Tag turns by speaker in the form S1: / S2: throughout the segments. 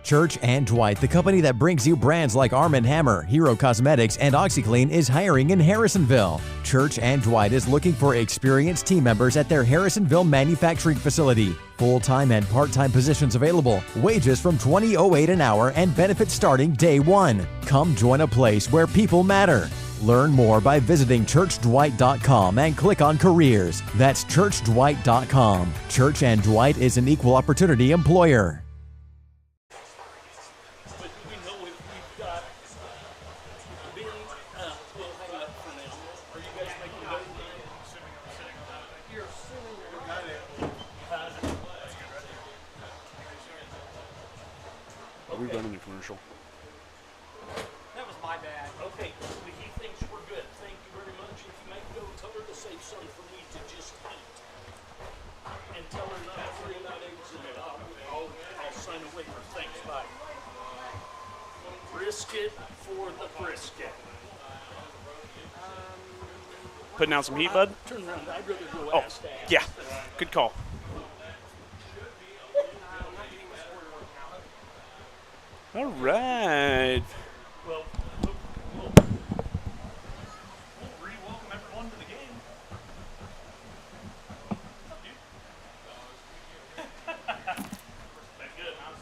S1: Church and Dwight, the company that brings you brands like Arm & Hammer, Hero Cosmetics, and OxyClean, is hiring in Harrisonville. Church and Dwight is looking for experienced team members at their Harrisonville manufacturing facility. Full-time and part-time positions available. Wages from $20.08 an hour and benefits starting day one. Come join a place where people matter. Learn more by visiting churchdwight.com and click on careers. That's churchdwight.com. Church and Dwight is an equal opportunity employer.
S2: Are we running a commercial?
S3: That was my bad. Okay, he thinks we're good. Thank you very much. If you make go, tell her to save some for me to just eat. And tell her not to worry about eggs in it. I'll sign a waiver. Thanks, bye. Brisket for the brisket.
S2: Putting out some heat, bud?
S3: Turn around. I'd rather go ass to ass.
S2: Yeah. Good call. All right.
S3: Well, we'll re-welcome everyone to the game. Been good, huh?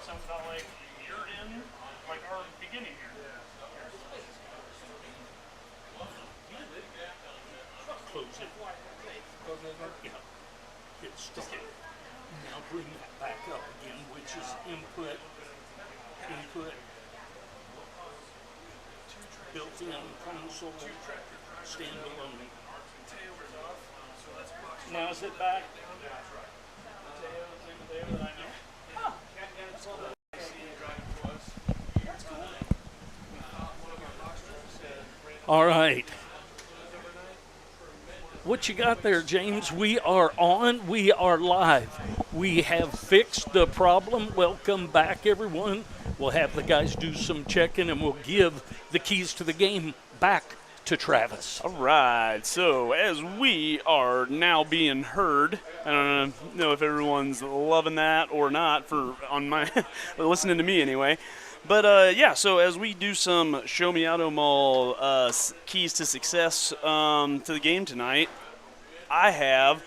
S3: Sounds about like you're in, like our beginning here. Close it. Yeah. It's just it. Now bring that back up again, which is input, built-in console, standalone. Now is it back? Huh. All right. What you got there, James? We are on. We are live. We have fixed the problem. Welcome back, everyone. We'll have the guys do some checking, and we'll give the keys to the game back to Travis.
S2: All right. So as we are now being heard, I don't know if everyone's loving that or not on my listening to me anyway. But, yeah, so as we do some Show Me Auto Mall keys to success to the game tonight, I have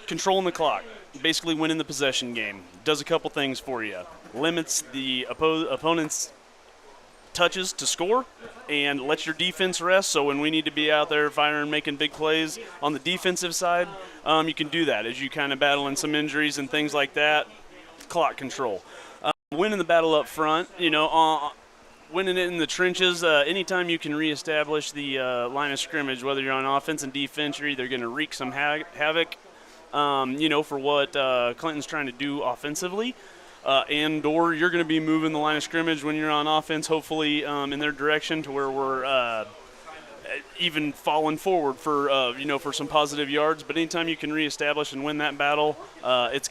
S2: controlling the clock, basically winning the possession game. Does a couple things for you. Limits the opponent's touches to score and lets your defense rest. So when we need to be out there firing, making big plays on the defensive side, you can do that as you kind of battling some injuries and things like that. Clock control. Winning the battle up front, winning it in the trenches. Anytime you can reestablish the line of scrimmage, whether you're on offense and defense, you're either going to wreak some havoc, for what Clinton's trying to do offensively, and or you're going to be moving the line of scrimmage when you're on offense, hopefully in their direction to where we're even falling forward for some positive yards. But anytime you can reestablish and win that battle, it's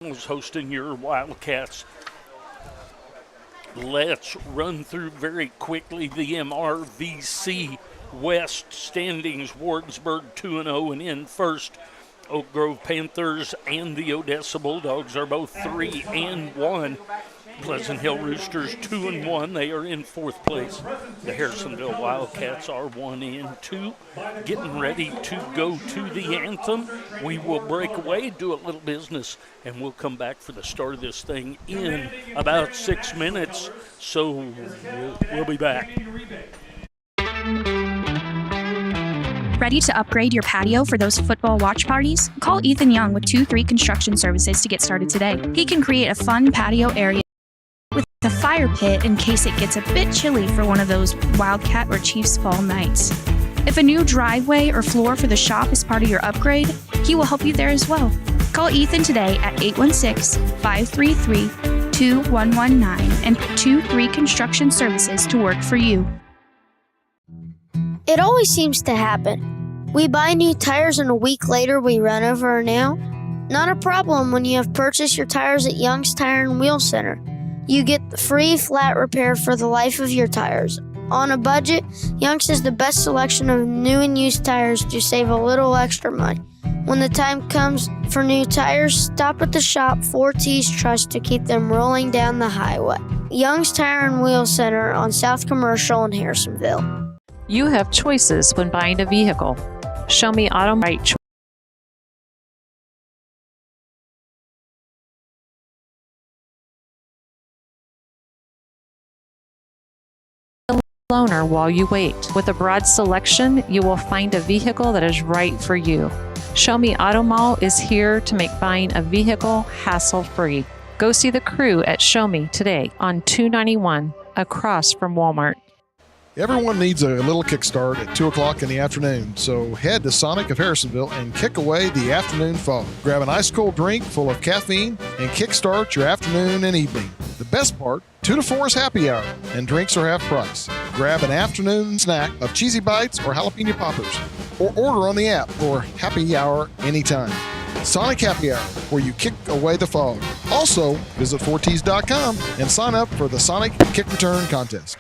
S3: Cardinals hosting your Wildcats. Let's run through very quickly the MRVC West standings. Wartensburg 2-0 and in first. Oak Grove Panthers and the Odessa Bulldogs are both 3-1. Pleasant Hill Roosters 2-1. They are in fourth place. The Harrisonville Wildcats are 1-2. Getting ready to go to the anthem. We will break away, do a little business, and we'll come back for the start of this thing in about 6 minutes. So we'll be back.
S4: Ready to upgrade your patio for those football watch parties? Call Ethan Young with 2-3 Construction Services to get started today. He can create a fun patio area with a fire pit in case it gets a bit chilly for one of those Wildcat or Chiefs fall nights. If a new driveway or floor for the shop is part of your upgrade, he will help you there as well. Call Ethan today at 816-533-2119 and 2-3 Construction Services to work for you.
S5: It always seems to happen. We buy new tires and a week later we run over a nail. Not a problem when you have purchased your tires at Young's Tire and Wheel Center. You get the free flat repair for the life of your tires. On a budget, Young's has the best selection of new and used tires to save a little extra money. When the time comes for new tires, stop at the shop 4T's Trust to keep them rolling down the highway. Young's Tire and Wheel Center on South Commercial in Harrisonville.
S6: You have choices when buying a vehicle. Show Me Auto right choice. Loaner while you wait. With a broad selection, you will find a vehicle that is right for you. Show Me Auto Mall is here to make buying a vehicle hassle-free. Go see the crew at Show Me today on 291 across from Walmart.
S7: Everyone needs a little kickstart at 2 o'clock in the afternoon, so head to Sonic of Harrisonville and kick away the afternoon fog. Grab an ice-cold drink full of caffeine and kickstart your afternoon and evening. The best part, 2 to 4 is happy hour, and drinks are half price. Grab an afternoon snack of cheesy bites or jalapeno poppers, or order on the app for happy hour anytime. Sonic Happy Hour, where you kick away the fog. Also, visit 4ts.com and sign up for the Sonic Kick Return Contest.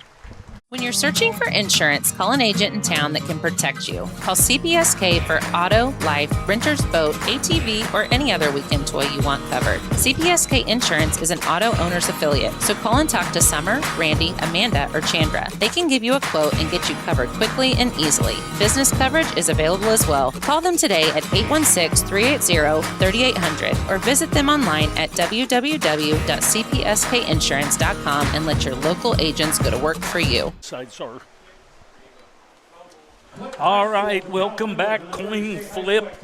S8: When you're searching for insurance, call an agent in town that can protect you. Call CPSK for auto, life, renter's boat, ATV, or any other weekend toy you want covered. CPSK Insurance is an auto owner's affiliate, so call and talk to Summer, Randy, Amanda, or Chandra. They can give you a quote and get you covered quickly and easily. Business coverage is available as well. Call them today at 816-380-3800 or visit them online at www.cpskinsurance.com and let your local agents go to work for you.
S3: Sides are. All right, welcome back. Coin flip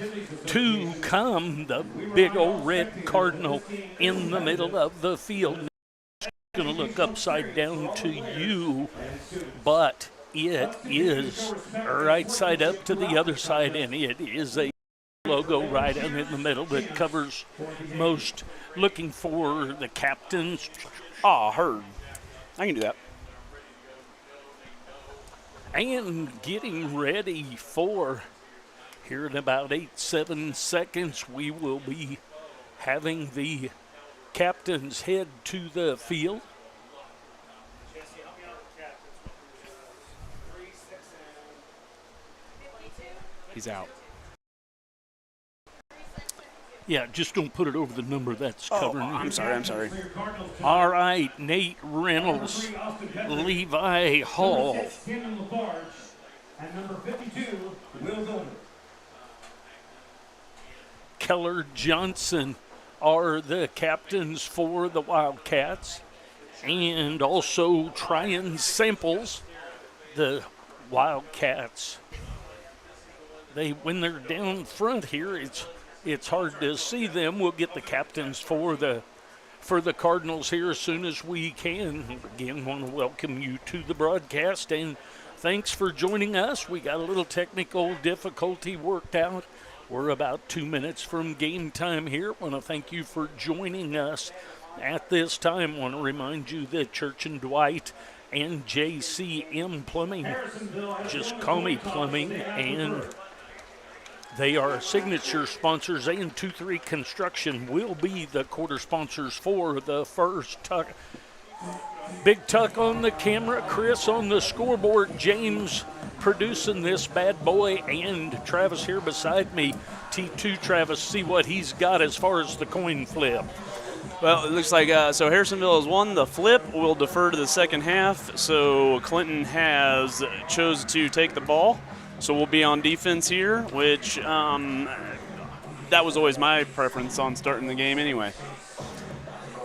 S3: to come. The big old red cardinal in the middle of the field. Going to look upside down to you, but it is right side up to the other side, and it is a logo right in the middle that covers most. Looking for the captains.
S2: Heard. I can do that.
S3: And getting ready for, here in about 8-7 seconds, we will be having the captains head to the field.
S2: He's out.
S3: Yeah, just don't put it over the number that's covering it.
S2: I'm sorry.
S3: All right, Nate Reynolds, Levi Hall. Keller Johnson are the captains for the Wildcats. And also Tryon Samples, the Wildcats. When they're down front here, it's hard to see them. We'll get the captains for the Cardinals here as soon as we can. Again, want to welcome you to the broadcast, and thanks for joining us. We got a little technical difficulty worked out. We're about 2 minutes from game time here. Want to thank you for joining us at this time. Want to remind you that Church and Dwight and JCM Plumbing, just call me Plumbing, and They are signature sponsors, and 2-3 Construction will be the quarter sponsors for the first tuck. Big Tuck on the camera, Chris on the scoreboard, James producing this bad boy, and Travis here beside me. T2 Travis, see what he's got as far as the coin flip.
S2: Well, it looks like so Harrisonville has won the flip. We'll defer to the second half. So Clinton has chose to take the ball. So we'll be on defense here, which that was always my preference on starting the game anyway.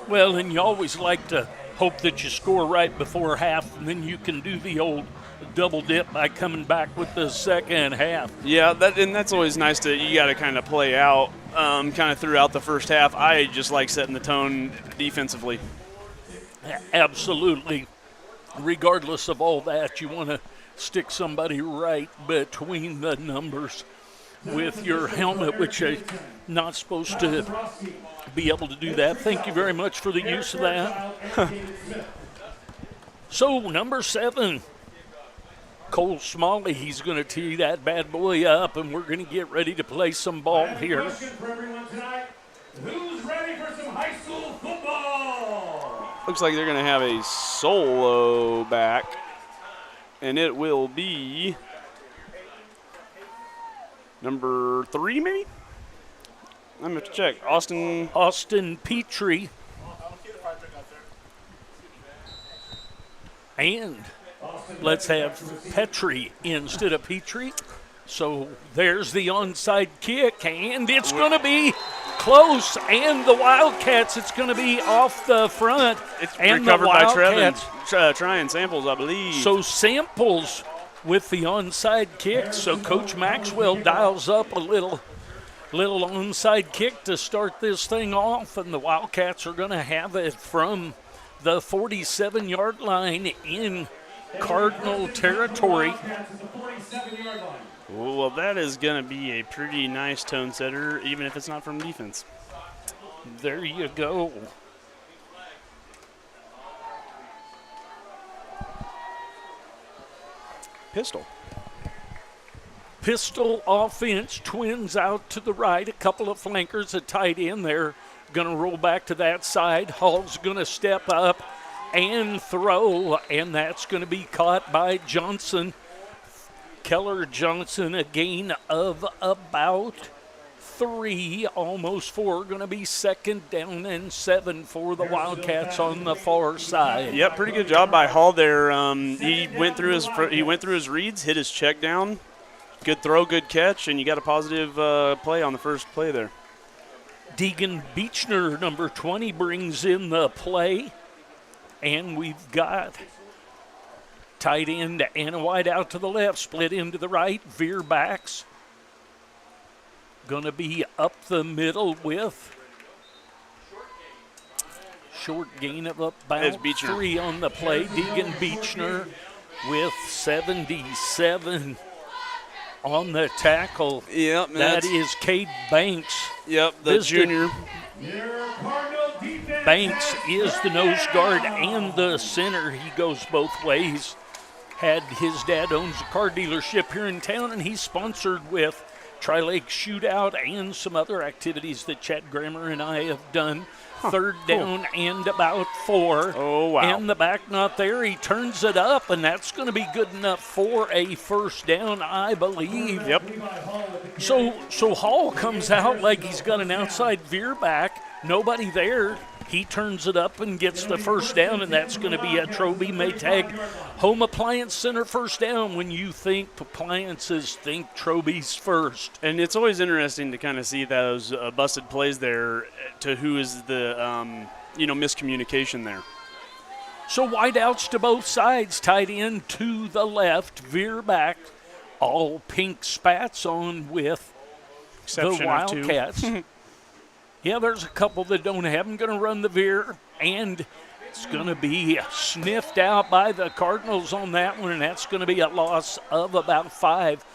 S3: Well, and you always like to hope that you score right before half, and then you can do the old double dip by coming back with the second half.
S2: Yeah, that's always nice to, you got to kind of play out kind of throughout the first half. I just like setting the tone defensively.
S3: Absolutely. Regardless of all that, you want to stick somebody right between the numbers with your helmet, which you're not supposed to be able to do that. Thank you very much for the use of that. So, number 7, Cole Smalley, he's going to tee that bad boy up, and we're going to get ready to play some ball here.
S9: Question for everyone tonight. Who's ready for some high school football?
S2: Looks like they're going to have a solo back, and it will be number 3, maybe? I'm going to check.
S3: Austin Petrie. And let's have Petrie instead of Petrie. So there's the onside kick, and it's going to be close. And the Wildcats, it's going to be off the front.
S2: It's
S3: and
S2: recovered
S3: the
S2: by
S3: Wildcats,
S2: Trevin. Trying Samples, I believe.
S3: So Samples with the onside kick. So Coach Maxwell dials up a little onside kick to start this thing off, and the Wildcats are going to have it from the 47-yard line in Cardinal territory.
S2: Well, that is going to be a pretty nice tone setter, even if it's not from defense.
S3: There you go. Pistol offense, twins out to the right, a couple of flankers, a tight end there. Going to roll back to that side. Hall's going to step up and throw, and that's going to be caught by Johnson. Keller Johnson, a gain of about 3, almost 4. Going to be second down and 7 for the Wildcats on the far side.
S2: Yep, pretty good job by Hall there. He went through his reads, hit his check down. Good throw, good catch, and you got a positive play on the first play there.
S3: Deegan Beechner, number 20, brings in the play. And we've got tight end and a wide out to the left, split into the right, veer backs. Going to be up the middle with short gain of about 3 on the play. Deegan Beechner with 77 on the tackle.
S2: Yep,
S3: that is Cade Banks.
S2: Yep, the junior.
S3: Banks is the nose guard and the center. He goes both ways. His dad owns a car dealership here in town, and he's sponsored with Tri-Lake Shootout and some other activities that Chad Grammer and I have done. Third down and about 4.
S2: Oh, wow.
S3: And the back not there. He turns it up, and that's going to be good enough for a first down, I believe.
S2: Yep.
S3: So Hall comes out like he's got an outside veer back. Nobody there. He turns it up and gets the first down, and that's going to be a Troby Maytag Home Appliance Center first down. When you think appliances, think Troby's first.
S2: And it's always interesting to kind of see those busted plays there to who is the, miscommunication there.
S3: So wide outs to both sides, tight end to the left, veer back, all pink spats on with the Wildcats. Yeah, there's a couple that don't have them. Going to run the veer, and it's going to be sniffed out by the Cardinals on that one, and that's going to be a loss of about 5.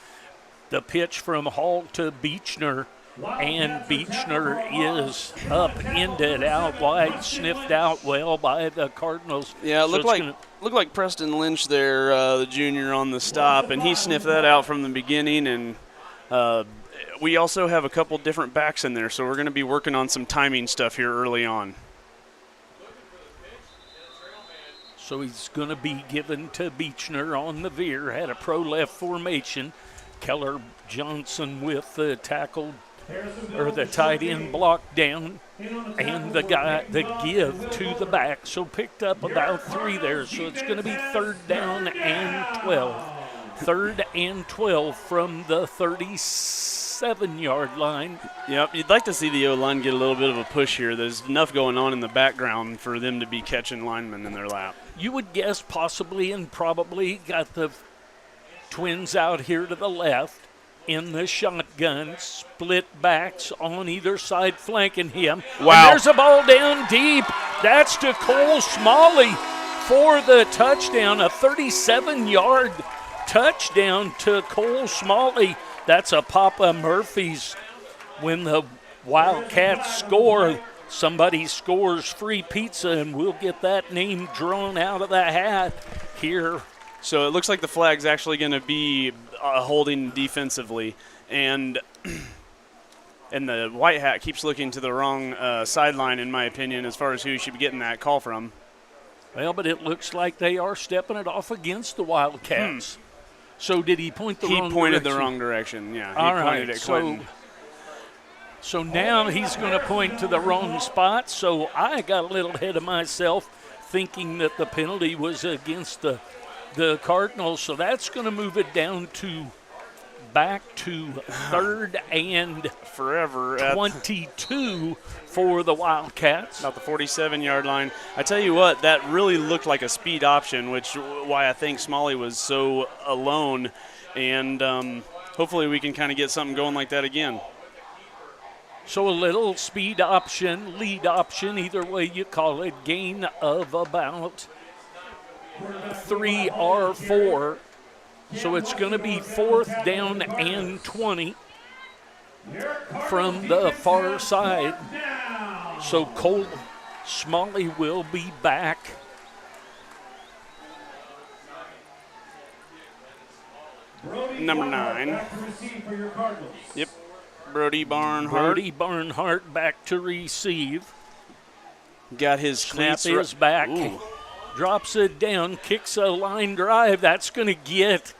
S3: The pitch from Hall to Beechner, and Beechner is up, ended out wide, sniffed out well by the Cardinals.
S2: Yeah, it looked like Preston Lynch there, the junior on the stop, and he sniffed that out from the beginning, and we also have a couple different backs in there, so we're going to be working on some timing stuff here early on.
S3: So he's going to be given to Beechner on the veer. Had a pro left formation. Keller Johnson with the tackle, or the tight end block down, and the give to the back. So picked up about 3 there. So it's going to be 3rd down and 12. 3rd and 12 from the 37-yard line.
S2: Yep, you'd like to see the O-line get a little bit of a push here. There's enough going on in the background for them to be catching linemen in their lap.
S3: You would guess possibly and probably got the Twins out here to the left in the shotgun, split backs on either side flanking him.
S2: Wow.
S3: And there's a ball down deep. That's to Cole Smalley for the touchdown, a 37-yard touchdown to Cole Smalley. That's a Papa Murphy's. When the Wildcats score, somebody scores free pizza, and we'll get that name drawn out of the hat here.
S2: So it looks like the flag's actually going to be holding defensively, and the white hat keeps looking to the wrong sideline, in my opinion, as far as who should be getting that call from.
S3: Well, but it looks like they are stepping it off against the Wildcats. So did he point the wrong direction?
S2: He pointed the wrong direction, yeah.
S3: All
S2: he pointed
S3: right,
S2: at Quentin.
S3: So now he's going to point to the wrong spot. So I got a little ahead of myself thinking that the penalty was against the Cardinals. So that's going to move it down to back to 3rd and
S2: forever
S3: 22 for the Wildcats.
S2: About the 47-yard line. I tell you what, that really looked like a speed option, which why I think Smalley was so alone. And hopefully we can kind of get something going like that again.
S3: So a little speed option, lead option, either way you call it, gain of about 3 or 4. So it's going to be 4th down and 20 from the far side. So Cole Smalley will be back.
S2: Number 9. Yep. Brody
S3: Barnhart back to receive.
S2: Got his
S3: snap is back.
S2: Ooh.
S3: Drops it down, kicks a line drive. That's going to get.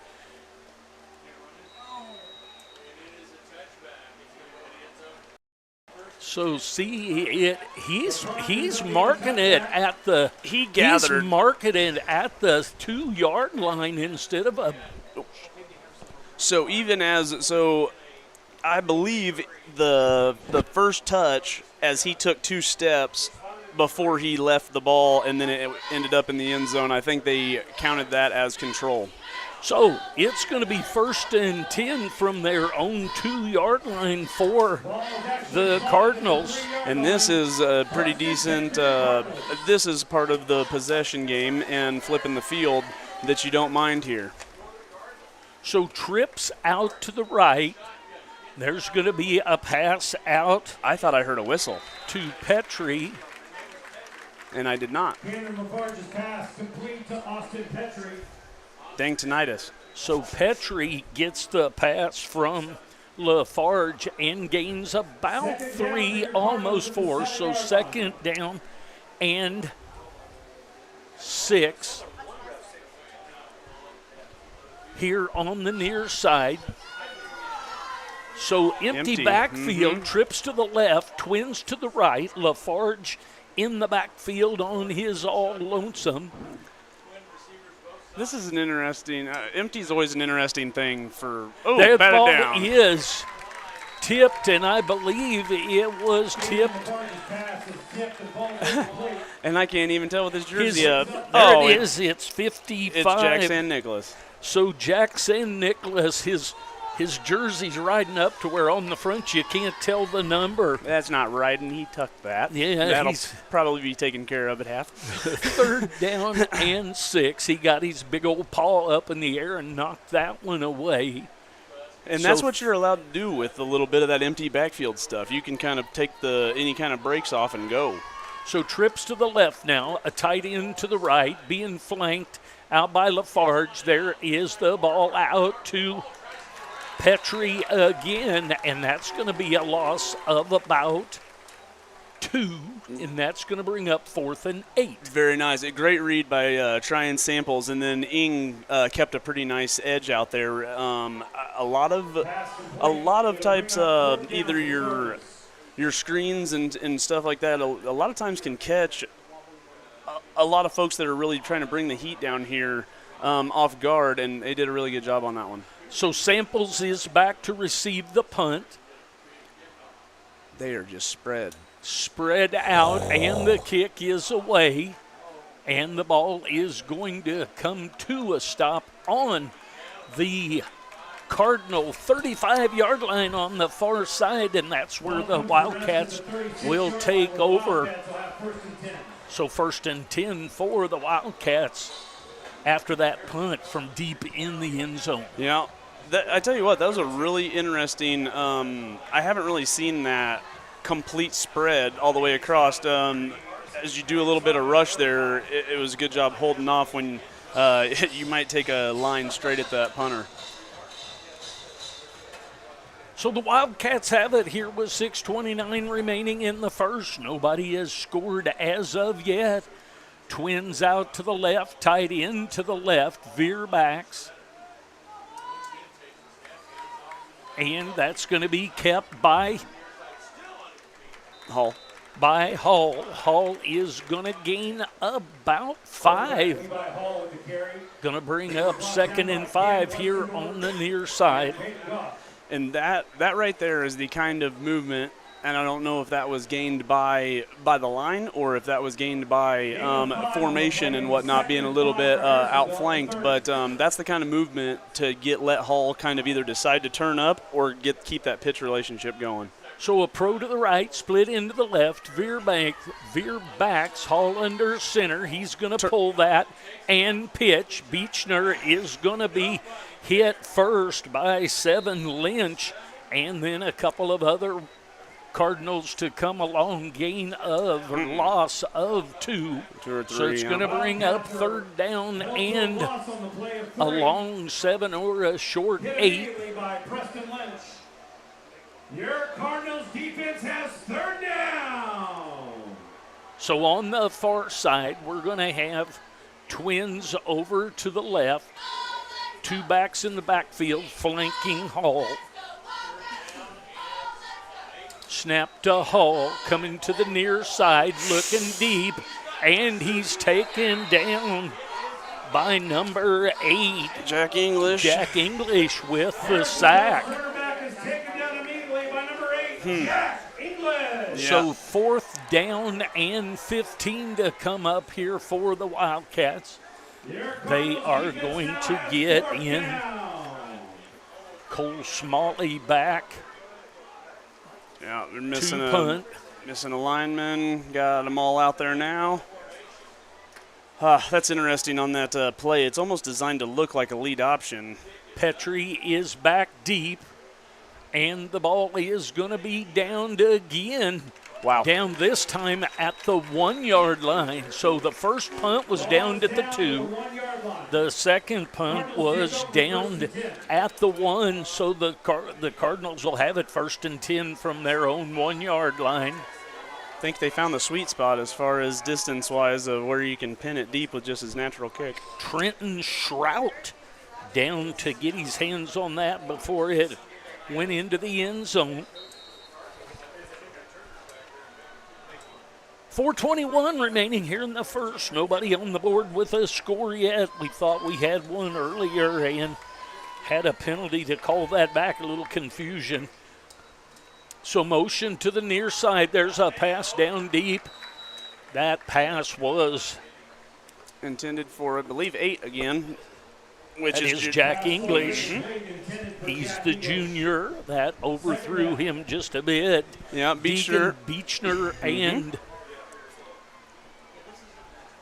S3: So see it. He's marking it at the.
S2: He gathered.
S3: He's marking it at the 2-yard line instead of a.
S2: So I believe the first touch, as he took 2 steps before he left the ball and then it ended up in the end zone, I think they counted that as control.
S3: So it's going to be 1st and 10 from their own 2-yard line for the Cardinals.
S2: And this is a pretty decent, this is part of the possession game and flipping the field that you don't mind here.
S3: So trips out to the right. There's going to be a pass out.
S2: I thought I heard a whistle.
S3: To Petrie.
S2: And I did not. Dang tinnitus.
S3: So Petrie gets the pass from Lafarge and gains about 3, almost 4. So 2nd down and 6. Here on the near side. So empty backfield, trips to the left, Twins to the right. Lafarge in the backfield on his all lonesome.
S2: This is an interesting, empty's always an interesting thing for,
S3: that
S2: batted
S3: ball
S2: down.
S3: Is tipped, and I believe it was tipped.
S2: And I can't even tell with his jersey up.
S3: There it is, it's 55.
S2: It's Jack San Nicholas.
S3: So Jack San Nicholas, his jersey's riding up to where on the front you can't tell the number.
S2: That's not riding. He tucked that.
S3: Yeah,
S2: that'll probably be taken care of at half.
S3: 3rd down and 6. He got his big old paw up in the air and knocked that one away.
S2: And that's what you're allowed to do with a little bit of that empty backfield stuff. You can kind of take any kind of breaks off and go.
S3: So trips to the left now, a tight end to the right, being flanked out by Lafarge. There is the ball out to Petrie again, and that's going to be a loss of about 2, and that's going to bring up 4th and 8.
S2: Very nice. A great read by trying samples, and then Ing kept a pretty nice edge out there. A lot of types of either your screens and stuff like that. A lot of times can catch a lot of folks that are really trying to bring the heat down here off guard, and they did a really good job on that one.
S3: So Samples is back to receive the punt.
S2: They are just spread
S3: Out, and the kick is away, and the ball is going to come to a stop on the Cardinal 35-yard line on the far side, and that's where the Wildcats will take over. So 1st and 10 for the Wildcats after that punt from deep in the end zone.
S2: Yeah, I tell you what, that was a really interesting, I haven't really seen that complete spread all the way across. As you do a little bit of rush there, it was a good job holding off when you might take a line straight at that punter.
S3: So the Wildcats have it here with 6:29 remaining in the first. Nobody has scored as of yet. Twins out to the left, tight end to the left, veer backs. And that's going to be kept by
S2: Hall.
S3: Hall is going to gain about 5. Going to bring up 2nd and 5 here on the near side.
S2: And that right there is the kind of movement, and I don't know if that was gained by the line or if that was gained by formation and whatnot, being a little bit outflanked. But that's the kind of movement to let Hall kind of either decide to turn up or keep that pitch relationship going.
S3: So a pro to the right, split into the left, veer backs, Hall under center. He's going to pull that and pitch. Beechner is going to be hit first by 7 Lynch, and then a couple of other Cardinals to come along, gain of or loss of 2.
S2: 2 or 3.
S3: So it's going to bring up 3rd down and a long 7 or a short 8.
S9: Your Cardinals defense has 3rd down.
S3: So on the far side, we're going to have Twins over to the left. 2 backs in the backfield, flanking Hall. Snap to Hall, coming to the near side, looking deep, and he's taken down by number 8.
S2: Jack English
S3: With the sack.
S9: Quarterback is taken down immediately by number 8, Jack English.
S3: So 4th down and 15 to come up here for the Wildcats. They are going to get in Cole Smalley back.
S2: Yeah, they're missing
S3: a
S2: lineman. Got them all out there now. That's interesting on that play. It's almost designed to look like a lead option.
S3: Petrie is back deep, and the ball is going to be downed again.
S2: Wow.
S3: Down this time at the 1-yard line. So the first punt was downed at the 2. The second punt was downed at the 1. So the Cardinals will have it 1st and 10 from their own 1-yard line.
S2: I think they found the sweet spot as far as distance-wise of where you can pin it deep with just his natural kick.
S3: Trenton Shrout down to get his hands on that before it went into the end zone. 4:21 remaining here in the first. Nobody on the board with a score yet. We thought we had one earlier and had a penalty to call that back. A little confusion. So motion to the near side. There's a pass down deep. That pass was
S2: intended for, I believe, 8 again. Which
S3: is Jack English. He's the junior. That overthrew him just a bit.
S2: Yeah, Beechner
S3: and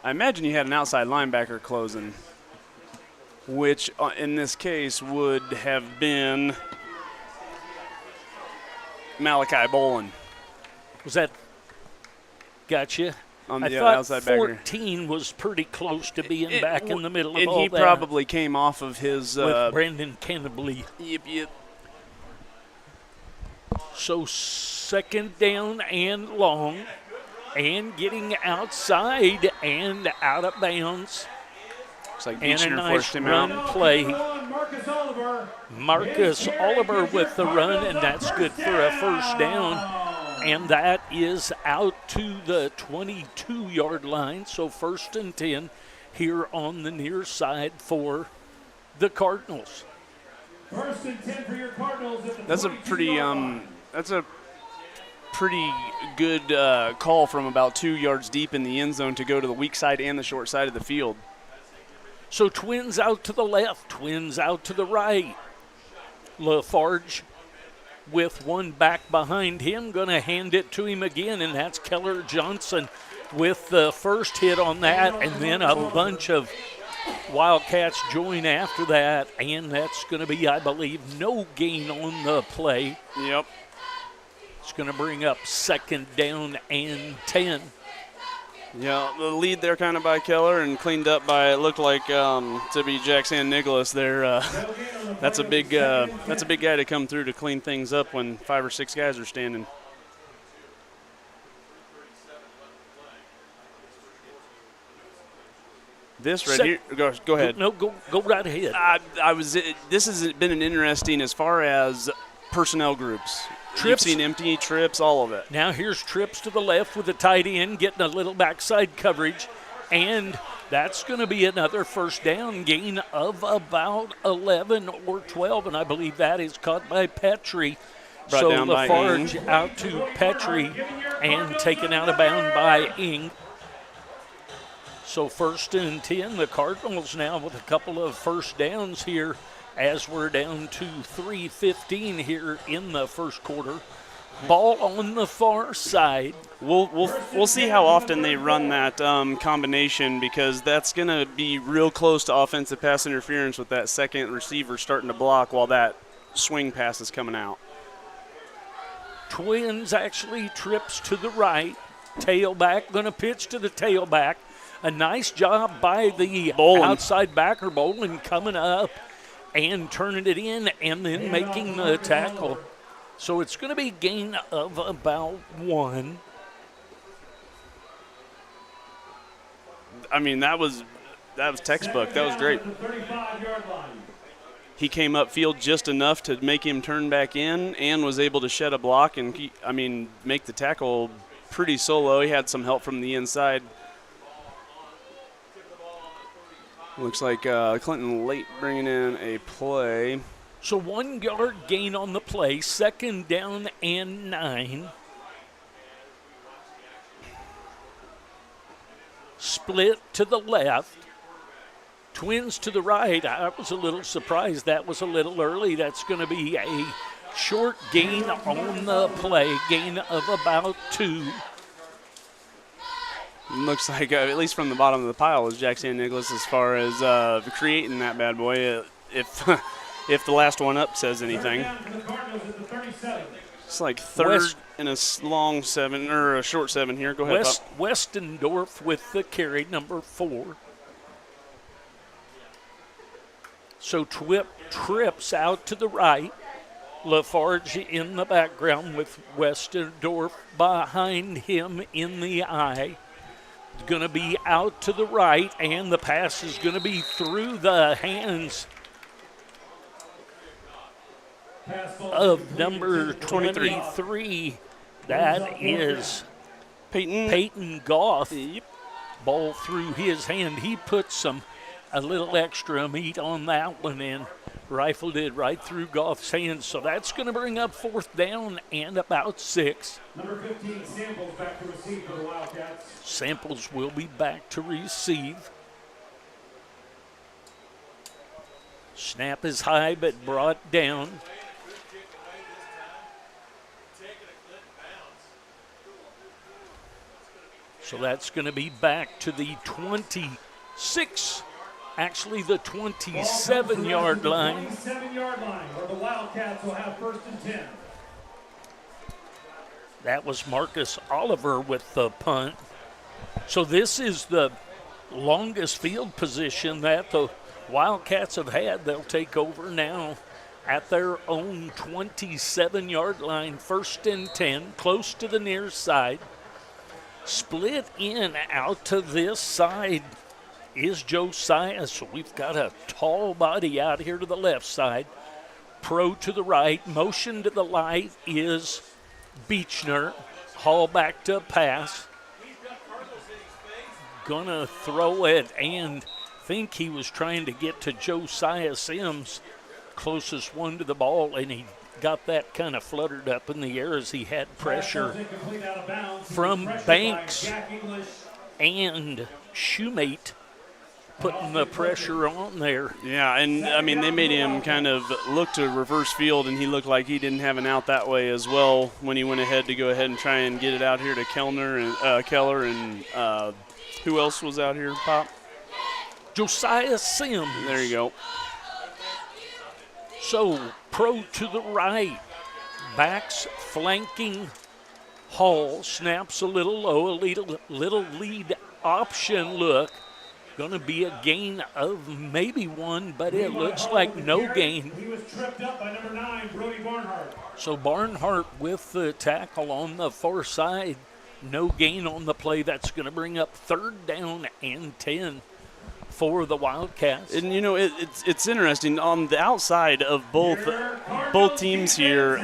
S2: I imagine you had an outside linebacker closing, which in this case would have been Malachi Bolin.
S3: Was that? Gotcha.
S2: On the
S3: I
S2: outside
S3: thought
S2: backer.
S3: 14 was pretty close to being back in the middle of
S2: and
S3: all
S2: he
S3: that.
S2: probably came off of his
S3: with Brandon Cannably.
S2: Yep.
S3: So second down and long, and getting outside and out of bounds.
S2: Looks like
S3: And a
S2: Beechner
S3: nice
S2: forced him
S3: run
S2: out.
S3: play.
S9: Marcus Oliver.
S3: Marcus Oliver with the run, and that's good for a first down. And that is out to the 22-yard line. So 1st and 10 here on the near side for the Cardinals.
S9: 1st and 10 for your Cardinals. At the
S2: That's a
S9: 22-yard line.
S2: pretty good call from about 2 yards deep in the end zone to go to the weak side and the short side of the field.
S3: So Twins out to the left, Twins out to the right. Lafarge with one back behind him, going to hand it to him again, and that's Keller Johnson with the first hit on that, and then a bunch of Wildcats join after that, and that's going to be, I believe, no gain on the play.
S2: Yep.
S3: It's going to bring up 2nd down and 10.
S2: Yeah, the lead there kind of by Keller and cleaned up by, it looked like to be Jackson Nicholas there. That's a big guy to come through to clean things up when 5 or 6 guys are standing. This right here, go ahead.
S3: No, go right ahead.
S2: This has been an interesting as far as personnel groups.
S3: Trips.
S2: You've seen empty trips, all of it.
S3: Now here's trips to the left with the tight end getting a little backside coverage, and that's going to be another first down gain of about 11 or 12, and I believe that is caught by Petrie.
S2: Brought
S3: So
S2: down by
S3: Lafarge
S2: Ing.
S3: out to Petrie and taken out of bound by Ing. So 1st and 10, the Cardinals now with a couple of first downs here as we're down to 3:15 here in the first quarter. Ball on the far side.
S2: We'll see how often they run that combination, because that's going to be real close to offensive pass interference with that second receiver starting to block while that swing pass is coming out.
S3: Twins actually trips to the right. Tailback going to pitch to the tailback. A nice job by the outside backer, Bolin, coming up and turning it in and then making the tackle. So it's going to be a gain of about 1.
S2: I mean, that was textbook. That was great. He came upfield just enough to make him turn back in and was able to shed a block and, make the tackle pretty solo. He had some help from the inside. Looks like Clinton late bringing in a play.
S3: So 1 yard gain on the play, 2nd down and 9. Split to the left. Twins to the right. I was a little surprised that was a little early. That's going to be a short gain on the play, gain of about 2.
S2: Looks like, at least from the bottom of the pile, is Jackson Nicholas as far as creating that bad boy, if the last one up says anything. It's like 3rd and a long 7, or a short 7 here. Go ahead,
S3: Westendorf with the carry, number 4. So trips out to the right. Lafarge in the background with Westendorf behind him in the eye. Going to be out to the right, and the pass is going to be through the hands of number 23. That is Peyton Goff.
S2: Yep.
S3: Ball through his hand. He put a little extra meat on that one and rifled it right through Goff's hands. So that's going to bring up 4th down and about 6.
S9: Number 15, Samples back to receive for the Wildcats.
S3: Samples will be back to receive. Snap is high but brought down. So that's going to be back to the 26, actually the 27-yard line.
S9: 27-yard line, where the Wildcats will have 1st and 10.
S3: That was Marcus Oliver with the punt. So this is the longest field position that the Wildcats have had. They'll take over now at their own 27-yard line, 1st and 10, close to the near side. Split in out to this side is Josiah, so we've got a tall body out here to the left side. Pro to the right, motion to the light is Beechner. Haul back to pass. Gonna throw it and think he was trying to get to Josiah Sims, closest one to the ball, and he got that kind of fluttered up in the air as he had pressure from Banks and Shoemate putting the pressure on there.
S2: Yeah, and I mean, they made him kind of look to reverse field, and he looked like he didn't have an out that way as well when he went ahead to go ahead and try and get it out here to Keller and who else was out here, Pop?
S3: Josiah Sims.
S2: There you go.
S3: So, Pro to the right. Backs flanking Hall. Snaps a little low, a little lead option look. Going to be a gain of maybe one, but it looks like no gain.
S9: He was tripped up by number 9, Brody Barnhart.
S3: So Barnhart with the tackle on the far side. No gain on the play. That's going to bring up 3rd down and 10 for the Wildcats.
S2: And, you know, it's interesting. On the outside of both teams here,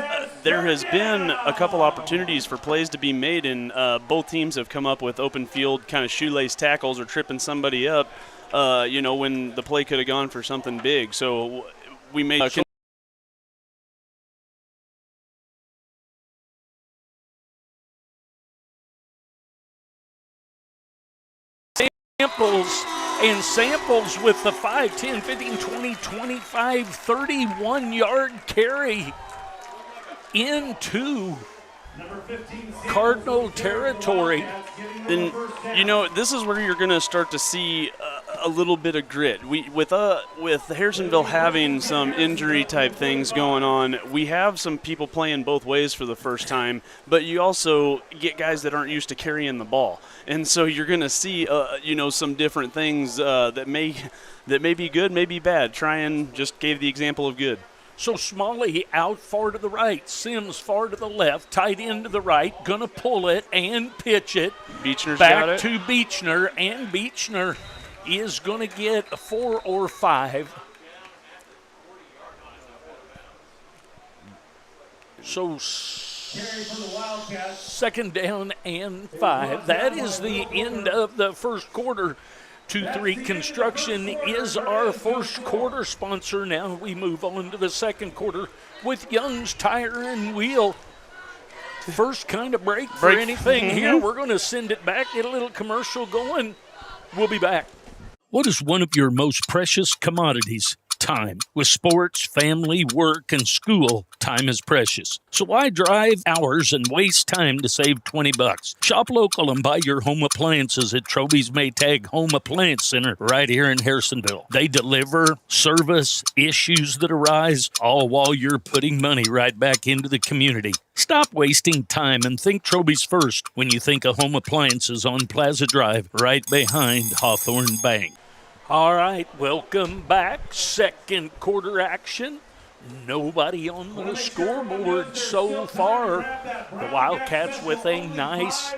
S2: there has been a couple opportunities for plays to be made, and both teams have come up with open field kind of shoelace tackles or tripping somebody up, you know, when the play could have gone for something big. So we may
S3: Samples with the 5, 10, 15, 20, 25, 31-yard carry into Cardinal territory.
S2: Then, you know, this is where you're going to start to see a little bit of grit. With Harrisonville having some injury type things going on, we have some people playing both ways for the first time, but you also get guys that aren't used to carrying the ball. And so you're going to see, you know, some different things that may be good, may be bad. Tryon just gave the example of good.
S3: So Smalley out far to the right, Sims far to the left, tight end to the right, gonna pull it and pitch it.
S2: Beechner's
S3: back
S2: got it.
S3: to Beechner, and Beechner is gonna get a 4 or 5. So 2nd down and 5. That is the end of the first quarter. 2-3 Construction is our first quarter sponsor. Now we move on to the second quarter with Young's Tire and Wheel. First kind of break for anything here. We're going to send it back, get a little commercial going. We'll be back. What is one of your most precious commodities? Time. With sports, family, work, and school, time is precious. So why drive hours and waste time to save $20? Shop local and buy your home appliances at Troby's Maytag Home Appliance Center right here in Harrisonville. They deliver, service, issues that arise, all while you're putting money right back into the community. Stop wasting time and think Troby's first when you think of home appliances on Plaza Drive, right behind Hawthorne Bank. All right, welcome back. Second quarter action. Nobody on the scoreboard so far. The Wildcats with a nice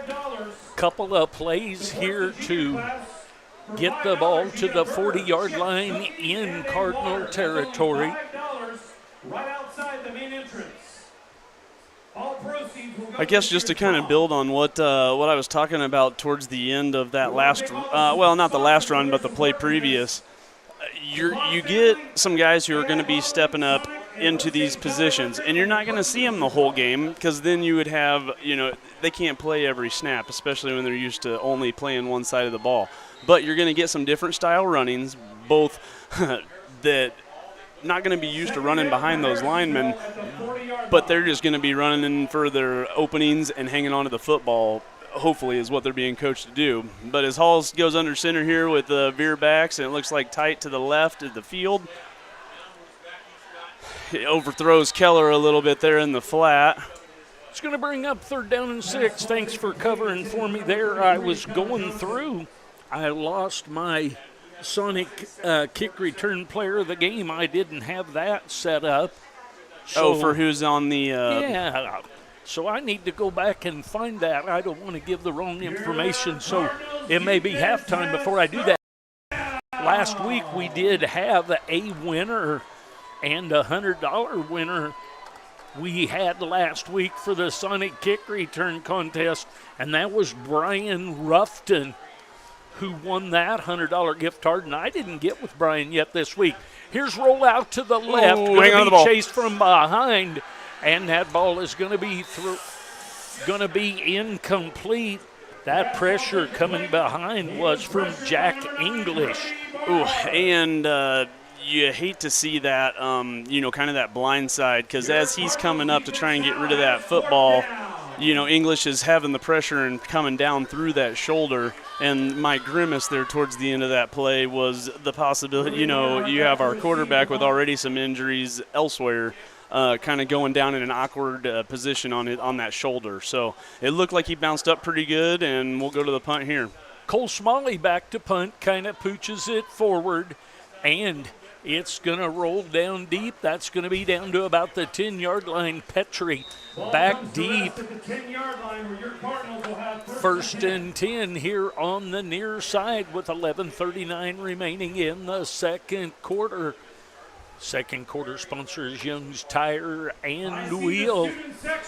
S3: couple of plays here to get the ball to the 40-yard line in Cardinal territory.
S9: Right outside the main entrance.
S2: I guess just to kind of build on what I was talking about towards the end of that last, well, not the last run, but the play previous, you get some guys who are going to be stepping up into these positions, and you're not going to see them the whole game because then you would have, you know, they can't play every snap, especially when they're used to only playing one side of the ball. But you're going to get some different style runnings, both that not going to be used to running behind those linemen, but they're just going to be running in for their openings and hanging on to the football, hopefully, is what they're being coached to do. But as Hall goes under center here with the veer backs, and it looks like tight to the left of the field, he overthrows Keller a little bit there in the flat.
S3: It's going to bring up 3rd down and 6. Thanks for covering for me there. I was going through. I lost my Sonic kick return player of the game. I didn't have that set up.
S2: So, for who's on the
S3: yeah. So I need to go back and find that. I don't want to give the wrong information, so it may be halftime before I do that. Last week we did have a winner and a $100 winner we had last week for the Sonic Kick Return Contest, and that was Brian Ruffton who won that $100 gift card, and I didn't get with Brian yet this week. Here's roll out to the left, going to be chased from behind, and that ball is going to be incomplete. That pressure coming behind was from Jack English.
S2: Ooh, and you hate to see that, kind of that blind side, because as he's coming up to try and get rid of that football, English is having the pressure and coming down through that shoulder. And my grimace there towards the end of that play was the possibility, you have our quarterback with already some injuries elsewhere, kind of going down in an awkward position on that shoulder. So it looked like he bounced up pretty good, and we'll go to the punt here.
S3: Cole Smalley back to punt, kind of pooches it forward, and it's going to roll down deep. That's going to be down to about the 10-yard line. Petrie back deep. 1st and 10 here on the near side with 11:39 remaining in the second quarter. Second quarter sponsors Young's Tire and Wheel.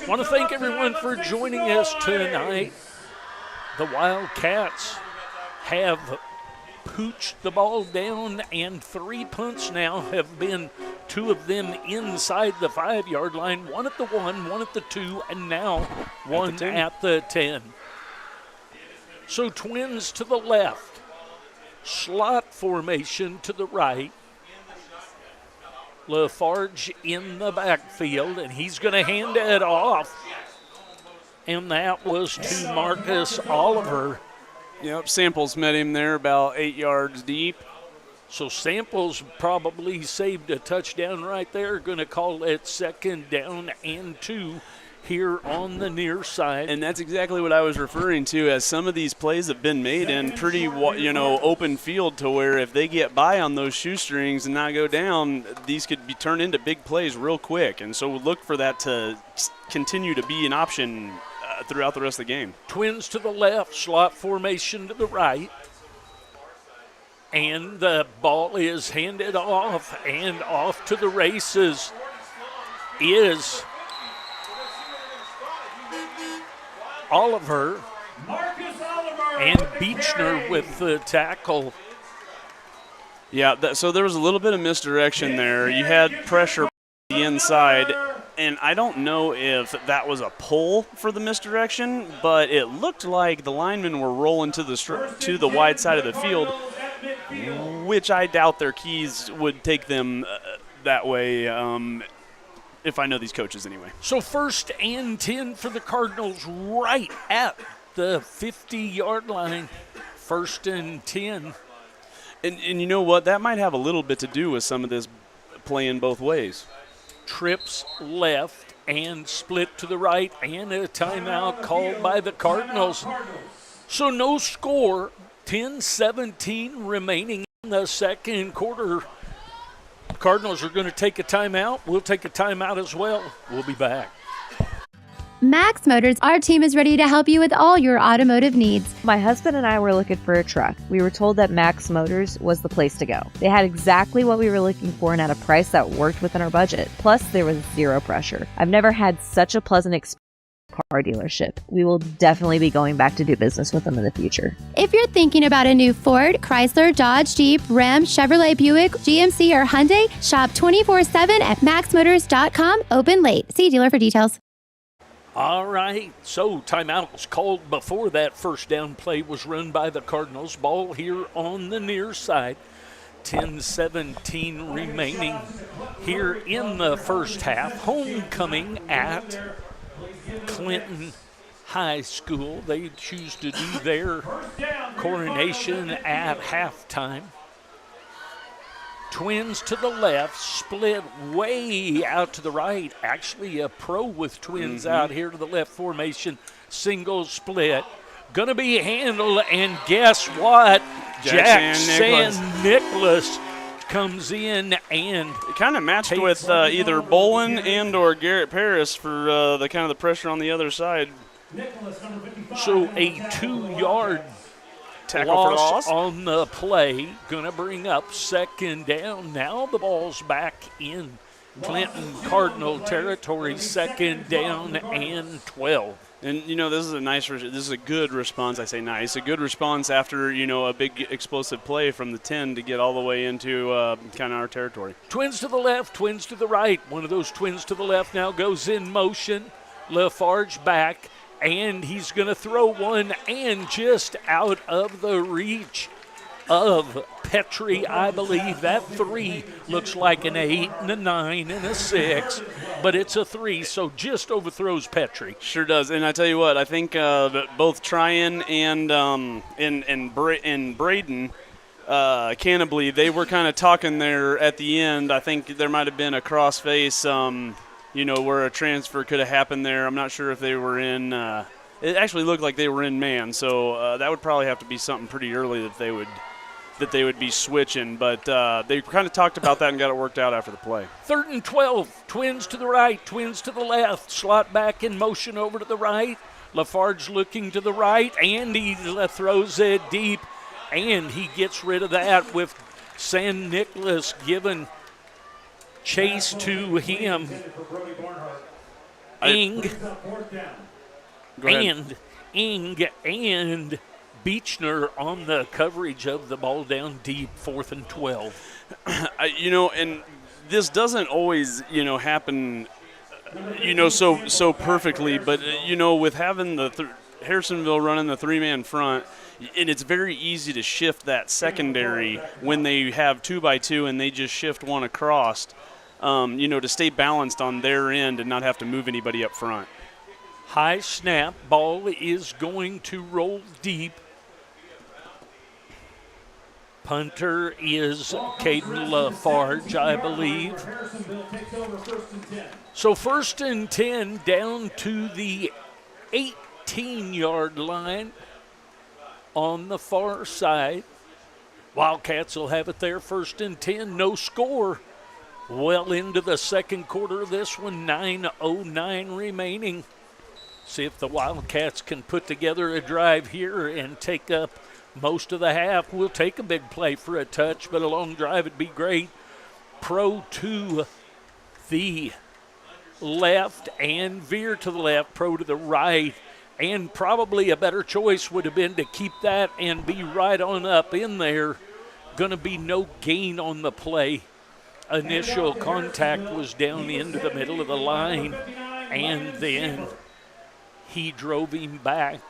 S3: Want to thank everyone for joining us tonight. The Wildcats have pooched the ball down, and 3 punts now have been, 2 of them inside the 5-yard line, 1 at the 1, 1 at the 2, and now 1 at the 10. So Twins to the left, slot formation to the right. Lafarge in the backfield, and he's going to hand it off. And that was to Marcus Oliver.
S2: Yep, Samples met him there about 8 yards deep.
S3: So Samples probably saved a touchdown right there. Going to call it 2nd down and 2 here on the near side.
S2: And that's exactly what I was referring to, as some of these plays have been made in pretty, open field, to where if they get by on those shoestrings and not go down, these could be turned into big plays real quick. And so we'll look for that to continue to be an option throughout the rest of the game.
S3: Twins to the left, slot formation to the right. And the ball is handed off, and off to the races is Oliver, and Beechner with the tackle.
S2: Yeah, so there was a little bit of misdirection there. You had pressure on the inside, and I don't know if that was a pull for the misdirection, but it looked like the linemen were rolling to the wide side of the field, which I doubt their keys would take them that way. If I know these coaches anyway.
S3: So 1st and 10 for the Cardinals right at the 50-yard line. 1st and 10.
S2: And you know what? That might have a little bit to do with some of this playing both ways.
S3: Trips left and split to the right, and a timeout called by the Cardinals. So no score, 10-17 remaining in the second quarter. Cardinals are going to take a timeout. We'll take a timeout as well. We'll be back.
S10: Max Motors, our team is ready to help you with all your automotive needs.
S11: My husband and I were looking for a truck. We were told that Max Motors was the place to go. They had exactly what we were looking for and at a price that worked within our budget. Plus, there was zero pressure. I've never had such a pleasant experience at a car dealership. We will definitely be going back to do business with them in the future.
S10: If you're thinking about a new Ford, Chrysler, Dodge, Jeep, Ram, Chevrolet, Buick, GMC, or Hyundai, shop 24/7 at maxmotors.com. Open late. See dealer for details.
S3: All right, so timeout was called before that first down play was run by the Cardinals. Ball here on the near side. 10-17 remaining here in the first half. Homecoming at Clinton High School. They choose to do their coronation at halftime. Twins to the left, split way out to the right. Actually a pro with twins out here to the left formation. Single split. Gonna be handled, and guess what? Jackson Nicholas
S12: comes in and
S2: it kind of matched with either Bolin and or Garrett Paris for the kind of the pressure on the other side.
S12: So a 2-yard
S2: tackle for loss
S12: on the play, going to bring up second down. Now the ball's back in Clinton Cardinal territory, second down and 12.
S2: And, this is a good response. I say nice. A good response after, a big explosive play from the 10 to get all the way into kind of our territory.
S12: Twins to the left, twins to the right. One of those twins to the left now goes in motion. Lafarge back, and he's going to throw one and just out of the reach of Petrie, I believe. That 3 looks like an 8 and a 9 and a 6, but it's a 3, so just overthrows Petrie.
S2: Sure does. And I tell you what, I think both Tryon and Braden Cannably, they were kind of talking there at the end. I think there might have been a cross face, where a transfer could have happened there. I'm not sure if they were in it actually looked like they were in man, so that would probably have to be something pretty early that they would be switching, but they kind of talked about that and got it worked out after the play.
S12: 3rd and 12, twins to the right, twins to the left, slot back in motion over to the right. Lafarge looking to the right, and he throws it deep, and he gets rid of that with San Nicolas giving chase to him. Ing and Beechner on the coverage of the ball down deep, 4th and 12.
S2: And this doesn't always, happen, so perfectly. But, with having the Harrisonville running the 3-man front, and it's very easy to shift that secondary when they have 2x2 and they just shift one across, to stay balanced on their end and not have to move anybody up front.
S12: High snap, ball is going to roll deep. Punter is Caden Lafarge, I believe. So 1st and 10 down to the 18-yard line on the far side. Wildcats will have it there, 1st and 10, no score. Well into the second quarter of this one, 9:09 remaining. See if the Wildcats can put together a drive here and take up most of the half. We'll take a big play for a touch, but a long drive would be great. Pro to the left and veer to the left, pro to the right. And probably a better choice would have been to keep that and be right on up in there. Going to be no gain on the play. Initial contact was down into the middle of the line, and then he drove him back.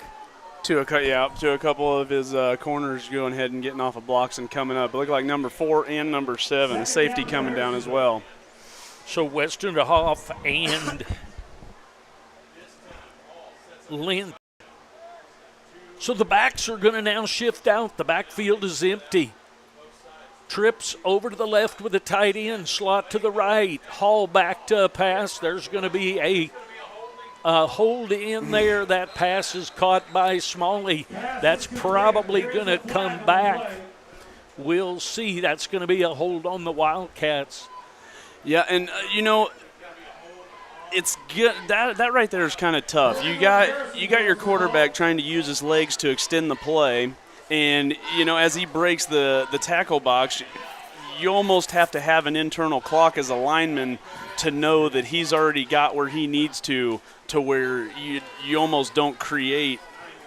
S2: To a couple of his corners going ahead and getting off of blocks and coming up. It looked like number 4 and number 7, a safety coming down as well.
S12: So Westerhoff and Lynch. So the backs are going to now shift out. The backfield is empty. Trips over to the left with a tight end, slot to the right. Hall back to a pass. There's going to be a hold in there. That pass is caught by Smalley. That's probably going to come back. We'll see. That's going to be a hold on the Wildcats.
S2: Yeah, and it's good. That right there is kind of tough. You got your quarterback trying to use his legs to extend the play, and as he breaks the tackle box, you almost have to have an internal clock as a lineman to know that he's already got where he needs to where you almost don't create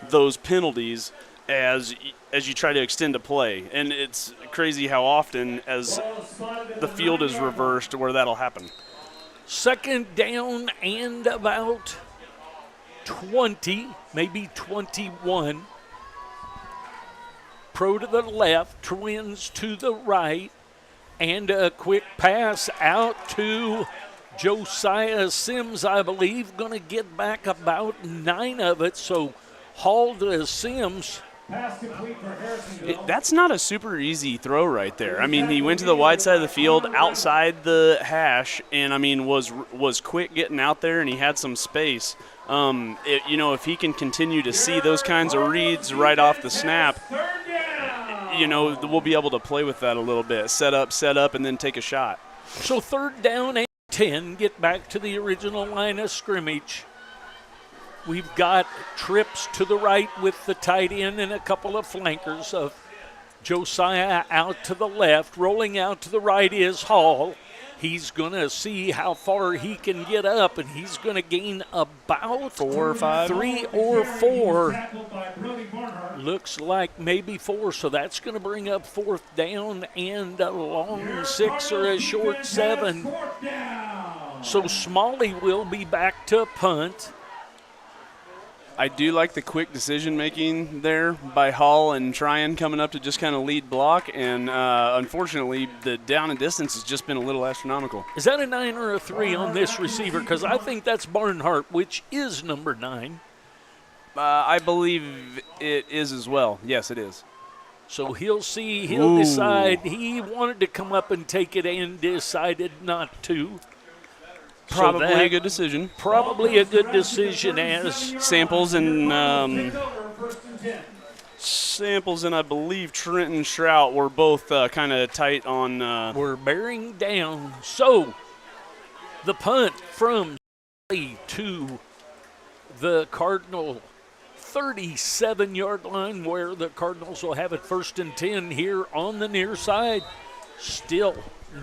S2: those penalties as you try to extend a play. And it's crazy how often as the field is reversed where that'll happen.
S12: 2nd down and about 20, maybe 21. Pro to the left, twins to the right, and a quick pass out to Josiah Sims, I believe, going to get back about 9 of it. So Hall to Sims.
S2: That's not a super easy throw right there. I mean, he went to the wide side of the field, outside the hash, and was quick getting out there, and he had some space. If he can continue to see those kinds of reads right off the snap, we'll be able to play with that a little bit. Set up, and then take a shot.
S12: So 3rd down and 10, get back to the original line of scrimmage. We've got trips to the right with the tight end and a couple of flankers of Josiah out to the left. Rolling out to the right is Hall. He's going to see how far he can get up, and he's going to gain about
S2: 4 or 5.
S12: 3 or 4. Looks like maybe 4, so that's going to bring up 4th down and a long 6 or a short 7. So Smalley will be back to punt.
S2: I do like the quick decision-making there by Hall and Tryon coming up to just kind of lead block, and unfortunately, the down and distance has just been a little astronomical.
S12: Is that a 9 or a 3 on this receiver? Because I think that's Barnhart, which is number 9.
S2: I believe it is as well. Yes, it is.
S12: So he'll decide. He wanted to come up and take it and decided not to.
S2: Probably a good decision.
S12: Probably a good decision as
S2: Samples and I believe Trenton Shrout were both kind of tight on.
S12: We're bearing down. So the punt from to the Cardinal 37-yard line, where the Cardinals will have it 1st and 10 here on the near side. Still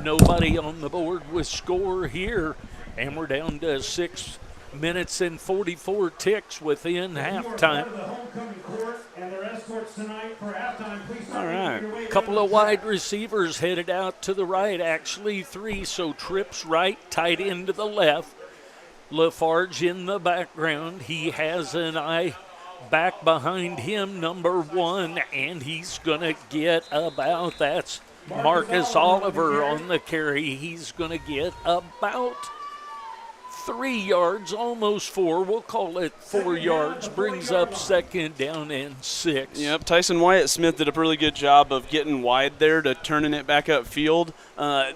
S12: nobody on the board with score here. And we're down to 6 minutes and 44 ticks within halftime.
S2: All right.
S12: A couple of wide receivers headed out to the right, actually 3. So Tripp's right, tight end to the left. Lafarge in the background. He has an eye back behind him, number 1, and he's going to get about, that's Marcus Oliver on the carry. He's going to get about 3 yards, almost 4. We'll call it 4 yards. Brings up 2nd down and 6.
S2: Yep, Tyson Wyatt Smith did a really good job of getting wide there to turning it back upfield.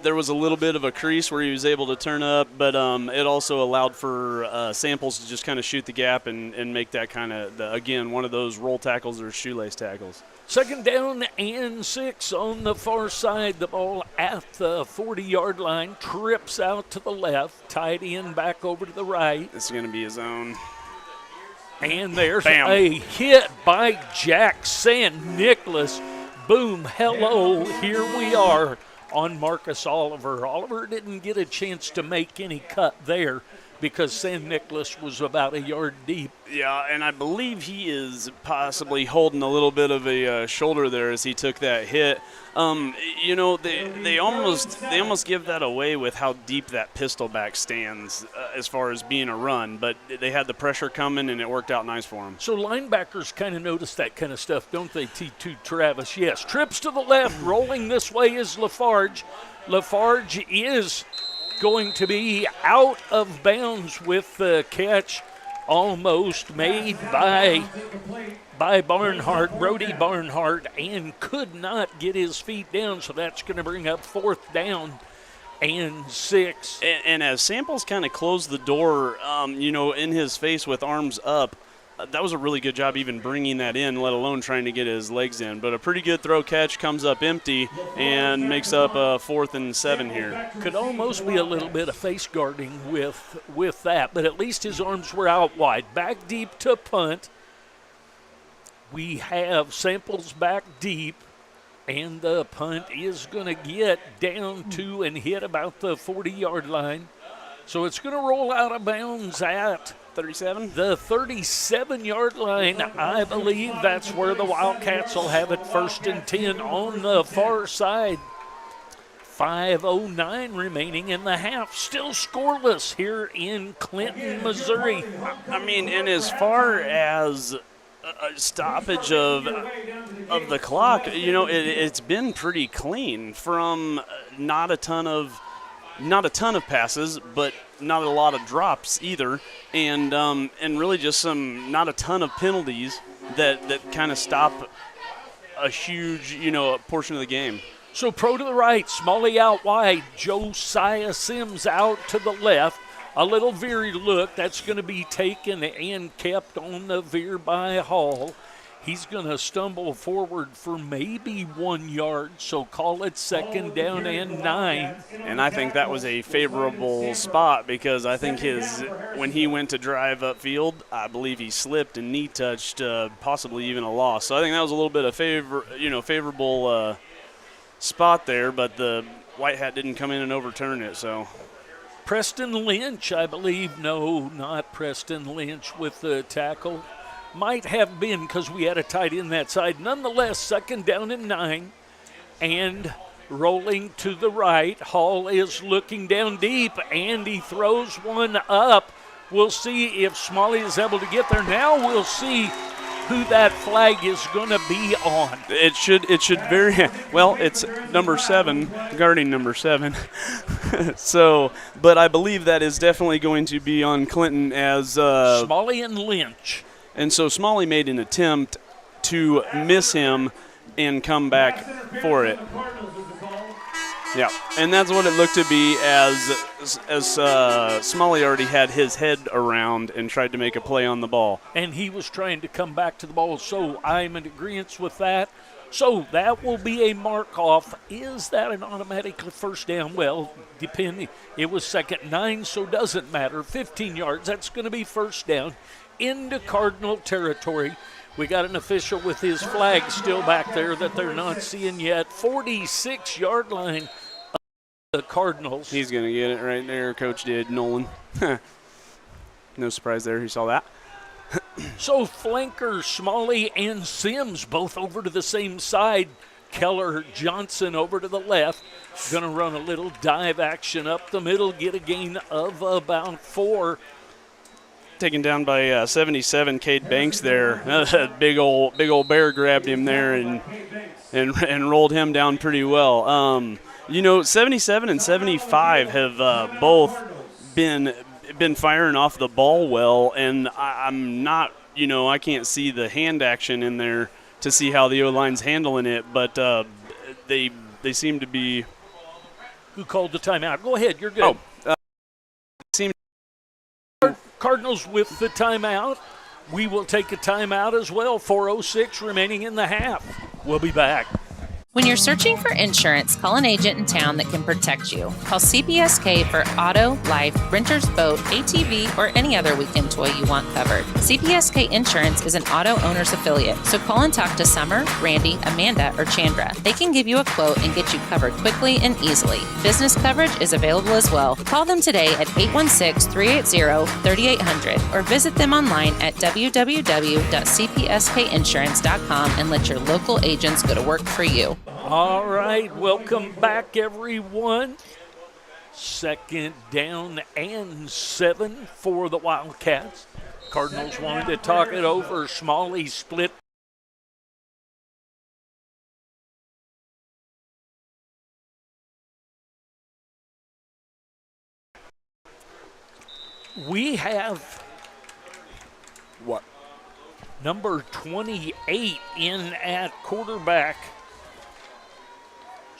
S2: There was a little bit of a crease where he was able to turn up, but it also allowed for Samples to just kind of shoot the gap and make that kind of, again, one of those roll tackles or shoelace tackles.
S12: 2nd down and 6 on the far side. The ball at the 40-yard line. Trips out to the left. Tight end back over to the right.
S2: This is going to be his own.
S12: And there's
S2: Bam.
S12: a hit by Jack San Nicholas. Boom, hello, here we are on Marcus Oliver. Oliver didn't get a chance to make any cut there because San Nicholas was about a yard deep.
S2: Yeah, and I believe he is possibly holding a little bit of a shoulder there as he took that hit. They almost give that away with how deep that pistol back stands as far as being a run, but they had the pressure coming and it worked out nice for him.
S12: So linebackers kind of notice that kind of stuff, don't they, T2 Travis? Yes, trips to the left, rolling this way is Lafarge. Lafarge is going to be out of bounds with the catch almost made by Barnhart, Brody Barnhart, and could not get his feet down, so that's going to bring up 4th down and 6.
S2: And as Samples kind of closed the door, in his face with arms up, that was a really good job even bringing that in, let alone trying to get his legs in. But a pretty good throw catch, comes up empty and makes up a 4th and 7 here.
S12: Could almost be a little bit of face guarding with that, but at least his arms were out wide. Back deep to punt. We have Samples back deep, and the punt is going to get down to and hit about the 40-yard line. So it's going to roll out of bounds at
S2: 37?
S12: The 37-yard line. I believe that's where the Wildcats will have it 1st and 10 on the far side. 5:09 remaining in the half. Still scoreless here in Clinton, Missouri.
S2: I mean, and as far as a stoppage of the clock, it's been pretty clean from not a ton of passes, but not a lot of drops either, and really just not a ton of penalties that kind of stop a huge portion of the game.
S12: So pro to the right, Smalley out wide, Josiah Sims out to the left. A little veery look, that's going to be taken and kept on the veer by Hall. He's going to stumble forward for maybe 1 yard, so call it 2nd down and 9.
S2: And I think that was a favorable spot because I think when he went to drive upfield, I believe he slipped and knee touched, possibly even a loss. So I think that was a little bit of favorable spot there, but the White Hat didn't come in and overturn it. So
S12: Preston Lynch, I believe. No, not Preston Lynch with the tackle. Might have been because we had a tight end that side. Nonetheless, 2nd down and 9. And rolling to the right. Hall is looking down deep, and he throws one up. We'll see if Smalley is able to get there. Now we'll see who that flag is going to be on.
S2: It should very well. It's number 7, guarding number 7. So, but I believe that is definitely going to be on Clinton as
S12: Smalley and Lynch.
S2: And so Smalley made an attempt to miss him and come back for it. Yeah, and that's what it looked to be as Smalley already had his head around and tried to make a play on the ball.
S12: And he was trying to come back to the ball, so I'm in agreement with that. So that will be a mark-off. Is that an automatic first down? Well, depending. It was 2nd and 9, so it doesn't matter. 15 yards, that's going to be first down into Cardinal territory. We got an official with his flag still back there that they're not seeing yet. 46-yard line of the Cardinals.
S2: He's going to get it right there. Coach did, Nolan. No surprise there. He saw that.
S12: So flanker Smalley and Sims both over to the same side. Keller Johnson over to the left. Going to run a little dive action up the middle, get a gain of about 4.
S2: Taken down by 77, Cade Banks there. big old bear grabbed him there and rolled him down pretty well. 77 and 75 have both been firing off the ball well, and I'm not, I can't see the hand action in there to see how the O-line's handling it, but they seem to be.
S12: Who called the timeout? Go ahead, you're good. Cardinals with the timeout. We will take a timeout as well. 4:06 remaining in the half. We'll be back.
S8: When you're searching for insurance, call an agent in town that can protect you. Call CPSK for auto, life, renter's boat, ATV, or any other weekend toy you want covered. CPSK Insurance is an auto owner's affiliate, so call and talk to Summer, Randy, Amanda, or Chandra. They can give you a quote and get you covered quickly and easily. Business coverage is available as well. Call them today at 816-380-3800 or visit them online at www.cpskinsurance.com and let your local agents go to work for you.
S12: All right, welcome back, everyone. 2nd down and 7 for the Wildcats. Cardinals wanted to talk it over. Smalley split. We have
S2: what?
S12: Number 28 in at quarterback.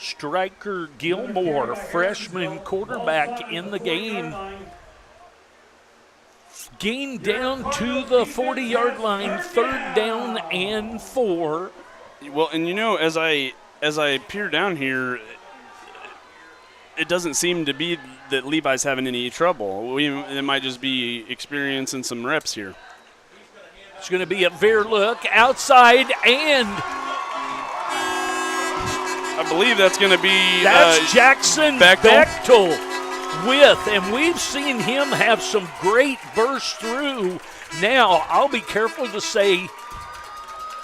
S12: Striker Gilmore, freshman quarterback in the game. Gain down to the 40-yard line, 3rd down and 4.
S2: Well, and as I peer down here, it doesn't seem to be that Levi's having any trouble. It might just be experiencing some reps here.
S12: It's going to be a veer look outside, and
S2: I believe that's going to be
S12: Jackson Bechtel with, and we've seen him have some great bursts through. Now, I'll be careful to say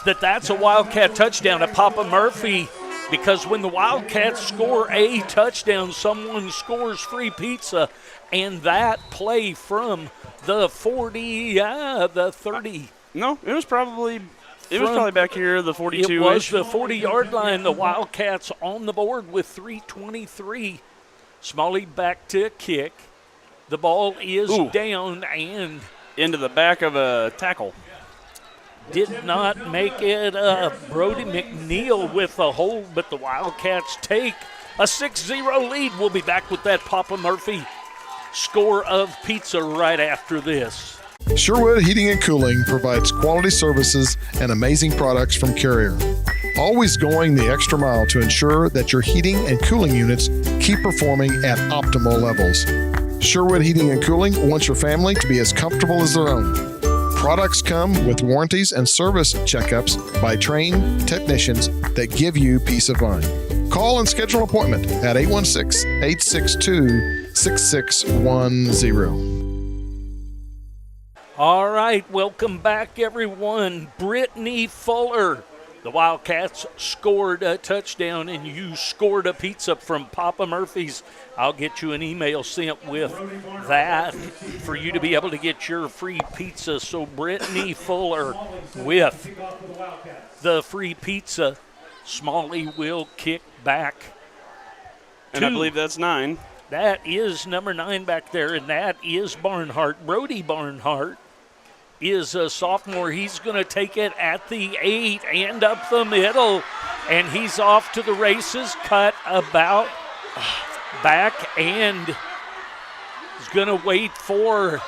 S12: that that's a Wildcat touchdown to Papa Murphy, because when the Wildcats score a touchdown, someone scores free pizza, and that play from the 40, the 30.
S2: No, it was probably back here, the 42-ish.
S12: It was the 40-yard line. The Wildcats on the board with 3:23. Smalley back to kick. The ball is down and
S2: into the back of a tackle.
S12: Did not make it. Brody McNeil with the hold, but the Wildcats take a 6-0 lead. We'll be back with that Papa Murphy score of pizza right after this.
S7: Sherwood Heating and Cooling provides quality services and amazing products from Carrier. Always going the extra mile to ensure that your heating and cooling units keep performing at optimal levels. Sherwood Heating and Cooling wants your family to be as comfortable as their own. Products come with warranties and service checkups by trained technicians that give you peace of mind. Call and schedule an appointment at 816-862-6610.
S12: All right, welcome back, everyone. Brittany Fuller. The Wildcats scored a touchdown, and you scored a pizza from Papa Murphy's. I'll get you an email sent with that for you to be able to get your free pizza. So Brittany Fuller with the free pizza. Smalley will kick back.
S2: And I believe that's 9.
S12: That is number 9 back there, and that is Barnhart. Brody Barnhart is a sophomore. He's going to take it at the 8 and up the middle, and he's off to the races. Cut about back, and is going to wait for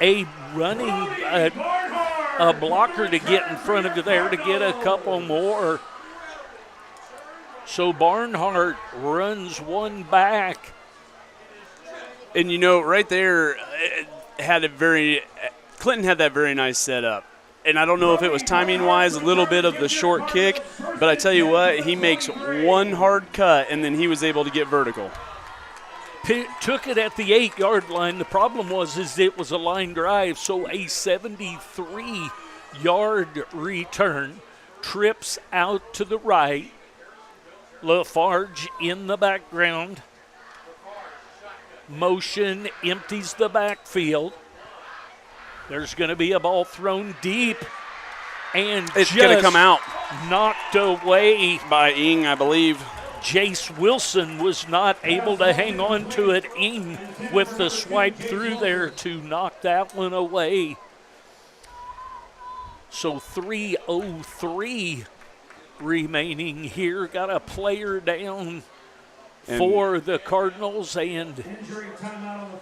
S12: a running a blocker to get in front of there to get a couple more. So Barnhart runs one back.
S2: And right there, Clinton had that very nice setup. And I don't know if it was timing-wise, a little bit of the short kick, but I tell you what, he makes one hard cut, and then he was able to get vertical.
S12: Took it at the 8-yard line. The problem was it was a line drive, so a 73-yard return. Trips out to the right. Lafarge in the background. Motion empties the backfield. There's going to be a ball thrown deep, and
S2: it's going to come out.
S12: Knocked away
S2: by Ing, I believe.
S12: Jace Wilson was not able to hang on to it. Ing with the swipe through there to knock that one away. So 3:03 remaining here. Got a player down for the Cardinals, and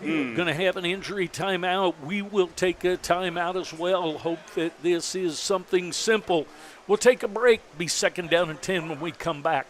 S12: going to have an injury timeout. We will take a timeout as well. Hope that this is something simple. We'll take a break. Be second down and 10 when we come back.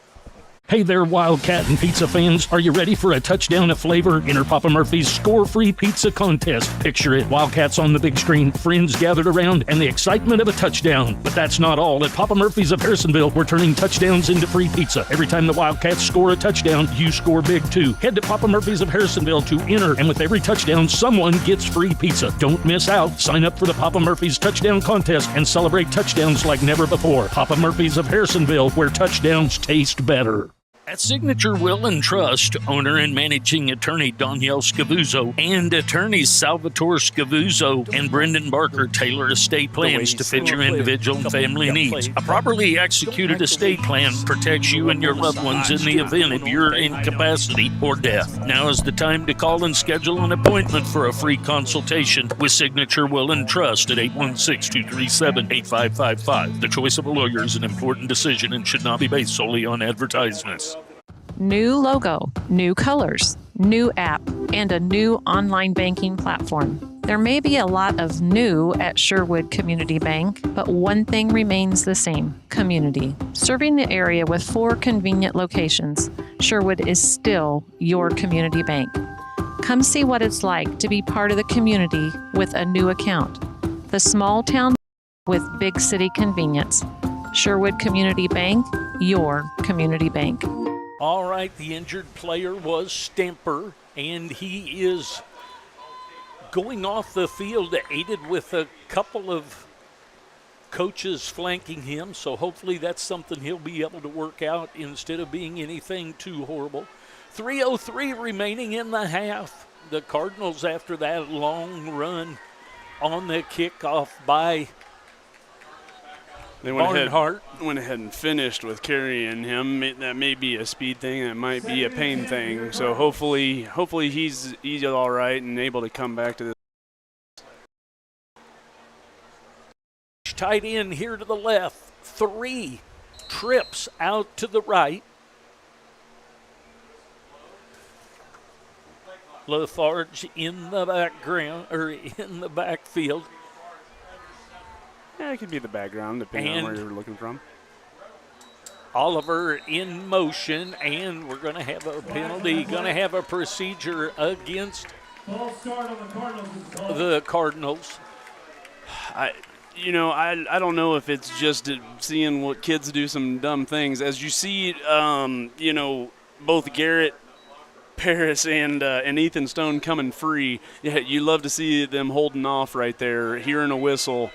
S13: Hey there, Wildcat and pizza fans. Are you ready for a touchdown of flavor? Enter Papa Murphy's Score-Free Pizza Contest. Picture it, Wildcats on the big screen, friends gathered around, and the excitement of a touchdown. But that's not all. At Papa Murphy's of Harrisonville, we're turning touchdowns into free pizza. Every time the Wildcats score a touchdown, you score big too. Head to Papa Murphy's of Harrisonville to enter, and with every touchdown, someone gets free pizza. Don't miss out. Sign up for the Papa Murphy's Touchdown Contest and celebrate touchdowns like never before. Papa Murphy's of Harrisonville, where touchdowns taste better.
S12: At Signature Will and Trust, owner and managing attorney Danielle Scavuzzo and attorneys Salvatore Scavuzzo and Brendan Barker tailor estate plans to fit your individual and family needs. A properly executed estate plan protects you and your loved ones in the event of your incapacity or death. Now is the time to call and schedule an appointment for a free consultation with Signature Will and Trust at 816-237-8555. The choice of a lawyer is an important decision and should not be based solely on advertisements.
S6: New logo, new colors, new app, and a new online banking platform. There may be a lot of new at Sherwood Community Bank, but one thing remains the same: community. Serving the area with 4 convenient locations, Sherwood is still your community bank. Come see what it's like to be part of the community with a new account. The small town with big city convenience. Sherwood Community Bank, your community bank.
S12: All right, the injured player was Stamper, and he is going off the field, aided with a couple of coaches flanking him, so hopefully that's something he'll be able to work out instead of being anything too horrible. 3:03 remaining in the half. The Cardinals, after that long run on the kickoff by Barnhart,
S2: went ahead and finished with carrying him. That may be a speed thing. That might be a pain thing. So hopefully he's all right and able to come back to this.
S12: Tight end here to the left. 3 trips out to the right. Lafarge in the background, or in the backfield.
S2: Yeah, it could be the background, depending on where you're looking from.
S12: Oliver in motion, and we're going to have a penalty, going to have a procedure against the Cardinals.
S2: I don't know if it's just seeing what kids do some dumb things. As you see, both Garrett Paris and Ethan Stone coming free, yeah, you love to see them holding off right there, hearing a whistle,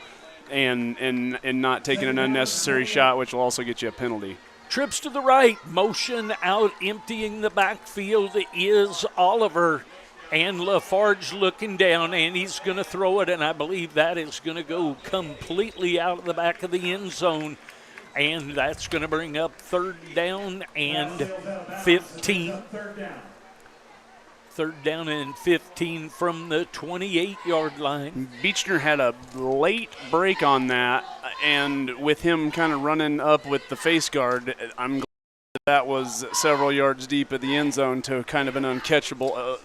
S2: and not taking an unnecessary shot, which will also get you a penalty.
S12: Trips to the right, motion out, emptying the backfield is Oliver, and Lafarge looking down, and he's going to throw it, and I believe that is going to go completely out of the back of the end zone, and that's going to bring up 3rd down and 15. 3rd down and 15 from the 28-yard line.
S2: Beechner had a late break on that, and with him kind of running up with the face guard, I'm glad that was several yards deep at the end zone to kind of an uncatchable,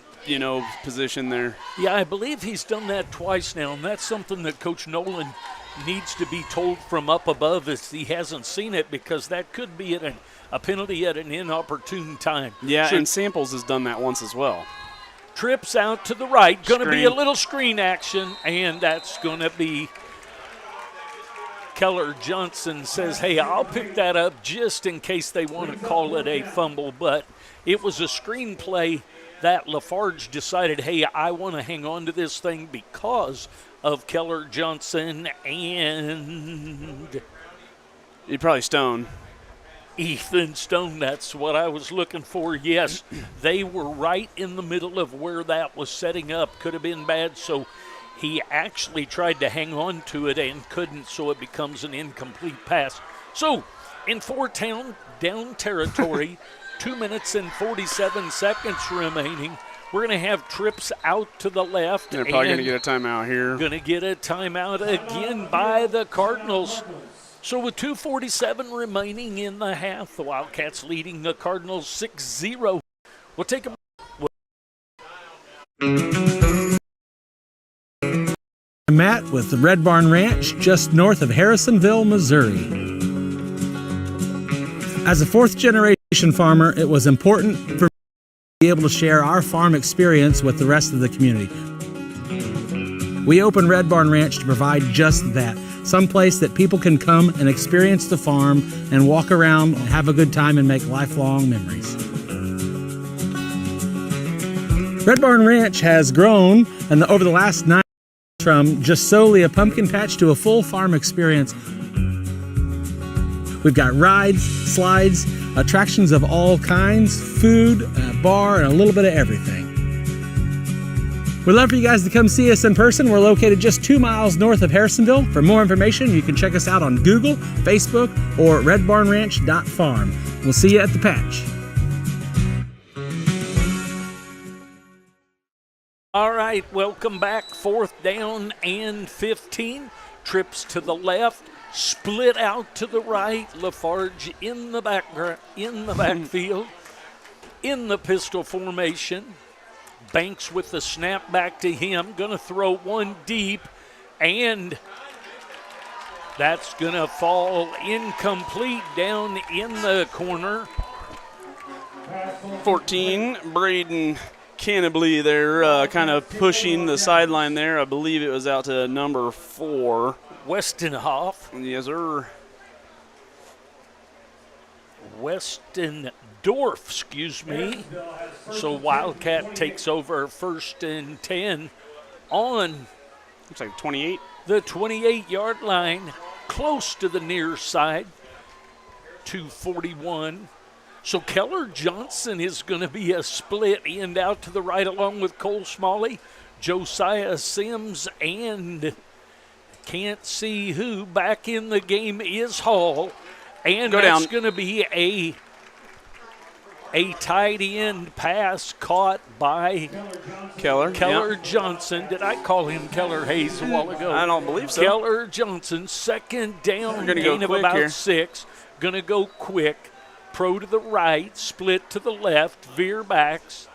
S2: position there.
S12: Yeah, I believe he's done that twice now, and that's something that Coach Nolan needs to be told from up above as he hasn't seen it, because that could be a penalty at an inopportune time.
S2: Yeah, and Samples has done that once as well.
S12: Trips out to the right, going to be a little screen action, and that's going to be Keller Johnson says, hey, I'll pick that up just in case they want to call it a fumble, but it was a screen play that Lafarge decided, hey, I want to hang on to this thing because of Keller Johnson and
S2: probably Stone.
S12: Ethan Stone, that's what I was looking for. Yes, they were right in the middle of where that was setting up. Could have been bad, so he actually tried to hang on to it and couldn't, so it becomes an incomplete pass. So, in 4 down territory, 2 minutes and 47 seconds remaining. We're going to have trips out to the left.
S2: They're probably going to get a timeout here.
S12: Going to get a timeout again by the Cardinals. So with 2:47 remaining in the half, the Wildcats leading the Cardinals 6-0. We'll take a
S14: Matt with the Red Barn Ranch just north of Harrisonville, Missouri. As a 4th-generation farmer, it was important for me to be able to share our farm experience with the rest of the community. We opened Red Barn Ranch to provide just that. Someplace that people can come and experience the farm and walk around and have a good time and make lifelong memories. Red Barn Ranch has grown over the last 9 years from just solely a pumpkin patch to a full farm experience. We've got rides, slides, attractions of all kinds, food, a bar, and a little bit of everything. We'd love for you guys to come see us in person. We're located just 2 miles north of Harrisonville. For more information, you can check us out on Google, Facebook, or redbarnranch.farm. We'll see you at the patch.
S12: All right, welcome back. 4th down and 15. Trips to the left, split out to the right. Lafarge in the backfield, in the pistol formation. Banks with the snap back to him. Going to throw one deep, and that's going to fall incomplete down in the corner.
S2: 14, Braden Cannably there, kind of pushing the sideline there. I believe it was out to number 4.
S12: Westonhoff.
S2: Yes, sir.
S12: Westendorf, excuse me. So Wildcat takes over 1st and 10 on,
S2: looks like 28.
S12: The 28-yard line, close to the near side, 2:41. So Keller Johnson is going to be a split end out to the right along with Cole Smalley, Josiah Sims, and can't see who. Back in the game is Hall. And that's going to be a tight end pass caught by
S2: Keller
S12: Johnson. Did I call him Keller Hayes a while ago?
S2: I don't believe so.
S12: Keller Johnson, 2nd down, gain of about
S2: here.
S12: 6. Going to go quick. Pro to the right, split to the left, veer backs.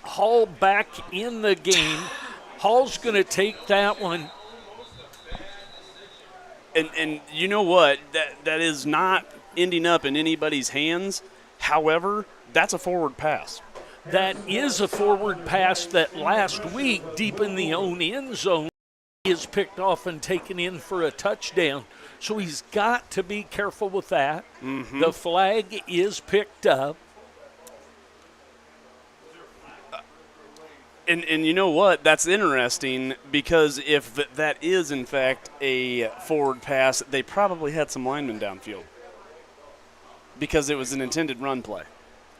S12: Hall back in the game. Hall's going to take that one.
S2: And you know what? That is not ending up in anybody's hands. However, that's a forward pass.
S12: That is a forward pass that last week, deep in the own end zone, is picked off and taken in for a touchdown. So he's got to be careful with that.
S2: Mm-hmm.
S12: The flag is picked up.
S2: And you know what? That's interesting because if that is, in fact, a forward pass, they probably had some linemen downfield because it was an intended run play.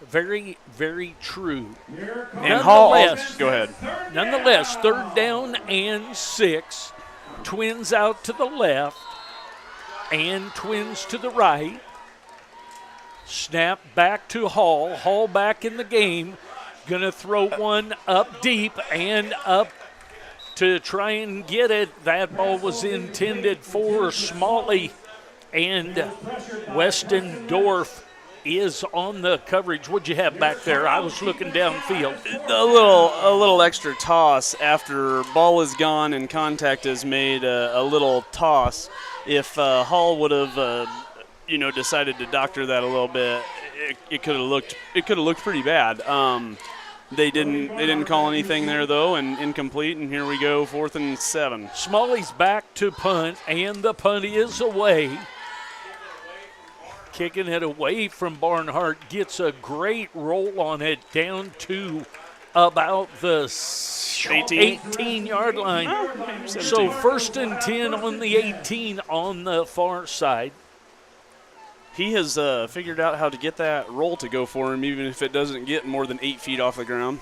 S12: Very, very true.
S2: And Hall, go ahead.
S12: Nonetheless, 3rd down and 6. Twins out to the left and twins to the right. Snap back to Hall. Hall back in the game. Going to throw one up deep and up to try and get it. That ball was intended for Smalley, and Westendorf is on the coverage. What'd you have back there? I was looking downfield.
S2: A little extra toss after ball is gone and contact is made. A little toss. If Hall would have, decided to doctor that a little bit, it could have looked pretty bad. They didn't call anything there though, and incomplete. And here we go, 4th and 7.
S12: Smalley's back to punt, and the punt is away. Kicking it away from Barnhart, gets a great roll on it down to about the 18-yard line. So 1st and 10 on the 18 on the far side.
S2: He has figured out how to get that roll to go for him, even if it doesn't get more than 8 feet off the ground.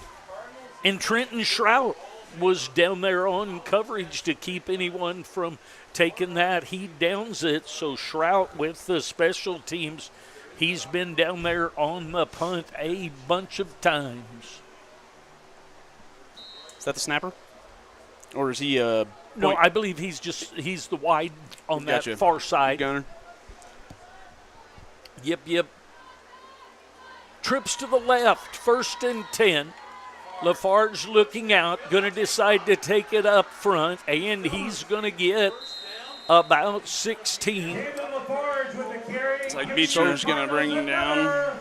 S12: And Trenton Shrout was down there on coverage to keep anyone from taking that. He downs it, so Shrout with the special teams, he's been down there on the punt a bunch of times.
S2: Is that the snapper? Or is he
S12: No, I believe he's the wide on that far side.
S2: Gunner.
S12: Yep. Trips to the left, 1st and 10. Lafarge looking out, going to decide to take it up front, and he's going to get about 16.
S2: It's like Beecher's going to bring him down.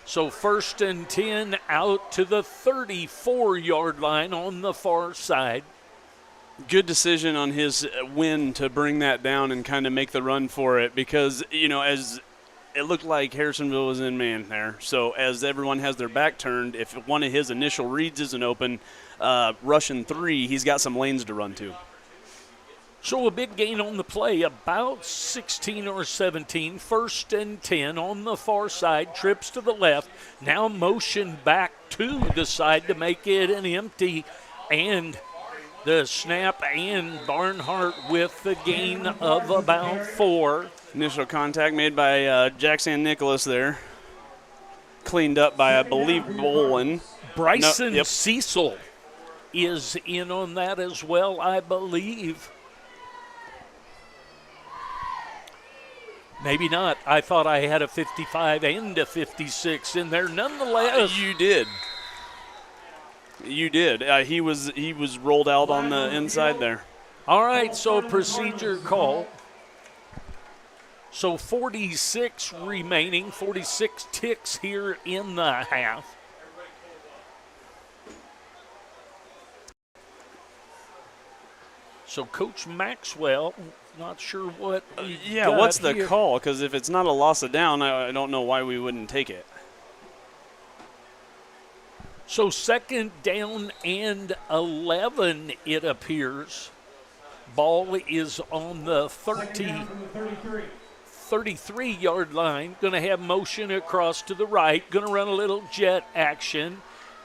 S12: So 1st and 10 out to the 34-yard line on the far side.
S2: Good decision on his win to bring that down and kind of make the run for it because, as it looked like Harrisonville was in man there. So as everyone has their back turned, if one of his initial reads isn't open, rushing 3, he's got some lanes to run to.
S12: So a big gain on the play, about 16 or 17. 1st and 10 on the far side, trips to the left. Now motion back to the side to make it an empty. And the snap, and Barnhart with the gain of about 4.
S2: Initial contact made by Jackson Nicholas there. Cleaned up by, I believe, Bolin.
S12: Bryson Cecil is in on that as well, I believe. Maybe not. I thought I had a 55 and a 56 in there. Nonetheless.
S2: You did. He was rolled out on the inside there.
S12: All right, so procedure call. So 46 remaining, 46 ticks here in the half. So Coach Maxwell, not sure what
S2: what's the
S12: here.
S2: call? Because if it's not a loss of down, I don't know why we wouldn't take it.
S12: So 2nd down and 11, it appears. Ball is on the 33-yard line. Going to have motion across to the right. Going to run a little jet action.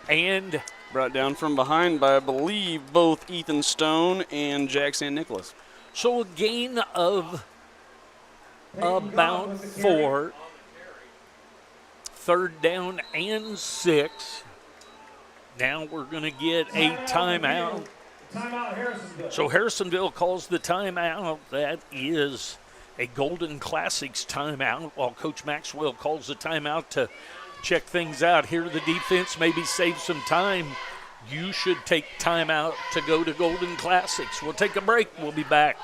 S12: And
S2: brought down from behind by, I believe, both Ethan Stone and Jackson Nicholas.
S12: So a gain of about 4. 3rd down and 6. Now we're going to get a timeout. So Harrisonville calls the timeout. That is a Golden Classics timeout, while Coach Maxwell calls the timeout to check things out. Here the defense maybe save some time you should take time out to go to Golden Classics. We'll take a break. We'll be back.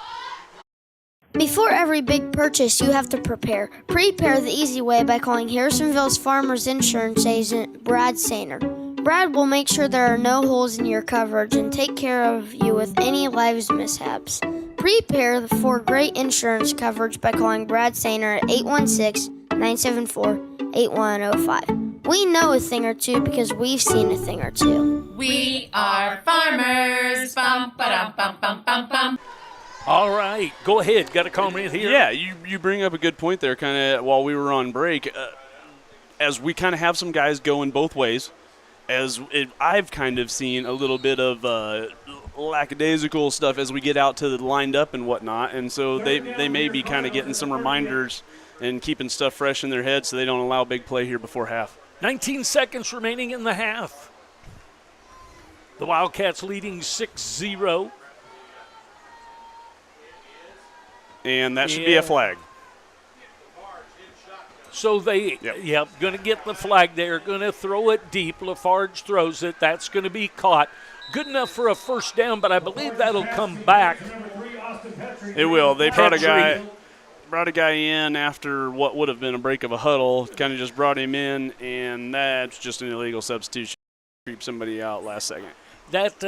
S5: Before every big purchase, you have to prepare. Prepare the easy way by calling Harrisonville's Farmers Insurance agent, Brad Sainer. Brad will make sure there are no holes in your coverage and take care of you with any lives mishaps. Prepare for great insurance coverage by calling Brad Sainer at 816-974-8105. We know a thing or two because we've seen a thing or two.
S8: We are farmers. Bum, ba-dum, bum, bum, bum, bum.
S12: All right, go ahead. Got a comment here?
S2: Yeah, you bring up a good point there kind of while we were on break. As we kind of have some guys going both ways, I've kind of seen a little bit of lackadaisical stuff as we get out to the lined up and whatnot, and so they may be kind of getting some reminders and keeping stuff fresh in their head so they don't allow big play here before half.
S12: 19 seconds remaining in the half. The Wildcats leading 6-0.
S2: And that should be a flag.
S12: So going to get the flag there, going to throw it deep. Lafarge throws it. That's going to be caught. Good enough for a first down, but I believe that'll come back.
S2: It will. They brought a guy in after what would have been a break of a huddle, kind of just brought him in, and that's just an illegal substitution. Creep somebody out last second.
S12: That,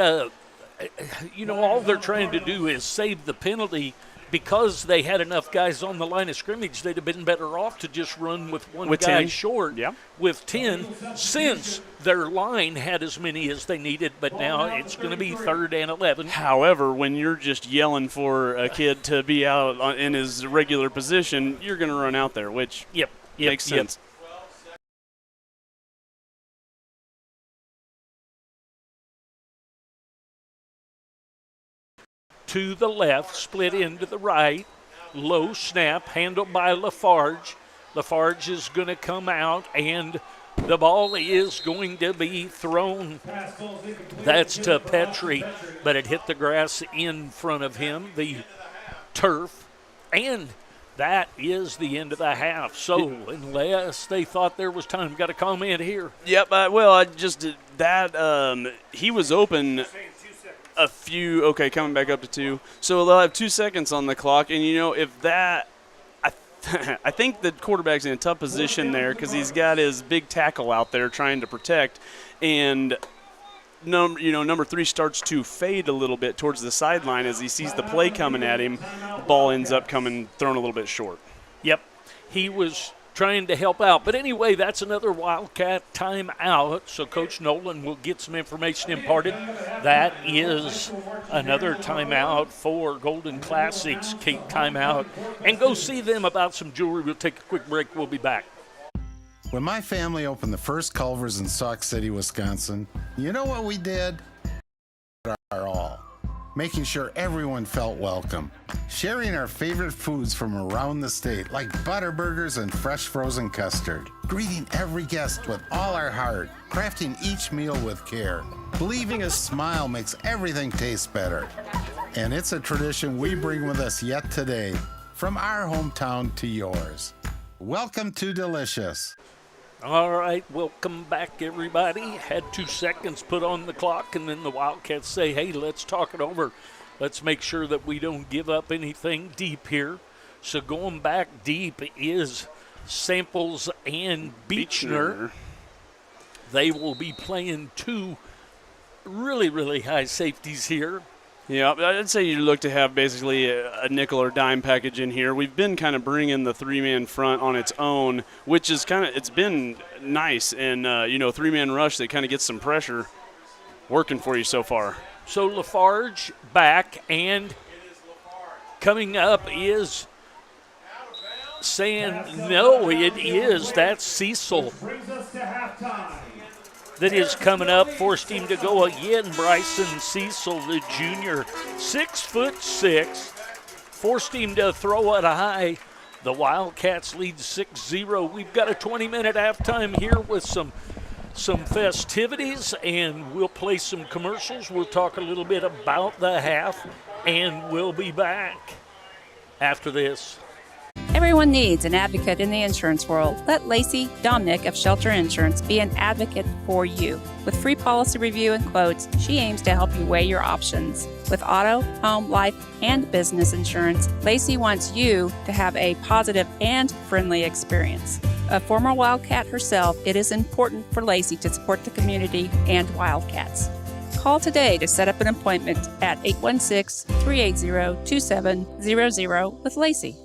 S12: all they're trying to do is save the penalty. Because they had enough guys on the line of scrimmage, they'd have been better off to just run with one guy
S2: 10.
S12: short with 10, since their line had as many as they needed, but now it's going to be 3rd and 11.
S2: However, when you're just yelling for a kid to be out in his regular position, you're going to run out there, which makes sense.
S12: To the left, split into the right, low snap, handled by Lafarge. Lafarge is going to come out, and the ball is going to be thrown. That's to Petrie, but it hit the grass in front of him, the turf, and that is the end of the half. So unless they thought there was time, got a comment here.
S2: Yep, he was open a few, coming back up to 2. So they'll have 2 seconds on the clock, and if that, I think the quarterback's in a tough position there because he's got his big tackle out there trying to protect, and number 3 starts to fade a little bit towards the sideline as he sees the play coming at him. Ball ends up thrown a little bit short.
S12: Yep, he was trying to help out. But anyway, that's another Wildcat timeout, so Coach Nolan will get some information imparted. That is another timeout for Golden Classics, timeout. And go see them about some jewelry. We'll take a quick break. We'll be back.
S15: When my family opened the first Culver's in Sauk City, Wisconsin, you know what we did? Our all. Making sure everyone felt welcome. Sharing our favorite foods from around the state, like butter burgers and fresh frozen custard. Greeting every guest with all our heart. Crafting each meal with care. Believing a smile makes everything taste better. And it's a tradition we bring with us yet today, from our hometown to yours. Welcome to Delicious.
S12: All right, welcome back, everybody. Had 2 seconds put on the clock, and then the Wildcats say, hey, let's talk it over. Let's make sure that we don't give up anything deep here. So going back deep is Samples and Beechner. They will be playing 2 really, really high safeties here.
S2: Yeah, I'd say you look to have basically a nickel or dime package in here. We've been kind of bringing the 3-man front on its own, which is it's been nice. And, 3-man rush that kind of gets some pressure working for you so far.
S12: So Lafarge back, and coming up is saying, no, it is. That's Cecil. That is coming up, forced him to go again. Bryson Cecil, the junior, 6'6", forced him to throw it high. The Wildcats lead 6-0. We've got a 20-minute halftime here with some festivities, and we'll play some commercials. We'll talk a little bit about the half, and we'll be back after this.
S16: Everyone needs an advocate in the insurance world. Let Lacey Domnick of Shelter Insurance be an advocate for you. With free policy review and quotes, she aims to help you weigh your options. With auto, home, life, and business insurance, Lacey wants you to have a positive and friendly experience. A former Wildcat herself, it is important for Lacey to support the community and Wildcats. Call today to set up an appointment at 816-380-2700 with Lacey.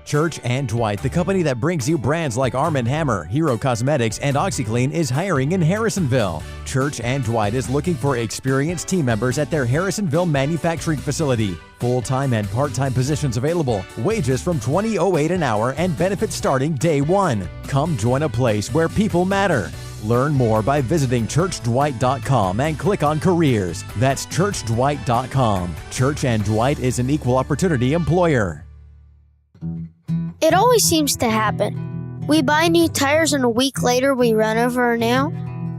S1: Church and Dwight, the company that brings you brands like Arm & Hammer, Hero Cosmetics, and OxyClean, is hiring in Harrisonville. Church and Dwight is looking for experienced team members at their Harrisonville manufacturing facility. Full-time and part-time positions available. Wages from $20.08 an hour and benefits starting day one. Come join a place where people matter. Learn more by visiting churchdwight.com and click on careers. That's churchdwight.com. Church and Dwight is an equal opportunity employer.
S5: It always seems to happen. We buy new tires and a week later we run over a nail.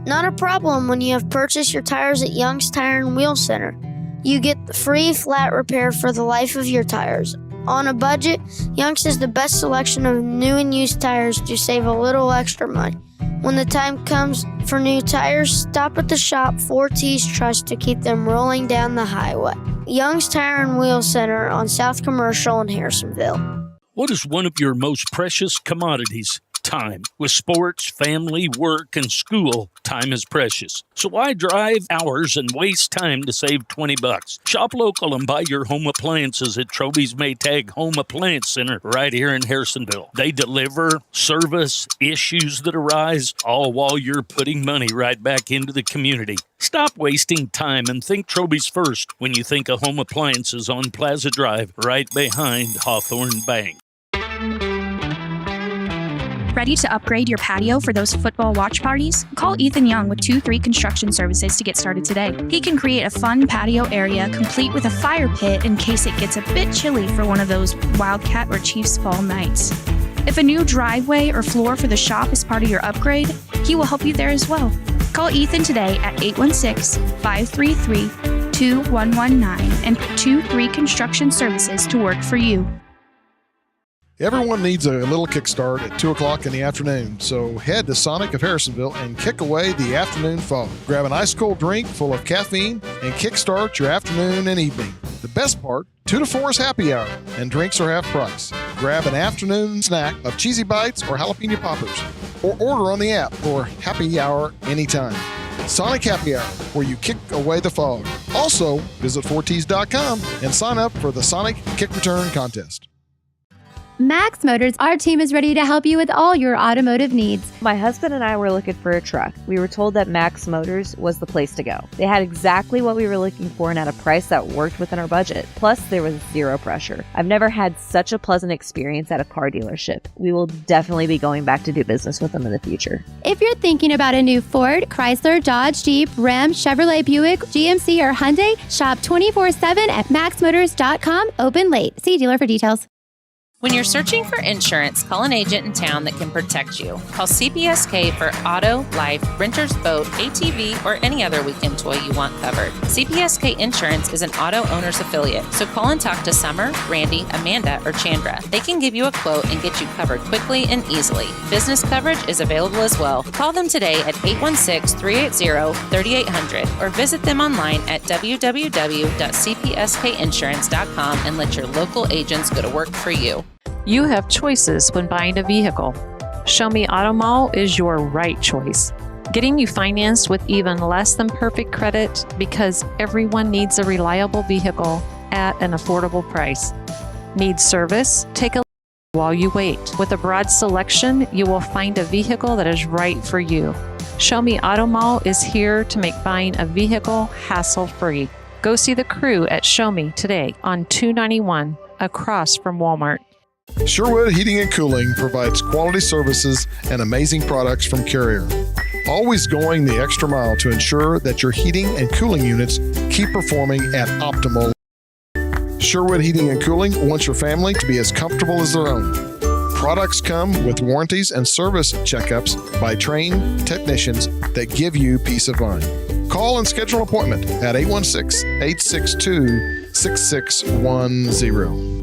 S5: Not a problem when you have purchased your tires at Young's Tire and Wheel Center. You get the free flat repair for the life of your tires. On a budget, Young's has the best selection of new and used tires to save a little extra money. When the time comes for new tires, stop at the shop 4T's Trust to keep them rolling down the highway. Young's Tire and Wheel Center on South Commercial in Harrisonville.
S12: What is one of your most precious commodities? Time. With sports, family, work, and school, time is precious. So why drive hours and waste time to save $20? Shop local and buy your home appliances at Troby's Maytag Home Appliance Center right here in Harrisonville. They deliver, service, issues that arise, all while you're putting money right back into the community. Stop wasting time and think Troby's first when you think of home appliances on Plaza Drive, right behind Hawthorne Bank.
S4: Ready to upgrade your patio for those football watch parties? Call Ethan Young with 2-3 Construction Services to get started today. He can create a fun patio area complete with a fire pit in case it gets a bit chilly for one of those Wildcat or Chiefs fall nights. If a new driveway or floor for the shop is part of your upgrade, he will help you there as well. Call Ethan today at 816-533-2119 and 2-3 Construction Services to work for you.
S7: Everyone needs a little kickstart at 2 o'clock in the afternoon, so head to Sonic of Harrisonville and kick away the afternoon fog. Grab an ice cold drink full of caffeine and kickstart your afternoon and evening. The best part, 2 to 4 is happy hour, and drinks are half price. Grab an afternoon snack of cheesy bites or jalapeno poppers, or order on the app for happy hour anytime. Sonic Happy Hour, where you kick away the fog. Also, visit 4ts.com and sign up for the Sonic Kick Return Contest.
S10: Max Motors, our team is ready to help you with all your automotive needs.
S11: My husband and I were looking for a truck. We were told that Max Motors was the place to go. They had exactly what we were looking for and at a price that worked within our budget. Plus, there was zero pressure. I've never had such a pleasant experience at a car dealership. We will definitely be going back to do business with them in the future.
S10: If you're thinking about a new Ford, Chrysler, Dodge, Jeep, Ram, Chevrolet, Buick, GMC, or Hyundai, shop 24/7 at maxmotors.com. Open late. See dealer for details.
S8: When you're searching for insurance, call an agent in town that can protect you. Call CPSK for auto, life, renter's boat, ATV, or any other weekend toy you want covered. CPSK Insurance is an auto owner's affiliate, so call and talk to Summer, Randy, Amanda, or Chandra. They can give you a quote and get you covered quickly and easily. Business coverage is available as well. Call them today at 816-380-3800 or visit them online at www.cpskinsurance.com and let your local agents go to work for you.
S6: You have choices when buying a vehicle. Show Me Auto Mall is your right choice. Getting you financed with even less than perfect credit because everyone needs a reliable vehicle at an affordable price. Need service? Take a look while you wait. With a broad selection, you will find a vehicle that is right for you. Show Me Auto Mall is here to make buying a vehicle hassle-free. Go see the crew at Show Me today on 291 across from Walmart.
S7: Sherwood Heating and Cooling provides quality services and amazing products from Carrier. Always going the extra mile to ensure that your heating and cooling units keep performing at optimal. Sherwood Heating and Cooling wants your family to be as comfortable as their own. Products come with warranties and service checkups by trained technicians that give you peace of mind. Call and schedule an appointment at 816-862-6610.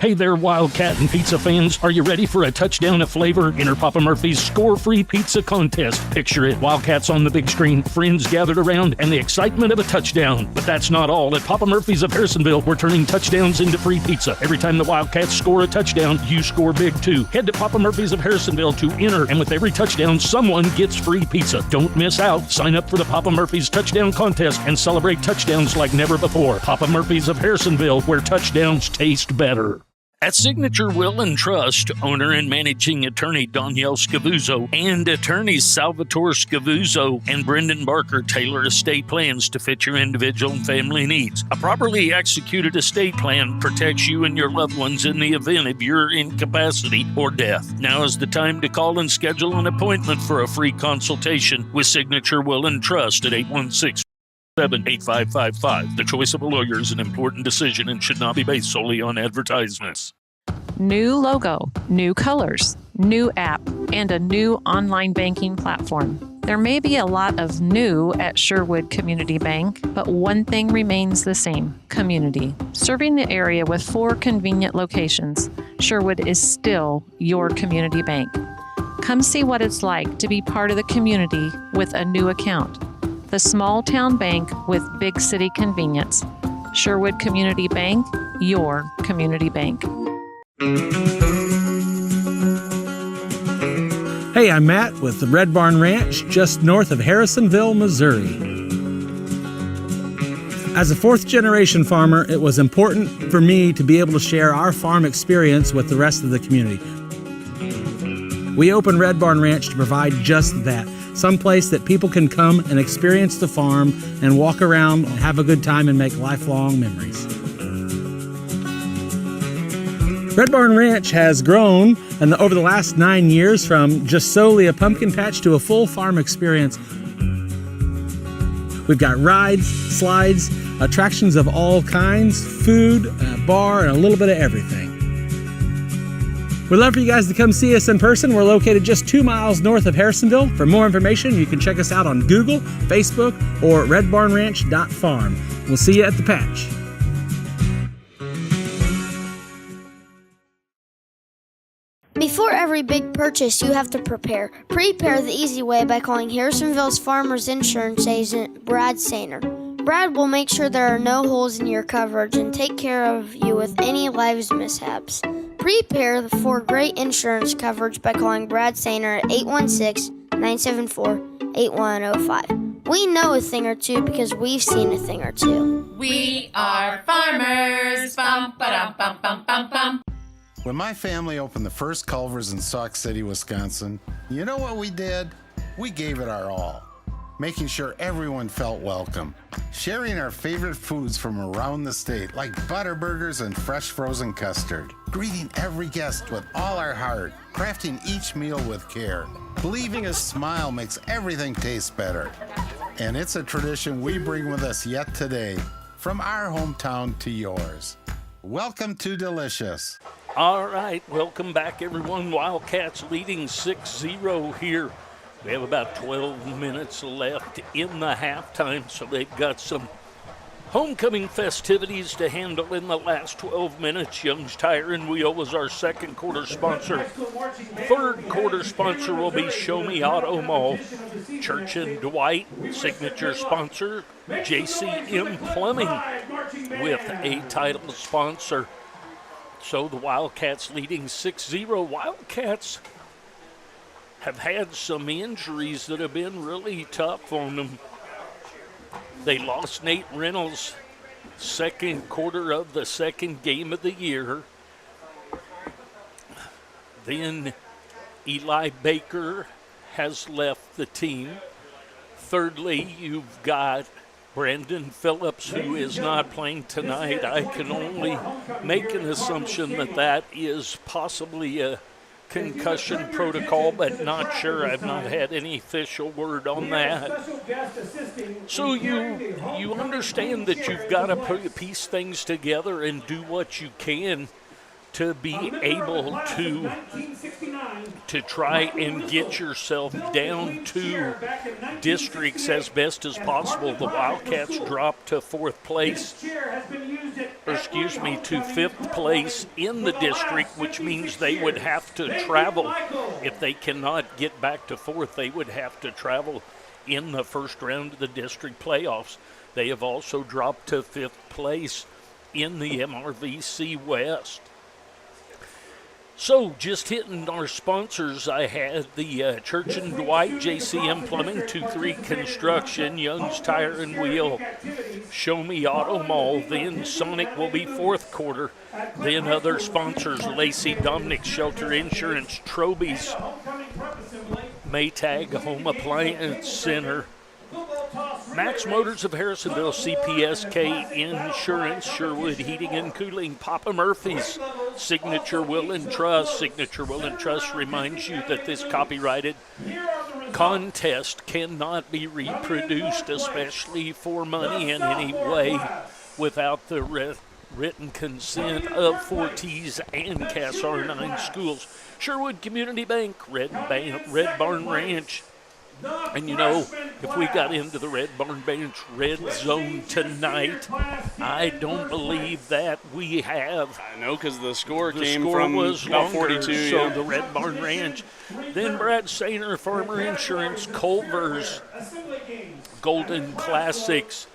S13: Hey there, Wildcat and pizza fans. Are you ready for a touchdown of flavor? Enter Papa Murphy's score-free pizza contest. Picture it, Wildcats on the big screen, friends gathered around, and the excitement of a touchdown. But that's not all. At Papa Murphy's of Harrisonville, we're turning touchdowns into free pizza. Every time the Wildcats score a touchdown, you score big too. Head to Papa Murphy's of Harrisonville to enter, and with every touchdown, someone gets free pizza. Don't miss out. Sign up for the Papa Murphy's touchdown contest and celebrate touchdowns like never before. Papa Murphy's of Harrisonville, where touchdowns taste better. At Signature Will and Trust, owner and managing attorney Danielle Scavuzzo and attorneys Salvatore Scavuzzo and Brendan Barker tailor estate plans to fit your individual and family needs. A properly executed estate plan protects you and your loved ones in the event of your incapacity or death. Now is the time to call and schedule an appointment for a free consultation with Signature Will and Trust at 816-8555. The choice of a lawyer is an important decision and should not be based solely on advertisements.
S6: New logo, new colors, new app, and a new online banking platform. There may be a lot of new at Sherwood Community Bank, but one thing remains the same: community. Serving the area with 4 convenient locations, Sherwood is still your community bank. Come see what it's like to be part of the community with a new account. The small town bank with big city convenience. Sherwood Community Bank, your community bank.
S14: Hey, I'm Matt with the Red Barn Ranch just north of Harrisonville, Missouri. As a 4th-generation farmer, it was important for me to be able to share our farm experience with the rest of the community. We opened Red Barn Ranch to provide just that, someplace that people can come and experience the farm and walk around and have a good time and make lifelong memories. Red Barn Ranch has grown over the last 9 years from just solely a pumpkin patch to a full farm experience. We've got rides, slides, attractions of all kinds, food, a bar, and a little bit of everything. We'd love for you guys to come see us in person. We're located just 2 miles north of Harrisonville. For more information, you can check us out on Google, Facebook, or redbarnranch.farm. We'll see you at the patch.
S5: Before every big purchase, you have to prepare. Prepare the easy way by calling Harrisonville's Farmers Insurance agent, Brad Sainer. Brad will make sure there are no holes in your coverage and take care of you with any lives mishaps. Prepare for great insurance coverage by calling Brad Sainer at 816-974-8105. We know a thing or two because we've seen a thing or two.
S8: We are farmers. Bum, ba-dum, bum, bum, bum, bum.
S15: When my family opened the first Culver's in Sauk City, Wisconsin, you know what we did? We gave it our all, making sure everyone felt welcome, sharing our favorite foods from around the state like Butterburgers and fresh frozen custard, greeting every guest with all our heart, crafting each meal with care, believing a smile makes everything taste better. And it's a tradition we bring with us yet today, from our hometown to yours. Welcome to Delicious.
S12: All right, welcome back, everyone. Wildcats leading 6-0 here. We have about 12 minutes left in the halftime, so they've got some homecoming festivities to handle in the last 12 minutes. Young's Tire and Wheel was our second quarter sponsor. Third quarter sponsor will be Show Me Auto Mall. Church and Dwight, signature sponsor. JCM Plumbing with a title sponsor. So the Wildcats leading 6-0. Wildcats have had some injuries that have been really tough on them. They lost Nate Reynolds second quarter of the second game of the year. Then Eli Baker has left the team. Thirdly, you've got Brandon Phillips, who is not playing tonight. I can only make an assumption that that is possibly a concussion protocol, but not sure. I've not had any official word on that. So you understand that you've got to piece things together and do what you can to be able to to try and get yourself down to districts as best as possible. The Wildcats dropped to fourth place, to fifth place in the district, which means they would have to travel. If they cannot get back to fourth, they would have to travel in the first round of the district playoffs. They have also dropped to fifth place in the MRVC West. So, just hitting our sponsors, I had the Church and Dwight, JCM Plumbing, 2-3 Construction, Young's Tire and Wheel, Show Me Auto Mall, then Sonic will be fourth quarter. Then other sponsors, Lacey Dominic Shelter Insurance, Troby's, Maytag Home Appliance Center, Max Motors of Harrisonville, CPSK Insurance, Sherwood Heating and Cooling, Papa Murphy's, Signature Will and Trust. Signature Will and Trust reminds you that this copyrighted contest cannot be reproduced, especially for money in any way, without the written consent of Forties and Cass R9 schools. Sherwood Community Bank, Red Barn Ranch. And you know, if we got into the Red Barn Ranch red zone tonight, I don't believe that we have.
S2: I know, because the score
S12: was
S2: about
S12: longer,
S2: 42.
S12: So
S2: yeah.
S12: the Red Barn Ranch. Then Brad Sainer, Farmer Insurance, Culver's, Golden Classics.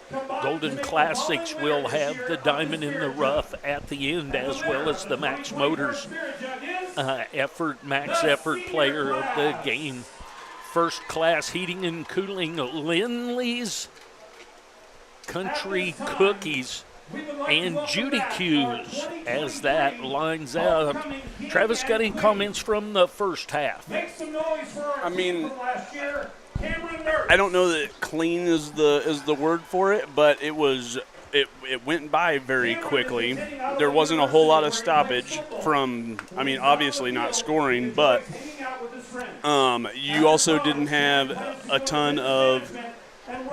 S12: Golden Classics will have the diamond in the rough at the end, as well as the Max Motors Max Effort player of the game. First Class Heating and Cooling, Lindley's Country Cookies, and Judy Q's as that lines out. Travis, got any comments from the first half?
S2: I mean, I don't know that clean is the word for it, but it went by very quickly. There wasn't a whole lot of stoppage from, I mean, obviously not scoring, but you also didn't have a ton of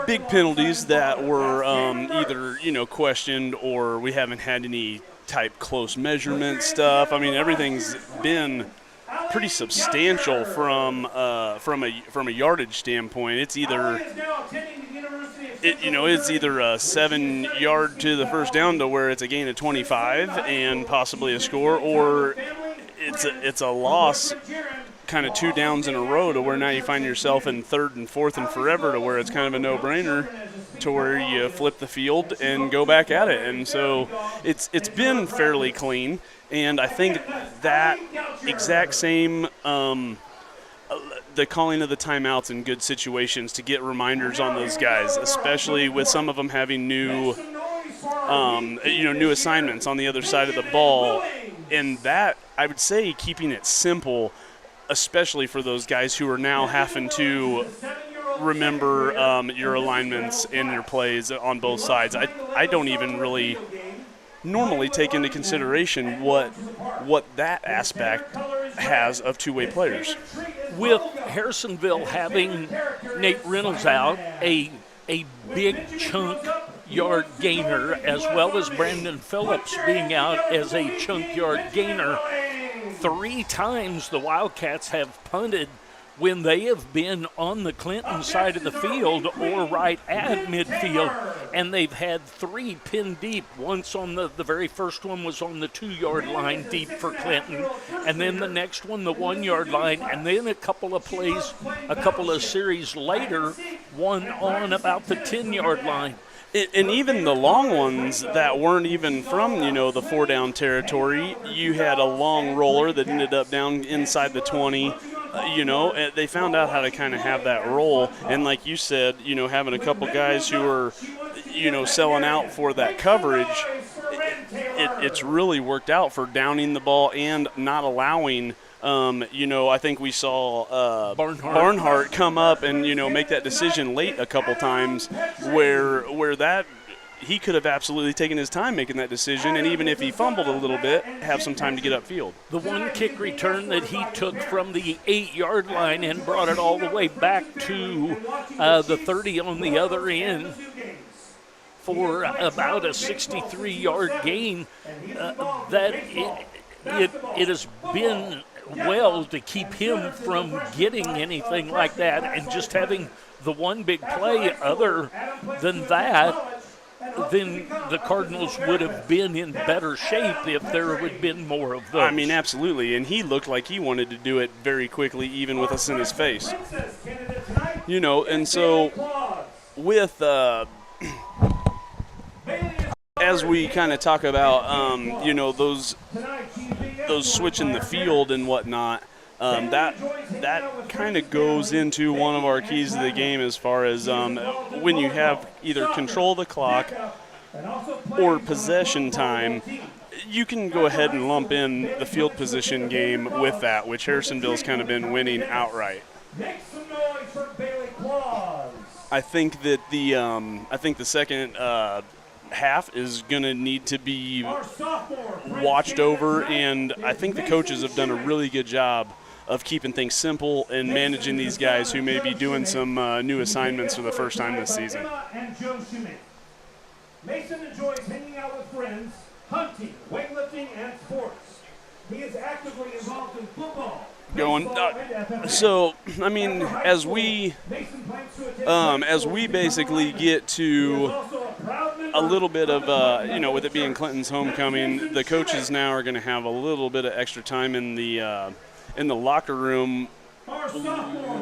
S2: big penalties that were either, questioned, or we haven't had any type close measurement stuff. I mean, everything's been pretty substantial from a yardage standpoint. It's either a 7 yard to the first down to where it's a gain of 25 and possibly a score, or it's a loss, kind of 2 downs in a row, to where now you find yourself in 3rd and 4th and forever, to where it's kind of a no-brainer, to where you flip the field and go back at it. And so it's been fairly clean, and I think that exact same the calling of the timeouts in good situations to get reminders on those guys, especially with some of them having new assignments on the other side of the ball, and that, I would say, keeping it simple, especially for those guys who are now having to remember your alignments and your plays on both sides. I don't even really normally take into consideration what that aspect has of two-way players.
S12: With Harrisonville having Nate Reynolds out, a big chunk yard gainer, as well as Brandon Phillips being out as a chunk yard gainer, 3 times the Wildcats have punted when they have been on the Clinton side of the field or right at midfield, and they've had 3 pinned deep. Once on the very first one was on the 2-yard line deep for Clinton, and then the next one the 1-yard line, and then a couple of series later, one on about the 10-yard line.
S2: And even the long ones that weren't even from, the 4-down territory, you had a long roller that ended up down inside the 20. They found out how to kind of have that roll. And like you said, having a couple guys who are, selling out for that coverage, it's really worked out for downing the ball and not allowing I think we saw Barnhart come up and, make that decision late a couple times where that he could have absolutely taken his time making that decision, and even if he fumbled a little bit, have some time to get upfield.
S12: The one kick return that he took from the 8-yard line and brought it all the way back to the 30 on the other end for about a 63-yard gain, it has been well to keep him from getting anything like that and just having the one big play. Other than that, then the Cardinals would have been in better shape if there had been more of those.
S2: I mean, absolutely. And he looked like he wanted to do it very quickly, even with us in his face. You know, and so with as we kind of talk about, you know, those switching the field and whatnot, that kind of goes into one of our keys to the game as far as when you have either control the clock or possession time, you can go ahead and lump in the field position game with that, which Harrisonville's kind of been winning outright. I think that the second half is going to need to be watched over, and I think the coaches have done a really good job of keeping things simple and managing these guys who may be doing some new assignments for the first time this season.
S9: Mason enjoys hanging out with friends, hunting, weightlifting, and sports. He is actively involved in football.
S2: So, I mean, as we basically get to a little bit of, you know, with it being Clinton's homecoming, the coaches now are going to have a little bit of extra time in the locker room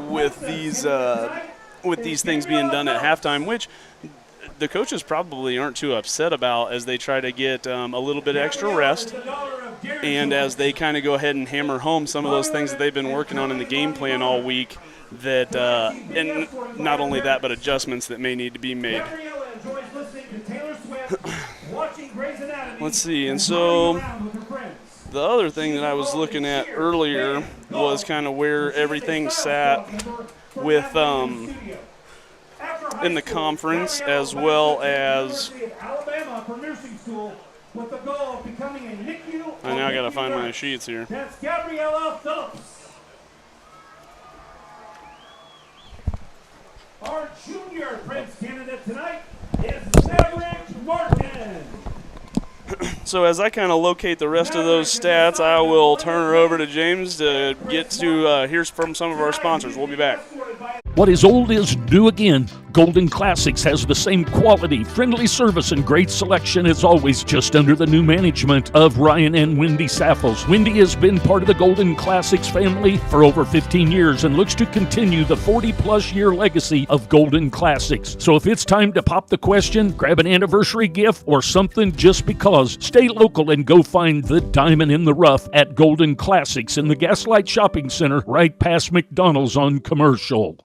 S2: with these things being done at halftime, which the coaches probably aren't too upset about as they try to get a little bit extra rest, and as they kind of go ahead and hammer home some of those things that they've been working on in the game plan all week, that and not only that, but adjustments that may need to be made. Let's see, and so the other thing that I was looking at earlier was kind of where everything sat with in the conference, as well as I now got to find my sheets here.
S9: That's Gabriella Phillips. Our junior Prince candidate tonight is Maverick Martin.
S2: So as I kind of locate the rest of those stats, I will turn her over to James to get to hear from some of our sponsors. We'll be back.
S13: What is old is new again. Golden Classics has the same quality, friendly service, and great selection as always, just under the new management of Ryan and Wendy Saffels. Wendy has been part of the Golden Classics family for over 15 years and looks to continue the 40-plus year legacy of Golden Classics. So if it's time to pop the question, grab an anniversary gift or something just because, stay local and go find the diamond in the rough at Golden Classics in the Gaslight Shopping Center right past McDonald's on Commercial.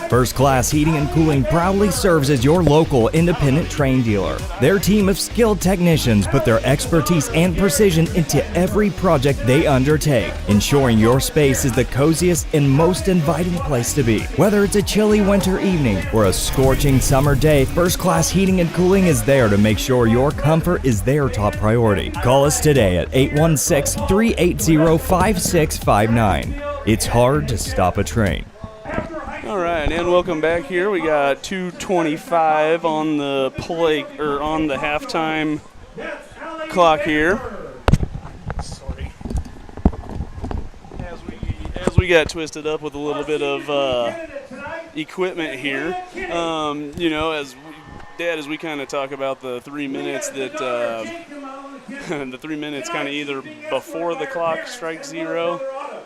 S17: First Class Heating and Cooling proudly serves as your local independent Trane dealer. Their team of skilled technicians put their expertise and precision into every project they undertake, ensuring your space is the coziest and most inviting place to be. Whether it's a chilly winter evening or a scorching summer day, First Class Heating and Cooling is there to make sure your comfort is their top priority. Call us today at 816-380-5659. It's hard to stop a train.
S2: All right, and welcome back here. We got 2:25 on the play or on the halftime clock here. Sorry. As we got twisted up with a little bit of equipment here, you know, as we kind of talk about the 3 minutes that the 3 minutes kind of either before the clock strikes zero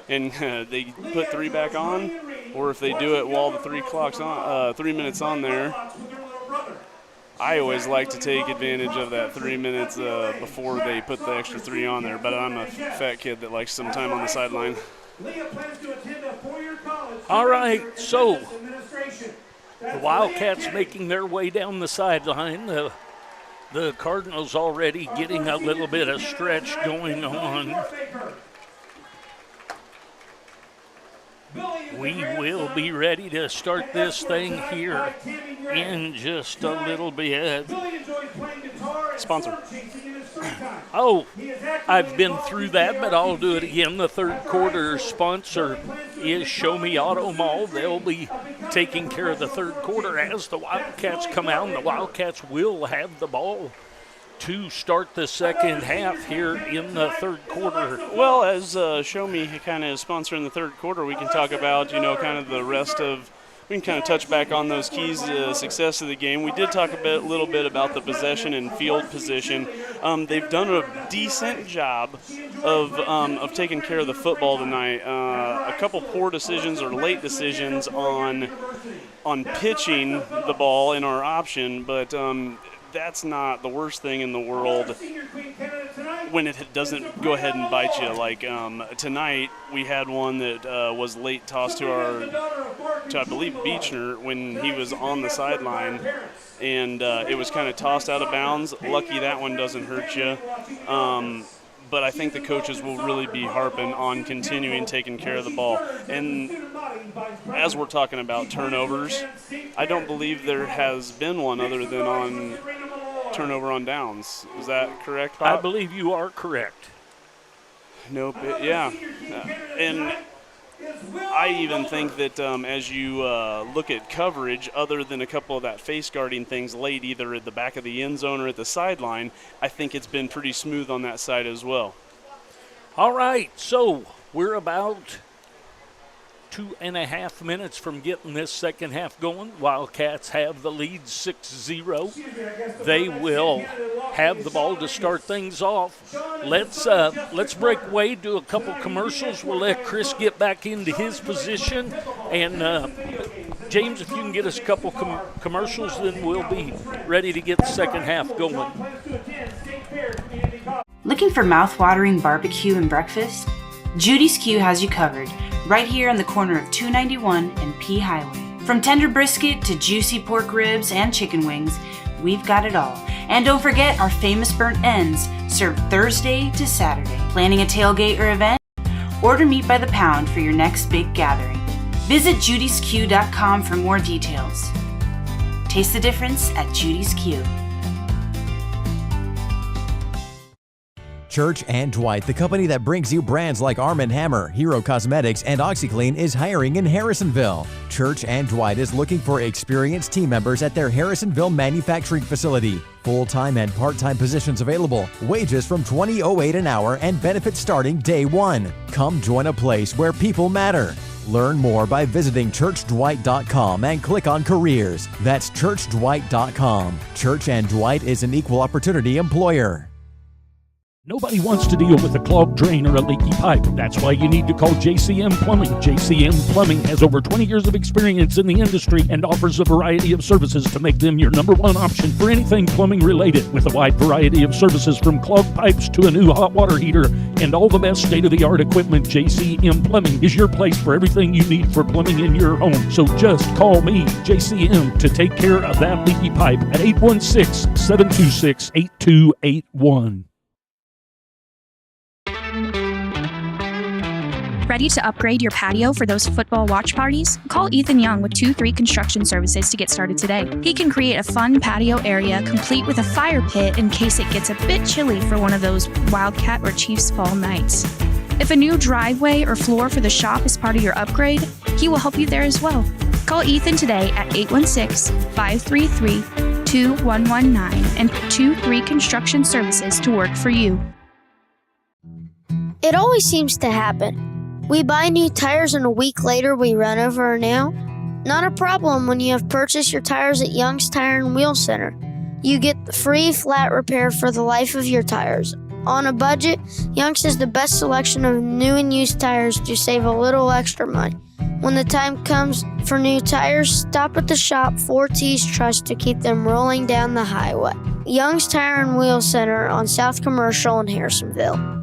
S2: and they put 3 back on, or if they do it while the 3 minutes on there. I always like to take advantage of that 3 minutes before they put the extra 3 on there, but I'm a fat kid that likes some time on the sideline.
S12: All right, so the Wildcats making their way down the sideline. The Cardinals already getting a little bit of stretch going on. We will be ready to start this thing here in just a little bit.
S2: Sponsor.
S12: Oh, I've been through that, but I'll do it again. The third quarter sponsor is Show Me Auto Mall. They'll be taking care of the third quarter as the Wildcats come out, and the Wildcats will have the ball to start the second half here in the third quarter.
S2: Well, as Show Me kind of is sponsoring the third quarter, we can talk about, kind of the rest of, we can kind of touch back on those keys to success of the game. We did talk a little bit about the possession and field position. They've done a decent job of taking care of the football tonight. A couple poor decisions or late decisions on pitching the ball in our option, but that's not the worst thing in the world when it doesn't go ahead and bite you. Like tonight, we had one that was late tossed to I believe, Beechner when he was on the sideline, and it was kind of tossed out of bounds. Lucky that one doesn't hurt you. But I think the coaches will really be harping on continuing taking care of the ball. And as we're talking about turnovers, I don't believe there has been one other than on turnover on downs. Is that correct, Pop?
S12: I believe you are correct.
S2: Nope. Yeah. And I even think that as you look at coverage, other than a couple of that face guarding things late, either at the back of the end zone or at the sideline, I think it's been pretty smooth on that side as well.
S12: All right, so we're about 2.5 minutes from getting this second half going. Wildcats have the lead 6-0. They will have the ball to start things off. Let's break away, do a couple commercials. We'll let Chris get back into his position. And James, if you can get us a couple commercials, then we'll be ready to get the second half going.
S18: Looking for mouth-watering barbecue and breakfast? Judy's Q has you covered, right here on the corner of 291 and P Highway. From tender brisket to juicy pork ribs and chicken wings, we've got it all. And don't forget our famous burnt ends, served Thursday to Saturday. Planning a tailgate or event? Order meat by the pound for your next big gathering. Visit judysq.com for more details. Taste the difference at Judy's Q.
S1: Church and Dwight, the company that brings you brands like Arm & Hammer, Hero Cosmetics, and OxyClean, is hiring in Harrisonville. Church and Dwight is looking for experienced team members at their Harrisonville manufacturing facility. Full-time and part-time positions available. Wages from $20.08 an hour and benefits starting day one. Come join a place where people matter. Learn more by visiting churchdwight.com and click on careers. That's churchdwight.com. Church and Dwight is an equal opportunity employer.
S13: Nobody wants to deal with a clogged drain or a leaky pipe. That's why you need to call JCM Plumbing. JCM Plumbing has over 20 years of experience in the industry and offers a variety of services to make them your number one option for anything plumbing related. With a wide variety of services from clogged pipes to a new hot water heater and all the best state-of-the-art equipment, JCM Plumbing is your place for everything you need for plumbing in your home. So just call me, JCM, to take care of that leaky pipe at 816-726-8281.
S4: Ready to upgrade your patio for those football watch parties? Call Ethan Young with 2-3 Construction Services to get started today. He can create a fun patio area complete with a fire pit in case it gets a bit chilly for one of those Wildcat or Chiefs fall nights. If a new driveway or floor for the shop is part of your upgrade, he will help you there as well. Call Ethan today at 816-533-2119 and 2-3 Construction Services to work for you.
S5: It always seems to happen. We buy new tires and a week later we run over now. Not a problem when you have purchased your tires at Young's Tire and Wheel Center. You get the free flat repair for the life of your tires. On a budget, Young's has the best selection of new and used tires to save a little extra money. When the time comes for new tires, stop at the shop 4T's Trust to keep them rolling down the highway. Young's Tire and Wheel Center on South Commercial in Harrisonville.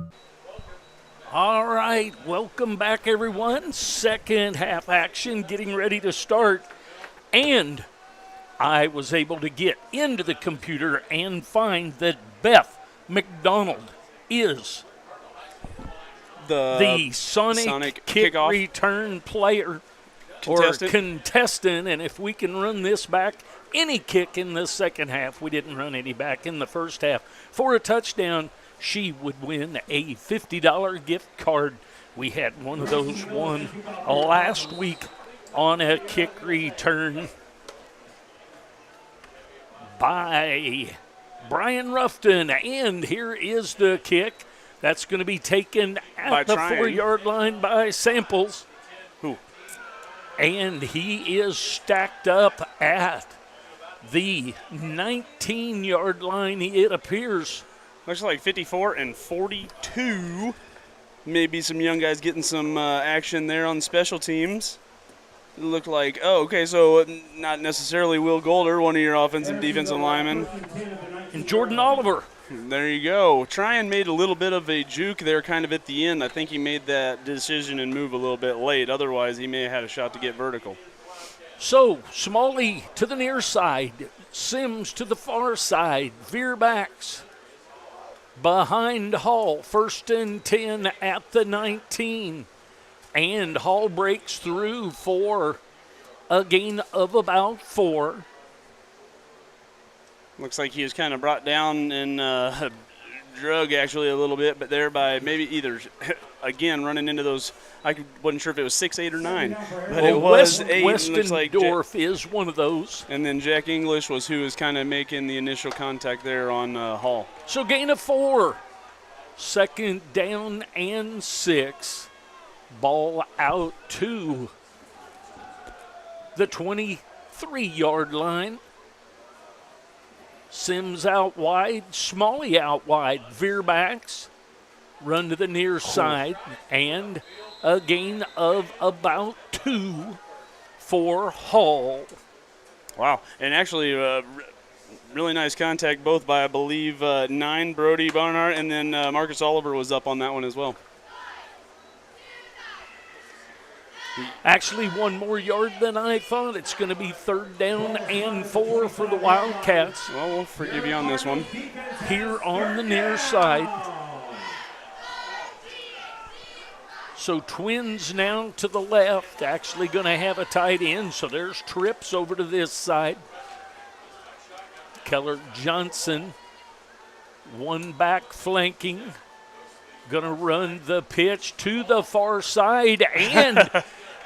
S12: All right, welcome back, everyone. Second half action getting ready to start. And I was able to get into the computer and find that Beth McDonald is the Sonic kick
S2: kickoff
S12: return player or contestant. And if we can run this back, any kick in the second half, we didn't run any back in the first half, for a touchdown, she would win a $50 gift card. We had one of those won last week on a kick return by Brian Ruffton, and here is the kick. That's going to be taken at the 4-yard line by Samples.
S2: Who?
S12: And he is stacked up at the 19-yard line, it appears.
S2: Looks like 54 and 42. Maybe some young guys getting some action there on special teams. It looked like, so not necessarily Will Golder, one of your offensive defensive linemen.
S12: And Jordan Oliver.
S2: There you go. Tryon made a little bit of a juke there kind of at the end. I think he made that decision and move a little bit late. Otherwise, he may have had a shot to get vertical.
S12: So, Smalley to the near side. Sims to the far side. Veer backs. Behind Hall. 1st and 10 at the 19. And Hall breaks through for a gain of about 4.
S2: Looks like he was kind of brought down and drug actually a little bit, but thereby maybe either, again, running into those, I wasn't sure if it was 6, 8, or 9. But it was 8.
S12: Westendorf is one of those.
S2: And then Jack English was who was kind of making the initial contact there on Hall.
S12: So gain of 4. 2nd down and 6. Ball out to the 23-yard line. Sims out wide, Smalley out wide. Veer backs, run to the near side, and a gain of about 2 for Hall.
S2: Wow, and actually really nice contact both by, I believe, 9, Brody Barnhart, and then Marcus Oliver was up on that one as well.
S12: Actually, 1 more yard than I thought. It's going to be 3rd down and 4 for the Wildcats.
S2: Well, we'll forgive you on this one.
S12: Here on the near side. So Twins now to the left. Actually going to have a tight end. So there's trips over to this side. Keller Johnson, 1 back flanking. Going to run the pitch to the far side, and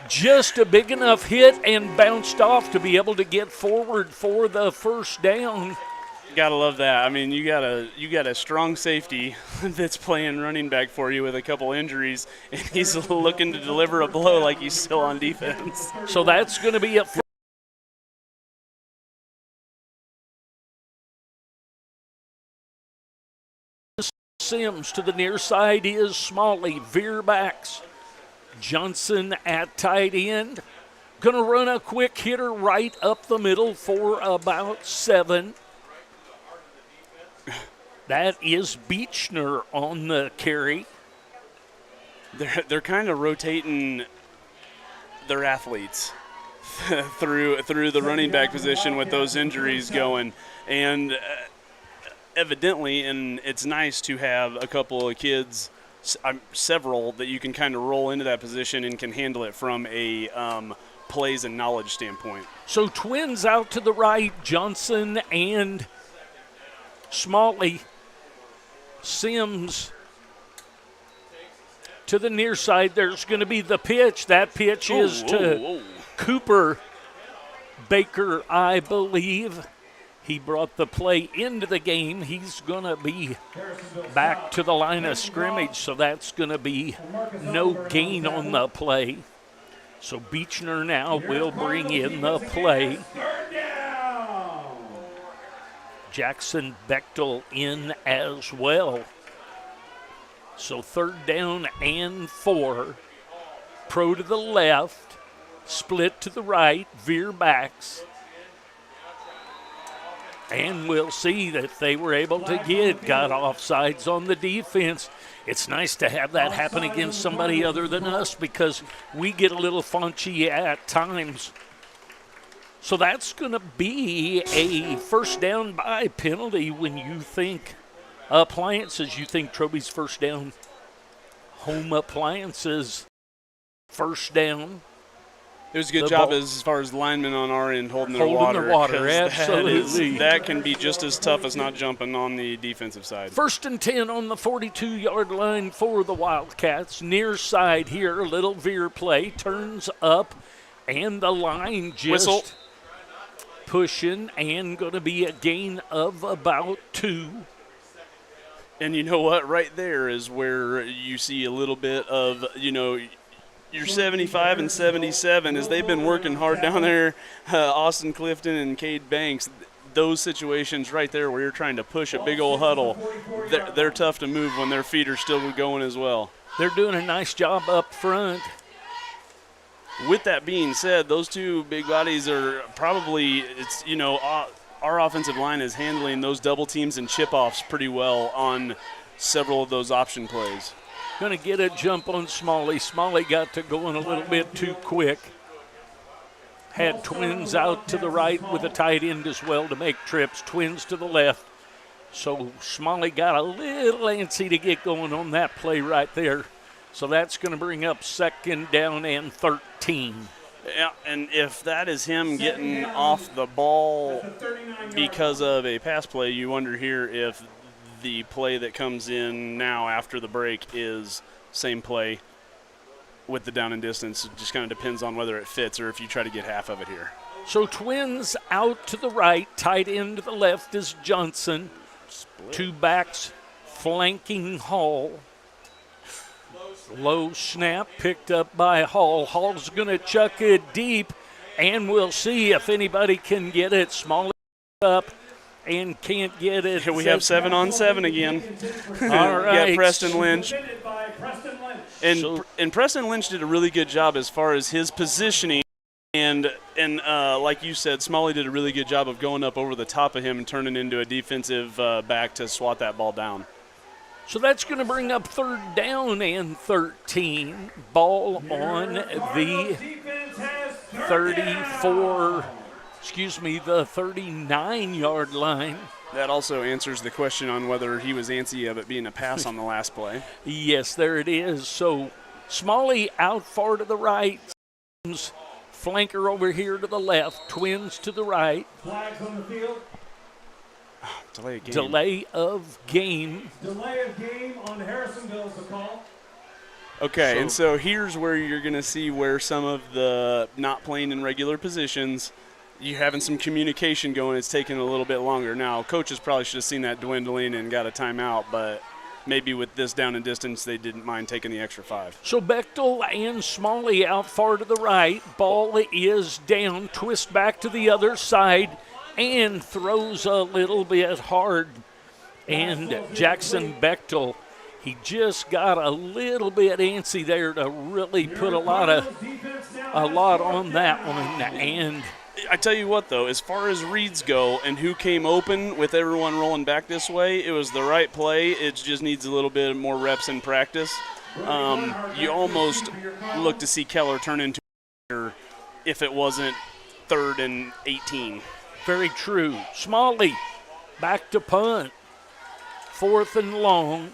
S12: just a big enough hit and bounced off to be able to get forward for the 1st down.
S2: Gotta love that. I mean, you got a strong safety that's playing running back for you with a couple injuries, and he's looking to deliver a blow like he's still on defense.
S12: So that's going to be a Sims to the near side is Smalley. Veer backs. Johnson at tight end. Going to run a quick hitter right up the middle for about 7. That is Beechner on the carry.
S2: They're kind of rotating their athletes through the running back position with those injuries going, and evidently, and it's nice to have a couple of kids, several, that you can kind of roll into that position and can handle it from a plays and knowledge standpoint.
S12: So Twins out to the right, Johnson and Smalley. Sims to the near side. There's going to be the pitch. That pitch is to Cooper Baker, I believe. He brought the play into the game. He's going to be back to the line of scrimmage, so that's going to be no gain on the play. So Beechner now will bring in the play. Jackson Bechtel in as well. So 3rd down and 4. Pro to the left, split to the right, veer backs. And we'll see that they were able to got offsides on the defense. It's nice to have that happen against somebody other than us because we get a little funchy at times. So that's going to be a 1st down by penalty. When you think appliances, you think Troby's 1st down. Home appliances, 1st down.
S2: It was a good job as far as linemen on our end holding their water.
S12: Absolutely.
S2: That can be just as tough as not jumping on the defensive side.
S12: 1st and 10 on the 42-yard line for the Wildcats. Near side here, a little veer play, turns up, and the line just...
S2: Whistle.
S12: pushing, and going to be a gain of about 2.
S2: And you know what? Right there is where you see a little bit of, your 75 and 77 as they've been working hard down there, Austin Clifton and Cade Banks. Those situations right there where you're trying to push a big old huddle, they're tough to move when their feet are still going as well.
S12: They're doing a nice job up front.
S2: With that being said, those two big bodies are probably, our offensive line is handling those double teams and chip-offs pretty well on several of those option plays.
S12: Going to get a jump on Smalley. Smalley got to going a little bit too quick. Had twins out to the right with a tight end as well to make trips. Twins to the left. So Smalley got a little antsy to get going on that play right there. So that's going to bring up 2nd down and 13.
S2: Yeah, and if that is him getting off the ball because of a pass play, you wonder here if the play that comes in now after the break is same play with the down and distance. It just kind of depends on whether it fits or if you try to get half of it here.
S12: So twins out to the right, tight end to the left is Johnson. Two backs flanking Hall. Low snap picked up by Hall. Hall's going to chuck it deep, and we'll see if anybody can get it. Small up and can't get it.
S2: Here we have 7-on-7 again.
S12: All right.
S2: Yeah, Preston Lynch. And Preston Lynch did a really good job as far as his positioning. And like you said, Smalley did a really good job of going up over the top of him and turning into a defensive back to swat that ball down.
S12: So that's going to bring up 3rd down and 13. Ball on the 39-yard line.
S2: That also answers the question on whether he was antsy of it being a pass on the last play.
S12: Yes, there it is. So Smalley out far to the right. Flanker over here to the left. Twins to the right.
S9: Flags on the field.
S2: Delay of game.
S12: Delay of game.
S9: Delay of game on Harrisonville is the call.
S2: Okay, and so here's where you're going to see where some of the not playing in regular positions, you're having some communication going. It's taking a little bit longer. Now, coaches probably should have seen that dwindling and got a timeout, but maybe with this down and distance, they didn't mind taking the extra 5.
S12: So Bechtel and Smalley out far to the right. Ball is down. Twist back to the other side and throws a little bit hard. And Jackson Bechtel, he just got a little bit antsy there to really put a lot on that one. And
S2: I tell you what, though, as far as reads go and who came open with everyone rolling back this way, it was the right play. It just needs a little bit more reps in practice. You almost look to see Keller turn into if it wasn't 3rd and 18.
S12: Very true. Smalley back to punt. 4th and long.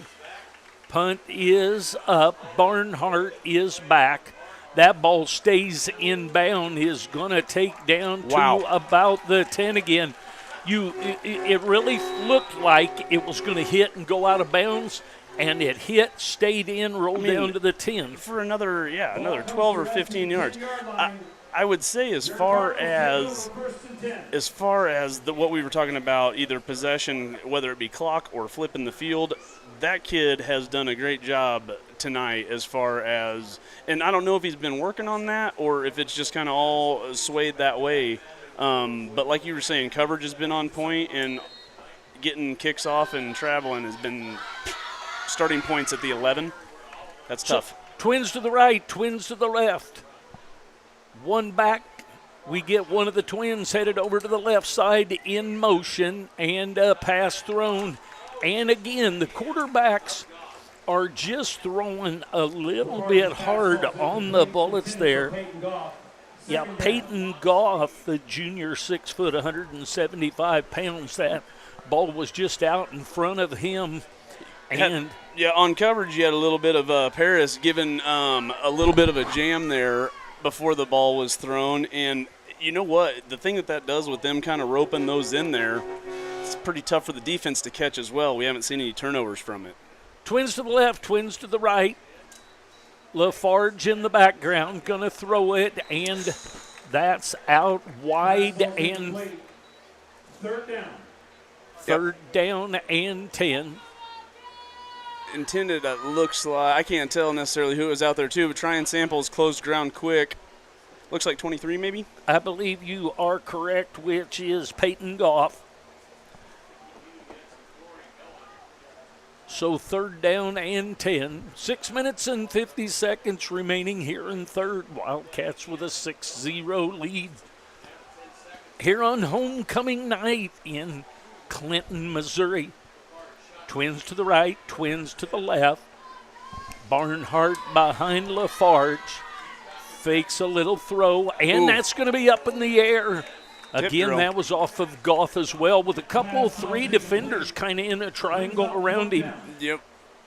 S12: Punt is up. Barnhart is back. That ball stays inbound, is going to take down to about the 10 again. It really looked like it was going to hit and go out of bounds, and it hit, stayed in, rolled down to the 10.
S2: For another 12 or 15 yards. I would say as far as what we were talking about, either possession, whether it be clock or flipping the field, that kid has done a great job tonight as far as, and I don't know if he's been working on that or if it's just kind of all swayed that way. But like you were saying, coverage has been on point, and getting kicks off and traveling has been starting points at the 11. That's tough.
S12: Twins to the right, twins to the left. One back. We get one of the twins headed over to the left side in motion, and a pass thrown. And again, the quarterbacks are just throwing a little bit hard on the bullets there. Yeah, Peyton Goff, the junior, 6 foot, 175 pounds. That ball was just out in front of him. And
S2: on coverage, you had a little bit of Paris giving a little bit of a jam there before the ball was thrown. And you know what? The thing that does with them kind of roping those in there, it's pretty tough for the defense to catch as well. We haven't seen any turnovers from it.
S12: Twins to the left, twins to the right. Lafarge in the background, going to throw it, and That's out wide and third down and 10.
S2: Intended, looks like, I can't tell necessarily who was out there too, but Tryon Samples closed ground quick. Looks like 23 maybe?
S12: I believe you are correct, which is Peyton Goff. So third down and 10. 6 minutes and 50 seconds remaining here in third. Wildcats with a 6-0 lead here on homecoming night in Clinton, Missouri. Twins to the right, Twins to the left. Barnhart behind Lafarge. Fakes a little throw, and that's going to be up in the air. Again, that was off of Goff as well, with a couple, 3 defenders kind of in a triangle around him.
S2: Yep.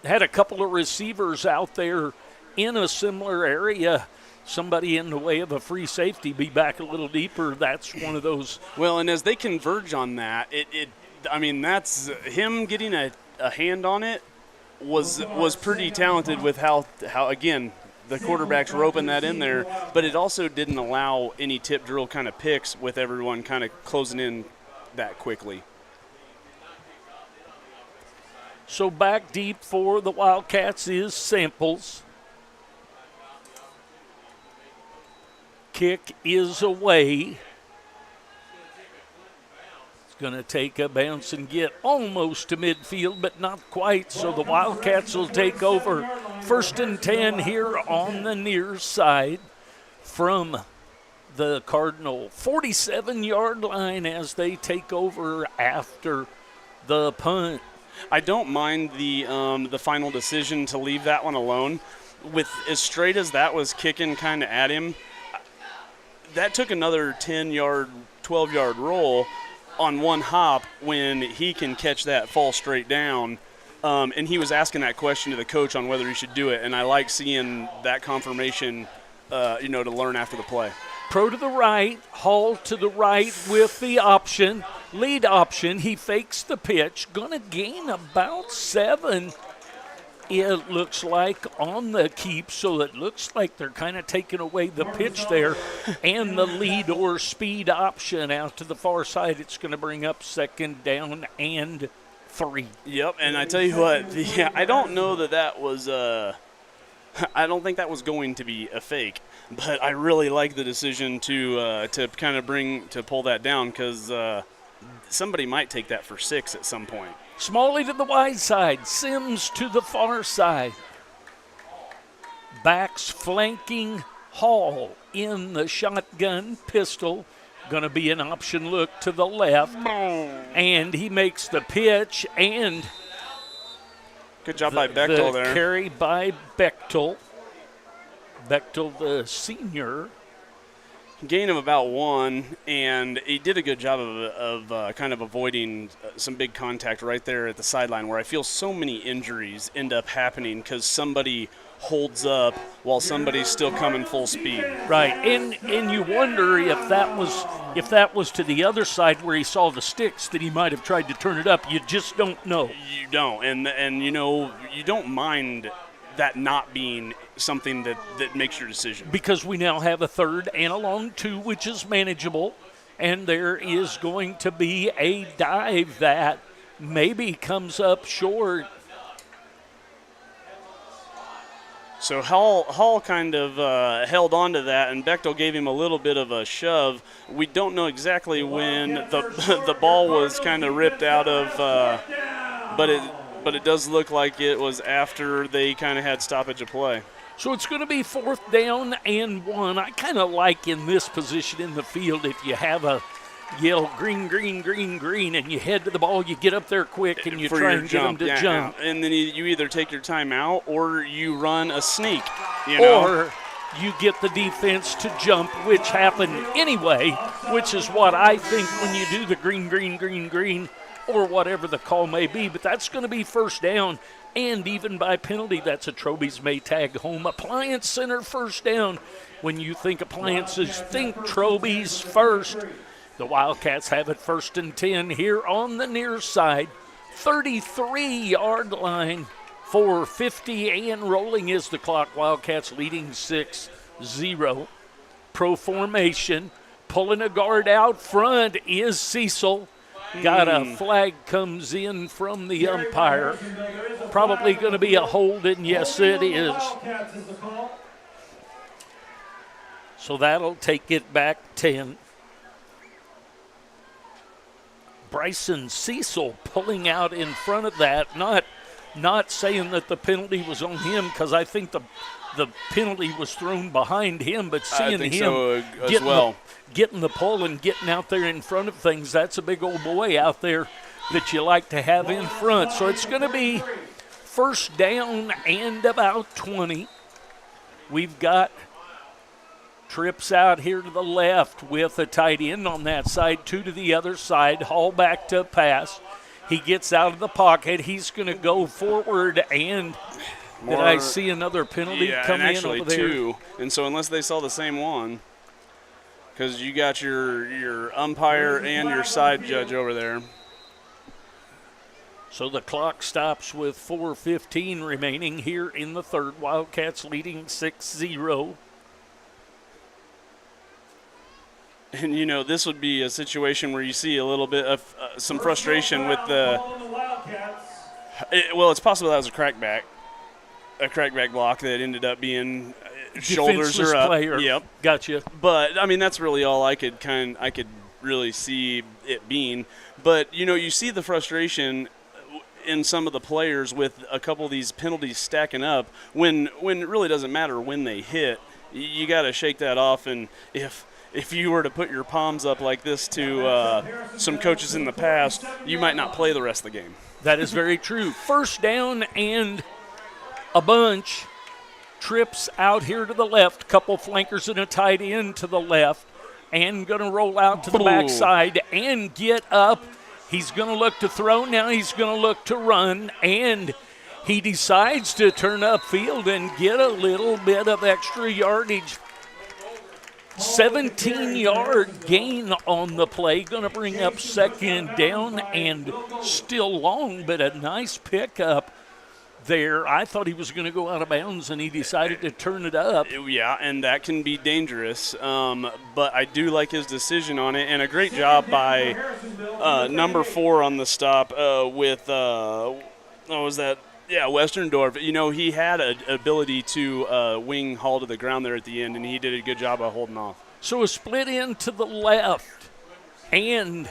S12: Had a couple of receivers out there in a similar area. Somebody in the way of a free safety, be back a little deeper. That's one of those.
S2: Well, and as they converge on that, I mean, that's him getting a hand on it was pretty talented with how again, the quarterback's roping that in there, but it also didn't allow any tip drill kind of picks with everyone kind of closing in that quickly.
S12: So back deep for the Wildcats is Samples. Kick is away. It's going to take a bounce and get almost to midfield, but not quite, so the Wildcats will take over. First and 10 here on the near side from the Cardinal 47-yard line as they take over after the punt.
S2: I don't mind the final decision to leave that one alone. With as straight as that was kicking kind of at him, that took another 10-yard, 12-yard roll on one hop when he can catch that, fall straight down. And he was asking that question to the coach on whether he should do it, and I like seeing that confirmation, to learn after the play.
S12: Pro to the right, Hall to the right with the option, lead option. He fakes the pitch, going to gain about 7. It looks like on the keep, so it looks like they're kind of taking away the pitch there and the lead or speed option out to the far side. It's going to bring up second down and 3.
S2: Yep, and I tell you what, I don't know that was I don't think that was going to be a fake, but I really like the decision to kind of pull that down because somebody might take that for 6 at some point.
S12: Smalley to the wide side, Sims to the far side. Backs flanking Hall in the shotgun pistol. Going to be an option look to the left. And he makes the pitch and
S2: good job by Bechtel there.
S12: Carry by Bechtel. Bechtel, the senior.
S2: Gain of about 1, and he did a good job of kind of avoiding some big contact right there at the sideline where I feel so many injuries end up happening because somebody holds up while somebody's still coming full speed.
S12: Right, and you wonder if that was to the other side where he saw the sticks that he might have tried to turn it up. You just don't know.
S2: You don't, and you don't mind that not being something that makes your decision.
S12: Because we now have a third and a long 2, which is manageable, and there is going to be a dive that maybe comes up short.
S2: So Hall kind of held on to that, and Bechtel gave him a little bit of a shove. We don't know exactly when the ball was kind of ripped out of, but it does look like it was after they kind of had stoppage of play.
S12: So it's going to be 4th down and 1. I kind of like in this position in the field if you have a yell green, green, green, green, and you head to the ball, you get up there quick and you try and get them to jump.
S2: And then you either take your time out or you run a sneak.
S12: Or you get the defense to jump, which happened anyway, which is what I think when you do the green, green, green, green, or whatever the call may be. But that's going to be 1st down. And even by penalty, that's a Troby's Maytag home. Appliance Center 1st down. When you think appliances, think Troby's first. The Wildcats have it 1st and 10 here on the near side. 33-yard line for 50 and rolling is the clock. Wildcats leading 6-0. pro formation. Pulling a guard out front is Cecil. Got a flag comes in from the umpire. Probably going to be a hold, and yes, it is. So that'll take it back 10. Bryson Cecil pulling out in front of that, not saying that the penalty was on him, because I think the penalty was thrown behind him, but seeing him
S2: so as well.
S12: Getting the pull and getting out there in front of things, that's a big old boy out there that you like to have in front. So it's going to be first down and about 20. We've got trips out here to the left with a tight end on that side, 2 to the other side, Hall back to pass. He gets out of the pocket. He's going to go forward, and did I see another penalty come in
S2: actually
S12: over there?
S2: 2. And so unless they saw the same one, because you got your umpire and your side judge over there.
S12: So the clock stops with 4:15 remaining here in the third. Wildcats leading 6-0.
S2: And, this would be a situation where you see a little bit of some frustration with the it's possible that was a crackback block that ended up being shoulders are up.
S12: Player.
S2: Yep,
S12: gotcha.
S2: But I mean, that's really all I could really see it being. But you see the frustration in some of the players with a couple of these penalties stacking up when it really doesn't matter when they hit. You got to shake that off, and if you were to put your palms up like this to some coaches in the past, you might not play the rest of the game.
S12: That is very true. First down and a bunch. Trips out here to the left. Couple flankers and a tight end to the left. And going to roll out to the backside and get up. He's going to look to throw. Now he's going to look to run. And he decides to turn upfield and get a little bit of extra yardage. 17-yard gain on the play. Going to bring up second down and still long, but a nice pickup there. I thought he was going to go out of bounds, and he decided to turn it up.
S2: Yeah, and that can be dangerous. But I do like his decision on it, and a great job by number 4 on the stop with what was that? Yeah, Westerndorf. He had an ability to wing Hall to the ground there at the end, and he did a good job of holding off.
S12: So a split in to the left, and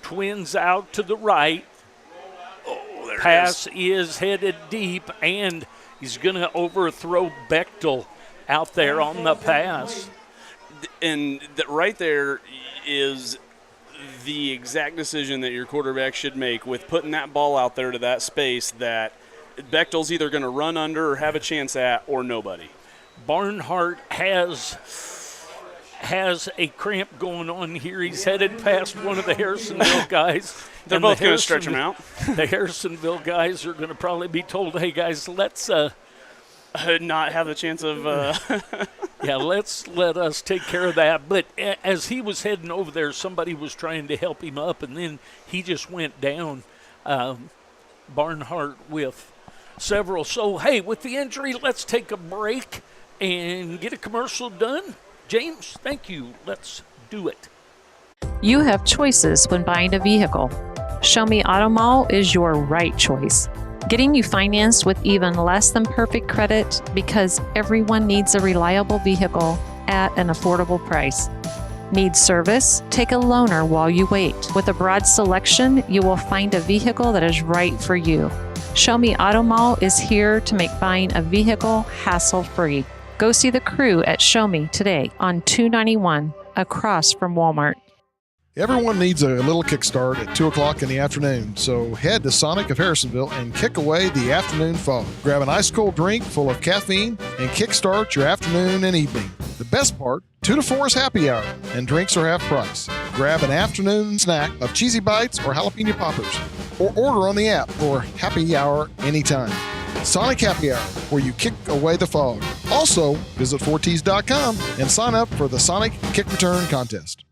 S12: twins out to the right. Pass is headed deep, and he's going to overthrow Bechtel out there on the pass.
S2: And right there is the exact decision that your quarterback should make with putting that ball out there to that space that Bechtel's either going to run under or have a chance at, or nobody.
S12: Barnhart has a cramp going on here. He's headed past one of the Harrisonville guys.
S2: They're both going to stretch him out.
S12: The Harrisonville guys are going to probably be told, hey, guys, let's
S2: not have a chance of
S12: yeah, let us take care of that. But as he was heading over there, somebody was trying to help him up, and then he just went down. Barnhart with several. So, hey, with the injury, let's take a break and get a commercial done. James, thank you. Let's do it.
S6: You have choices when buying a vehicle. Show Me Auto Mall is your right choice. Getting you financed with even less than perfect credit, because everyone needs a reliable vehicle at an affordable price. Need service? Take a loaner while you wait. With a broad selection, you will find a vehicle that is right for you. Show Me Auto Mall is here to make buying a vehicle hassle-free. Go see the crew at Show Me today on 291 across from Walmart.
S7: Everyone needs a little kickstart at 2 o'clock in the afternoon, so head to Sonic of Harrisonville and kick away the afternoon fog. Grab an ice-cold drink full of caffeine and kickstart your afternoon and evening. The best part, 2 to 4 is happy hour, and drinks are half price. Grab an afternoon snack of cheesy bites or jalapeno poppers, or order on the app for happy hour anytime. Sonic Happy Hour, where you kick away the fog. Also, visit 4ts.com and sign up for the Sonic Kick Return Contest.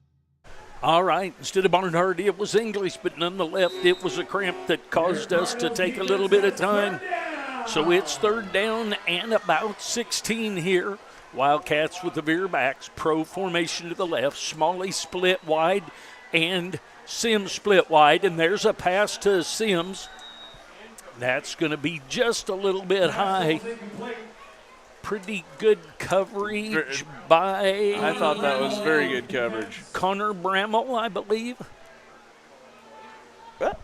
S12: All right, instead of Barnhart, it was English, but nonetheless, it was a cramp that caused us to take a little bit of time. So it's third down and about 16 here. Wildcats with the veer backs, pro formation to the left, Smalley split wide, and Sims split wide, and there's a pass to Sims. That's going to be just a little bit high. Pretty good coverage by...
S2: I thought that was very good coverage.
S12: Connor Bramall, I believe.
S2: What?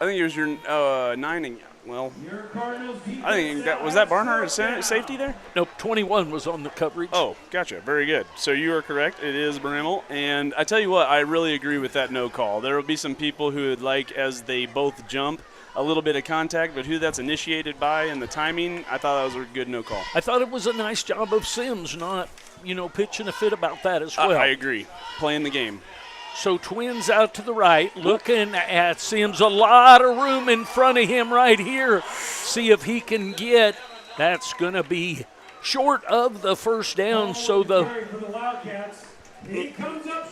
S2: I think it was your 9. Well, I think was that Barnhart at safety there?
S12: Nope, 21 was on the coverage.
S2: Oh, gotcha. Very good. So you are correct. It is Bramall. And I tell you what, I really agree with that no call. There will be some people who would like, as they both jump, a little bit of contact, but who that's initiated by and the timing, I thought that was a good no call.
S12: I thought it was a nice job of Sims not, pitching a fit about that as well.
S2: I agree. Playing the game.
S12: So Twins out to the right, looking at Sims. A lot of room in front of him right here. See if he can get. That's going to be short of the first down. So the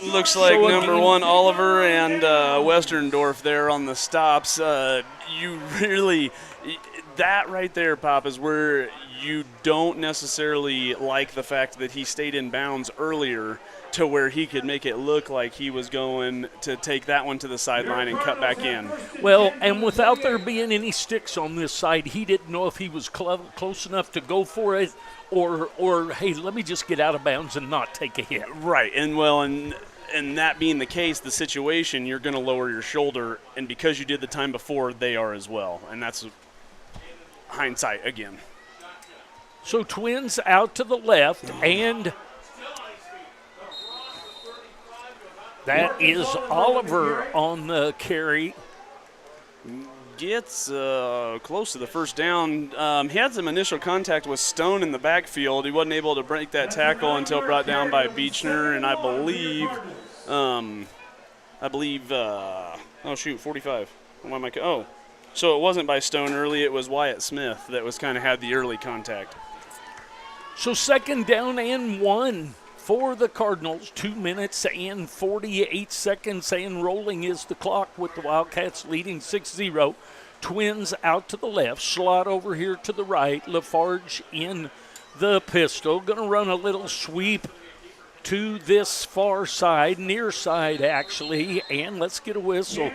S2: looks like number 1 Oliver and Westerndorf there on the stops. You really, that right there, Pop, is where you don't necessarily like the fact that he stayed in bounds earlier to where he could make it look like he was going to take that one to the sideline and cut back in.
S12: Well, and without there being any sticks on this side, he didn't know if he was close enough to go for it or hey, let me just get out of bounds and not take a hit.
S2: Right, and that being the case, the situation, you're going to lower your shoulder, and because you did the time before, they are as well, and that's hindsight again.
S12: So Twins out to the left, and that is Oliver on the carry.
S2: Gets close to the first down. He had some initial contact with Stone in the backfield. He wasn't able to break that tackle until brought down by Beechner, and I believe, 45. So it wasn't by Stone early. It was Wyatt Smith that was kind of had the early contact.
S12: So 2nd down and 1 for the Cardinals. 2 minutes and 48 seconds, and rolling is the clock with the Wildcats leading 6-0. Twins out to the left, slot over here to the right. Lafarge in the pistol. Going to run a little sweep to this far side, near side actually, and let's get a whistle.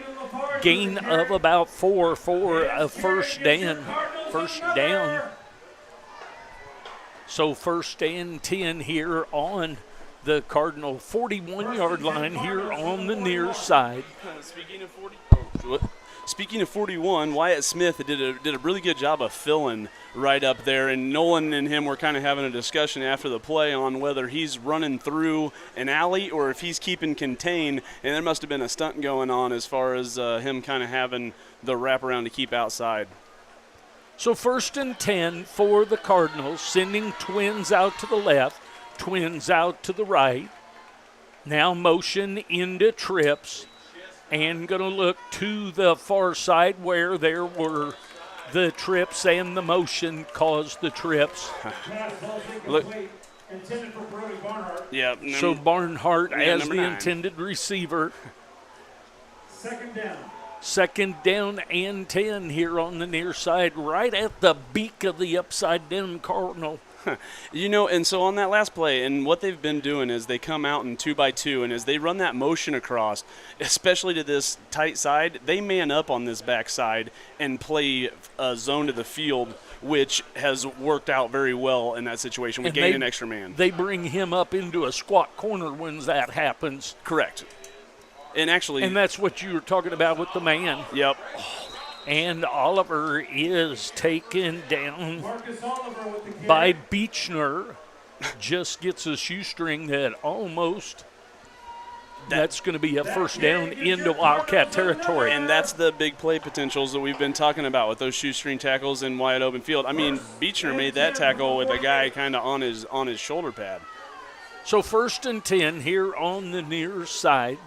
S12: Gain of about 4 for a first down. So 1st and 10 here on the Cardinal 41-yard line here on the near side.
S2: Speaking of 41, Wyatt Smith did a really good job of filling right up there, and Nolan and him were kind of having a discussion after the play on whether he's running through an alley or if he's keeping contained, and there must have been a stunt going on as far as him kind of having the wraparound to keep outside.
S12: So 1st and 10 for the Cardinals, sending Twins out to the left, Twins out to the right. Now motion into trips, and going to look to the far side where there were the trips and the motion caused the trips.
S2: Look.
S12: Yeah. So Barnhart as the intended receiver. 2nd down and 10 here on the near side, right at the beak of the upside down Cardinal.
S2: And so on that last play, and what they've been doing is they come out in 2x2, and as they run that motion across, especially to this tight side, they man up on this backside and play a zone to the field, which has worked out very well in that situation. We gain an extra man.
S12: They bring him up into a squat corner when that happens.
S2: Correct. And
S12: that's what you were talking about with the man.
S2: Yep.
S12: And Oliver is taken down by Beechner. Just gets a shoestring that almost. That's going to be a first down into Wildcat territory.
S2: And that's the big play potentials that we've been talking about with those shoestring tackles in wide open field. I mean, Beechner made that tackle with a guy kind of on his shoulder pad.
S12: So 1st and 10 here on the near side.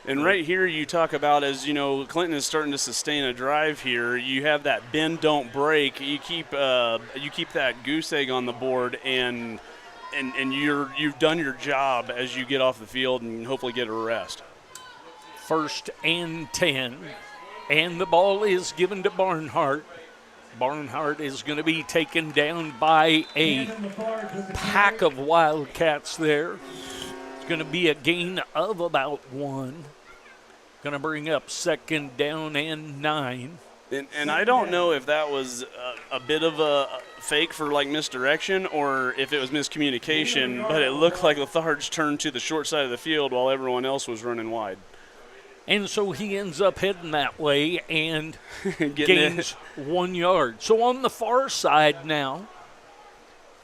S2: And right here you talk about, as Clinton is starting to sustain a drive here, you have that bend, don't break. You keep that goose egg on the board, and you've done your job as you get off the field and hopefully get a rest.
S12: 1st and 10, and the ball is given to Barnhart. Barnhart is going to be taken down by a pack of Wildcats there. It's going to be a gain of about 1. Going to bring up 2nd down and 9.
S2: And I don't know if that was a bit of a fake for like misdirection or if it was miscommunication, but it looked like Letharge turned to the short side of the field while everyone else was running wide.
S12: And so he ends up heading that way and gains 1 yard. So on the far side now,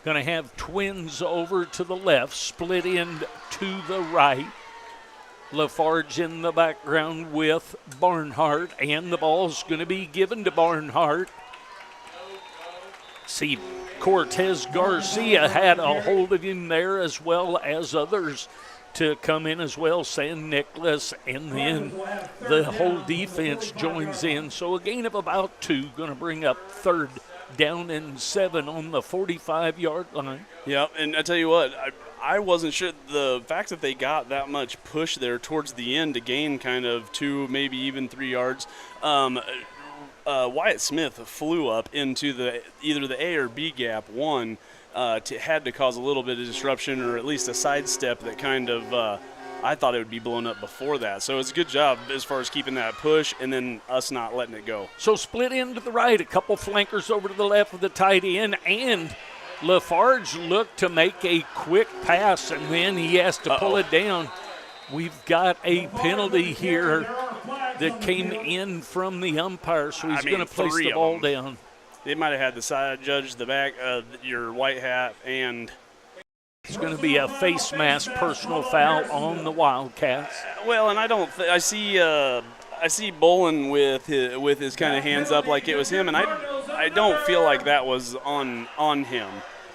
S12: going to have Twins over to the left, split end to the right. Lafarge in the background with Barnhart, and the ball's going to be given to Barnhart. See, Cortez Garcia had a hold of him there, as well as others to come in as well, San Nicolas, and then the whole defense joins in. So a gain of about 2, going to bring up 3rd down and 7 on the 45-yard line.
S2: Yeah, and I tell you what, I wasn't sure. The fact that they got that much push there towards the end to gain kind of 2, maybe even 3 yards. Wyatt Smith flew up into either the A or B gap, had to cause a little bit of disruption or at least a sidestep that kind of I thought it would be blown up before that. So it's a good job as far as keeping that push and then us not letting it go.
S12: So split end to the right, a couple flankers over to the left of the tight end, and Lafarge looked to make a quick pass, and then he has to pull it down. We've got a penalty here that came in from the umpire, so he's going to place the ball down.
S2: They might have had the side judge, the back, your white hat, and
S12: it's going to be a face mask personal foul on the Wildcats.
S2: Well, and I see Bolin with his kind of hands up like it was him, and I don't feel like that was on him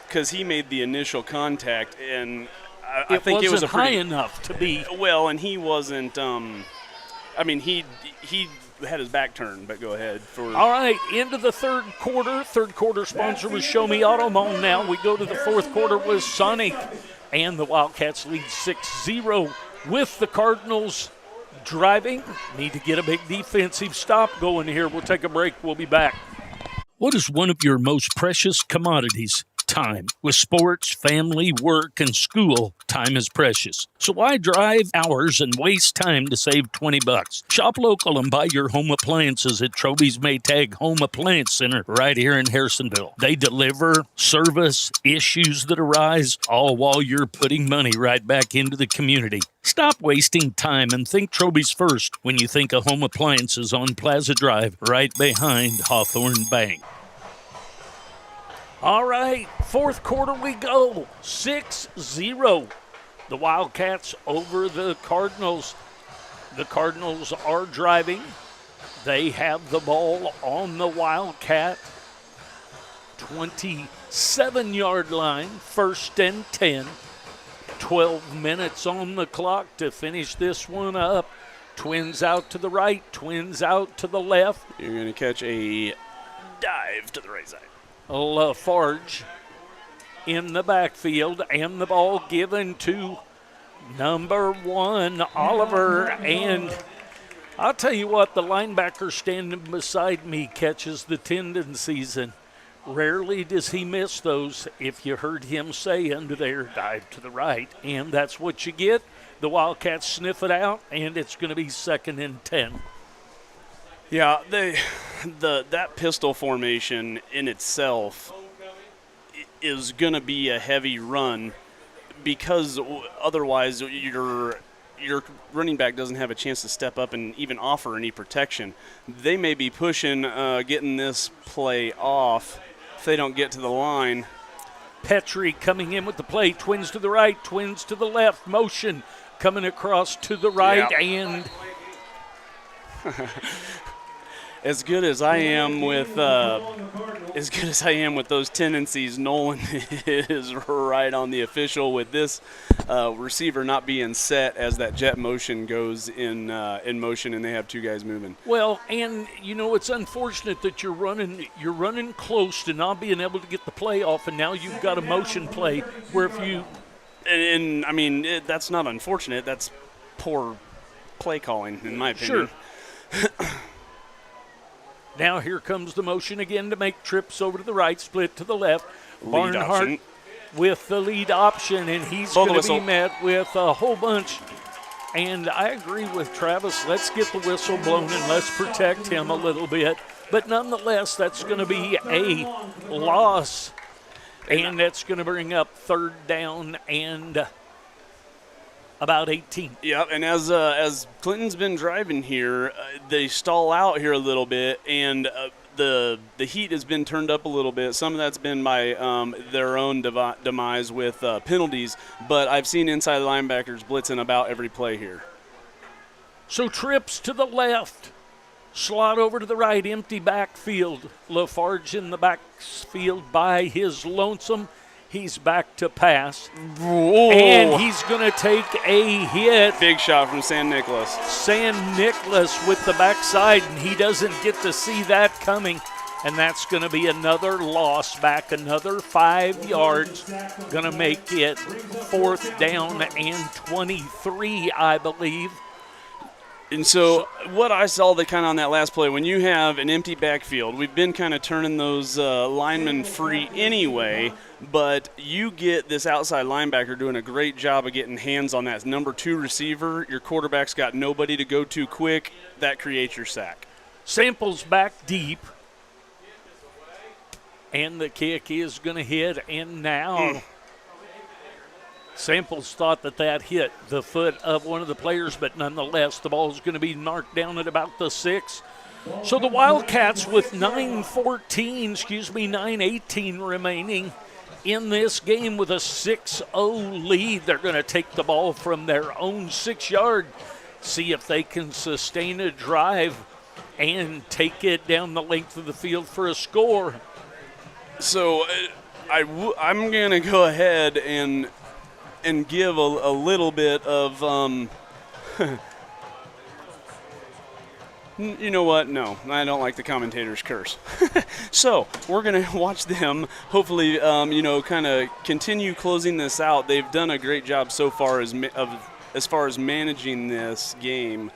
S2: because he made the initial contact, and I think it was
S12: high enough to be.
S2: Well, and he wasn't. He had his back turned, but go ahead.
S12: All right, into the third quarter. Third quarter sponsor was Show Me Auto Mall. Now we go to the fourth quarter with Sonic, and the Wildcats lead 6-0 with the Cardinals driving. Need to get a big defensive stop going here. We'll take a break. We'll be back.
S13: What is one of your most precious commodities? Time. With sports, family, work, and school, time is precious. So why drive hours and waste time to save $20? Shop local and buy your home appliances at Troby's Maytag Home Appliance Center right here in Harrisonville. They deliver, service, issues that arise, all while you're putting money right back into the community. Stop wasting time and think Troby's first when you think of home appliances on Plaza Drive, right behind Hawthorne Bank.
S12: All right, fourth quarter we go, 6-0. The Wildcats over the Cardinals. The Cardinals are driving. They have the ball on the Wildcat 27-yard line, 1st and 10. 12 minutes on the clock to finish this one up. Twins out to the right, Twins out to the left.
S2: You're going to catch a dive to the right side.
S12: Lafarge in the backfield, and the ball given to number 1, Oliver. And I'll tell you what, the linebacker standing beside me catches the tendencies, and rarely does he miss those. If you heard him say under there, dive to the right, and that's what you get. The Wildcats sniff it out, and it's going to be 2nd and 10.
S2: Yeah, that pistol formation in itself is going to be a heavy run because otherwise your running back doesn't have a chance to step up and even offer any protection. They may be pushing, getting this play off if they don't get to the line.
S12: Petrie coming in with the play. Twins to the right, Twins to the left. Motion coming across to the right, and
S2: As good as I am with those tendencies, Nolan is right on the official with this receiver not being set as that jet motion goes in motion, and they have 2 guys moving.
S12: Well, and it's unfortunate that you're running close to not being able to get the play off, and now you've got a motion play where if you
S2: that's not unfortunate. That's poor play calling, in my opinion.
S12: Sure. Now here comes the motion again to make trips over to the right, split to the left.
S2: Lead
S12: Barnhart
S2: option.
S12: with the lead option, and he's
S2: Blow the
S12: going to be
S2: whistle.
S12: met with a whole bunch. And I agree with Travis. Let's get the whistle blown and let's protect him a little bit. But nonetheless, that's going to be a loss. And that's going to bring up third down and about 18.
S2: Yep, and as Clinton's been driving here, they stall out here a little bit, and the heat has been turned up a little bit. Some of that's been by their own demise with penalties, but I've seen inside linebackers blitzing about every play here.
S12: So trips to the left, slot over to the right, empty backfield. Lafarge in the backfield by his lonesome. He's back to pass.
S2: Whoa.
S12: And he's going to take a hit.
S2: Big shot from San Nicolas.
S12: San Nicolas with the backside, and he doesn't get to see that coming. And that's going to be another loss back, another 5 yards. Going to make it fourth down and 23, I believe.
S2: And so what I saw kind of on that last play, when you have an empty backfield, we've been kind of turning those linemen free anyway, but you get this outside linebacker doing a great job of getting hands on that number 2 receiver. Your quarterback's got nobody to go to quick. That creates your sack.
S12: Samples back deep. And the kick is going to hit, and now Samples thought that hit the foot of one of the players, but nonetheless, the ball is going to be marked down at about the 6. So the Wildcats with 9:18 remaining in this game with a 6-0 lead. They're going to take the ball from their own 6-yard, see if they can sustain a drive and take it down the length of the field for a score.
S2: So I'm going to go ahead and give a little bit of, you know what? No, I don't like the commentators' curse. So we're going to watch them hopefully, kind of continue closing this out. They've done a great job so far as far as managing this game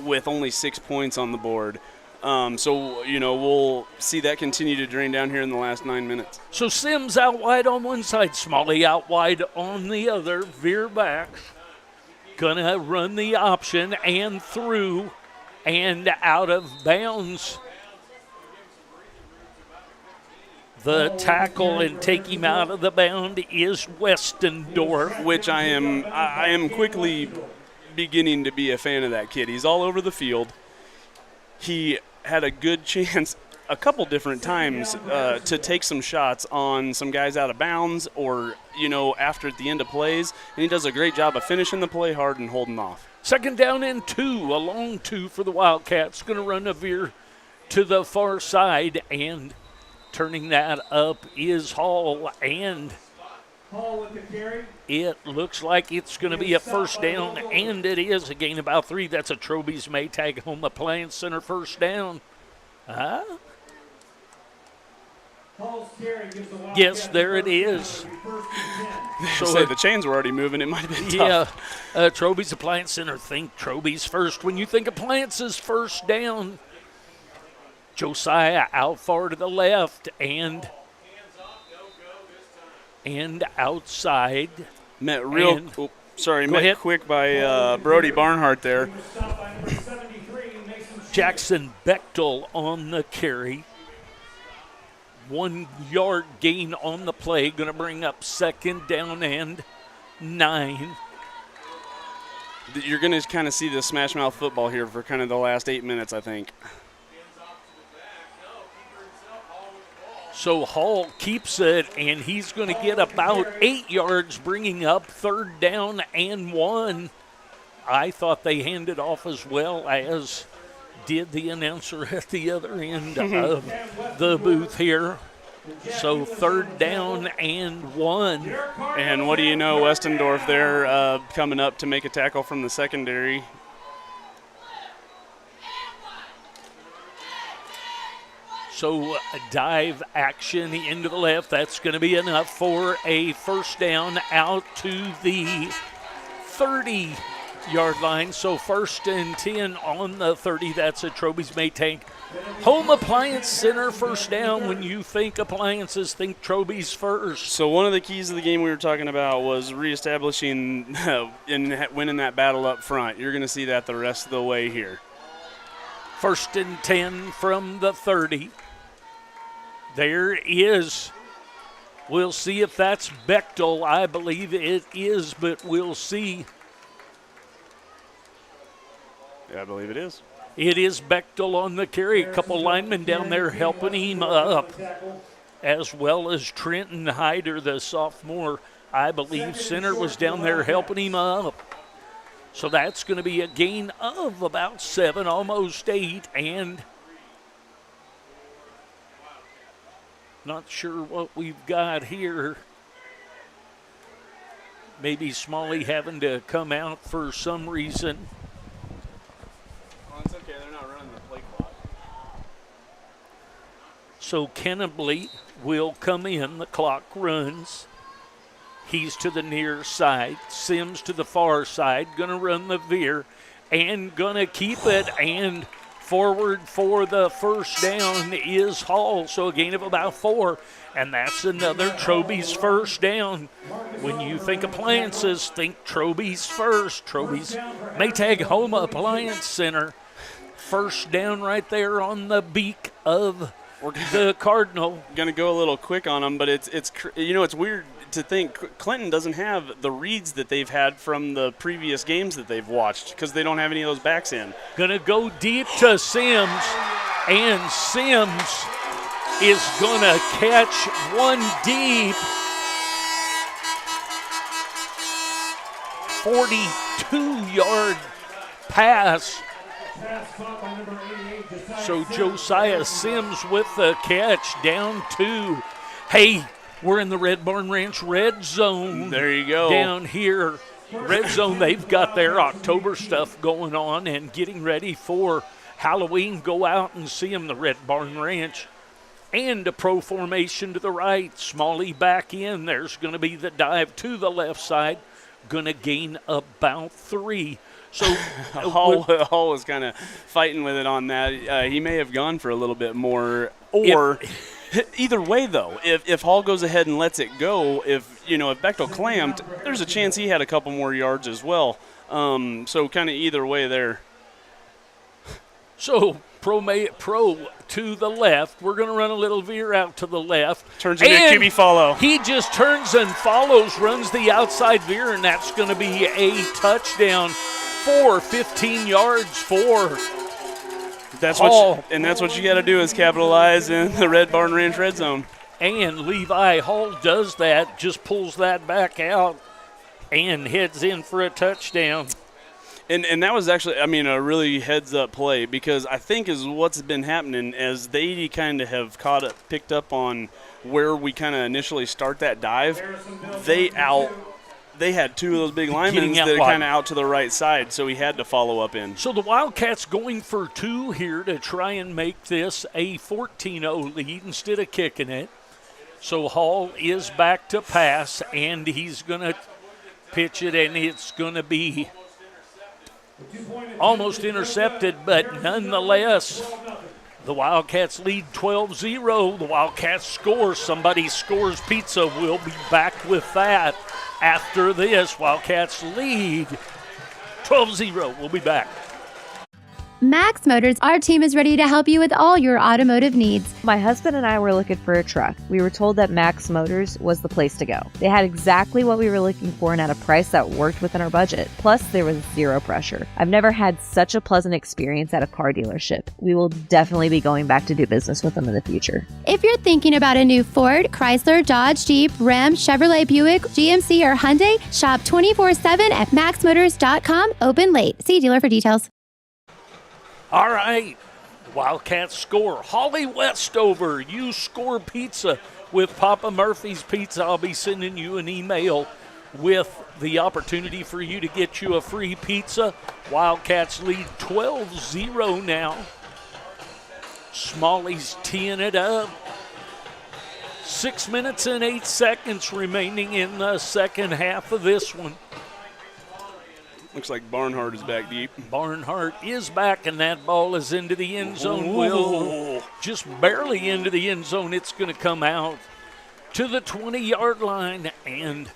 S2: with only 6 points on the board. So, we'll see that continue to drain down here in the last 9 minutes.
S12: So Sims out wide on one side, Smalley out wide on the other. Veer back. Gonna run the option and through and out of bounds. The tackle and take him out of the bound is Westendorf.
S2: Which I am quickly beginning to be a fan of that kid. He's all over the field. He had a good chance a couple different times to take some shots on some guys out of bounds or, after at the end of plays. And he does a great job of finishing the play hard and holding off.
S12: Second down and 2, a long 2 for the Wildcats. Going to run a veer to the far side, and turning that up is Hall. And it looks like it's going to be a first down, and it is a gain about 3. That's a Troby's Maytag Home Appliance Center first down. Yes, there it is.
S2: So the chains were already moving. It might have been tough.
S12: Yeah, Troby's Appliance Center. Think Troby's first. When you think appliances, first down. Josiah out far to the left and outside.
S2: Met quick by Brody Barnhart there.
S12: Jackson Bechtel on the carry. 1 yard gain on the play. Going to bring up second down and 9.
S2: You're going to kind of see the smash mouth football here for kind of the last 8 minutes, I think.
S12: So Hall keeps it, and he's going to get about 8 yards, bringing up third down and 1. I thought they handed off as well as did the announcer at the other end of the booth here. So third down and 1.
S2: And what do you know, Westendorf there coming up to make a tackle from the secondary.
S12: So a dive action into the left. That's going to be enough for a first down out to the 30. yard line. So 1st and 10 on the 30. That's at Troby's Maytank Home Appliance Center. First down. When you think appliances, think Troby's first.
S2: So one of the keys of the game we were talking about was reestablishing and winning that battle up front. You're going to see that the rest of the way here.
S12: 1st and 10 from the 30. There is. We'll see if that's Bechtel. I believe it is, but we'll see.
S2: Yeah, I believe it is.
S12: It is Bechtel on the carry. A couple linemen down there helping him up, as well as Trenton Hyder, the sophomore. I believe center was down there helping him up. So that's going to be a gain of about 7, almost 8, and not sure what we've got here. Maybe Smalley having to come out for some reason.
S2: Oh, it's okay. They're not running the play clock.
S12: So Kennebly will come in. The clock runs. He's to the near side. Sims to the far side. Going to run the veer and going to keep it. And forward for the first down is Hall. So a gain of about 4. And that's another Troby's first down. When you think appliances, think Troby's first. Troby's Maytag Home Appliance Center. First down right there on the beak of the Cardinal.
S2: Going to go a little quick on them, but it's weird to think Clinton doesn't have the reads that they've had from the previous games that they've watched because they don't have any of those backs in.
S12: Going to go deep to Sims, and Sims is going to catch one deep. 42-yard pass. So Josiah Sims with the catch down 2. Hey, we're in the Red Barn Ranch red zone.
S2: There you go.
S12: Down here, red zone, they've got their October stuff going on and getting ready for Halloween. Go out and see them, the Red Barn Ranch. And a pro formation to the right. Smalley back in. There's going to be the dive to the left side. Going to gain about 3. So
S2: Hall was kind of fighting with it on that. He may have gone for a little bit more. Or either way, though, if Hall goes ahead and lets it go, if Bechtel clamped, there's a chance he had a couple more yards as well. So kind of either way there.
S12: So pro to the left. We're going to run a little veer out to the left.
S2: Turns into a QB follow.
S12: He just turns and follows, runs the outside veer, and that's going to be a touchdown for 15 yards for
S2: That's
S12: Hall.
S2: That's what you got to do is capitalize in the Red Barn Ranch red zone.
S12: And Levi Hall does that, just pulls that back out and heads in for a touchdown.
S2: And that was actually, a really heads-up play because I think is what's been happening as they kind of have picked up on where we kind of initially start that dive. They had 2 of those big linemen that are kind of out to the right side, so he had to follow up in.
S12: So the Wildcats going for 2 here to try and make this a 14-0 lead instead of kicking it. So Hall is back to pass, and he's going to pitch it, and it's going to be almost intercepted, but nonetheless, the Wildcats lead 12-0. The Wildcats score. Somebody scores pizza. We'll be back with that after this. Wildcats lead 12-0. We'll be back.
S10: Max Motors, our team is ready to help you with all your automotive needs.
S11: My husband and I were looking for a truck. We were told that Max Motors was the place to go. They had exactly what we were looking for and at a price that worked within our budget. Plus, there was zero pressure. I've never had such a pleasant experience at a car dealership. We will definitely be going back to do business with them in the future.
S10: If you're thinking about a new Ford, Chrysler, Dodge, Jeep, Ram, Chevrolet, Buick, GMC, or Hyundai, shop 24/7 at maxmotors.com. Open late. See dealer for details.
S12: All right, Wildcats score. Holly Westover, you score pizza with Papa Murphy's Pizza. I'll be sending you an email with the opportunity for you to get you a free pizza. Wildcats lead 12-0 now. Smalley's teeing it up. 6 minutes and 8 seconds remaining in the second half of this one.
S2: Looks like Barnhart is back deep.
S12: Barnhart is back, and that ball is into the end zone. Will just barely into the end zone. It's going to come out to the 20-yard line, and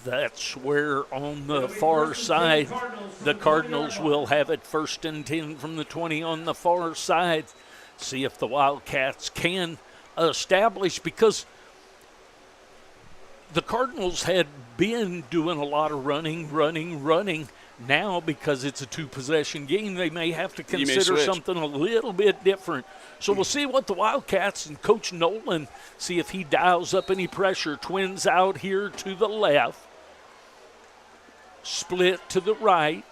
S12: that's where on the far side the Cardinals will have it 1st and 10 from the 20 on the far side. See if the Wildcats can establish, because the Cardinals had been doing a lot of running. Now, because it's a 2-possession game, they may have to consider something a little bit different. So we'll see what the Wildcats and Coach Nolan, see if he dials up any pressure. Twins out here to the left. Split to the right.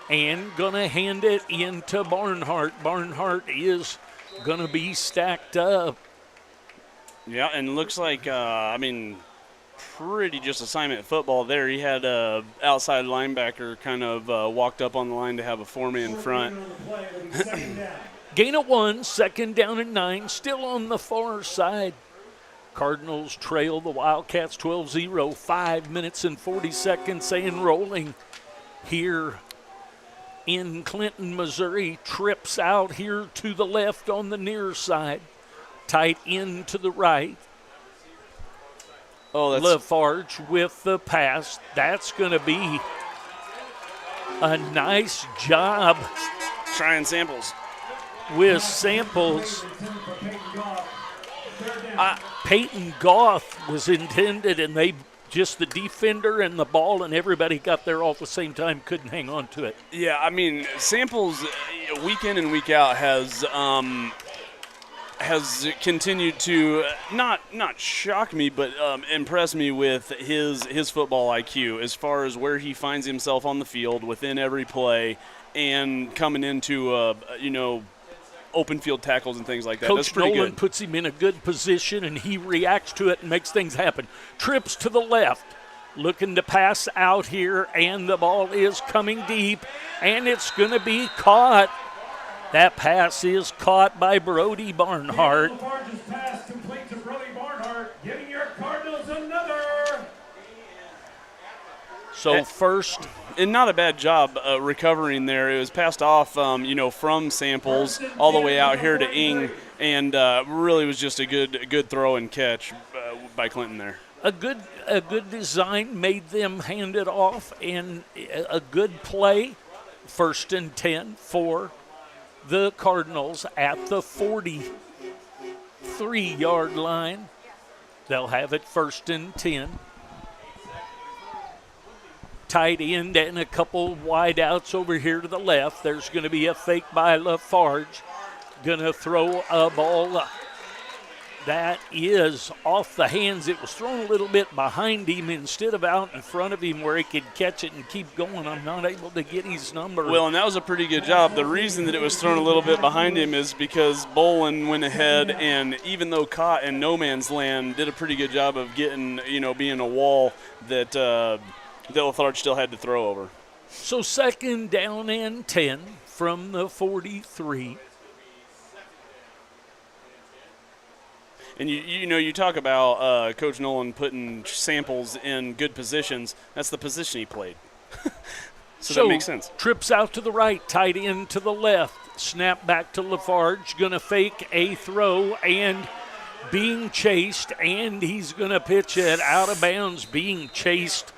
S12: And going to hand it into Barnhart. Barnhart is going to be stacked up.
S2: Yeah, and looks like, pretty just assignment football there. He had a outside linebacker kind of walked up on the line to have a 4-man front.
S12: Gain of 1, 2nd down and 9, still on the far side. Cardinals trail the Wildcats 12-0, 5 minutes and 40 seconds and rolling here in Clinton, Missouri. Trips out here to the left on the near side. Tight end to the right. Lafarge with the pass. That's going to be a nice job.
S2: Trying Samples.
S12: With Samples. Peyton Goff was intended, and they just the defender and the ball and everybody got there all at the same time, couldn't hang on to it.
S2: Yeah, Samples week in and week out has continued to not shock me, but impress me with his football IQ as far as where he finds himself on the field within every play and coming into open field tackles and things like that. That's
S12: Coach
S2: pretty
S12: Nolan
S2: good.
S12: puts him in a good position, and he reacts to it and makes things happen. Trips to the left, looking to pass out here, and the ball is coming deep, and it's going to be caught. That pass is caught by Brody Barnhart.
S9: Lafarge's pass complete to Brody Barnhart, giving your Cardinals another.
S2: So first, and not a bad job recovering there. It was passed off, from Samples all the way out here to Ing, and really was just a good throw and catch by Clinton there.
S12: A good design made them hand it off, and a good play. 1st and 10 for the Cardinals at the 43-yard line. They'll have it 1st and 10. Tight end and a couple wide outs over here to the left. There's going to be a fake by Lafarge. Going to throw a ball that is off the hands. It was thrown a little bit behind him instead of out in front of him where he could catch it and keep going. I'm not able to get his number.
S2: Well, and that was a pretty good job. The reason that it was thrown a little bit behind him is because Bolin went ahead and, even though caught in no man's land, did a pretty good job of getting, being a wall that Lafarge still had to throw over.
S12: So 2nd down and 10 from the 43.
S2: And you talk about Coach Nolan putting Samples in good positions. That's the position he played. So that makes sense.
S12: Trips out to the right, tight end to the left. Snap back to Lafarge, going to fake a throw and being chased, and he's going to pitch it out of bounds. Being chased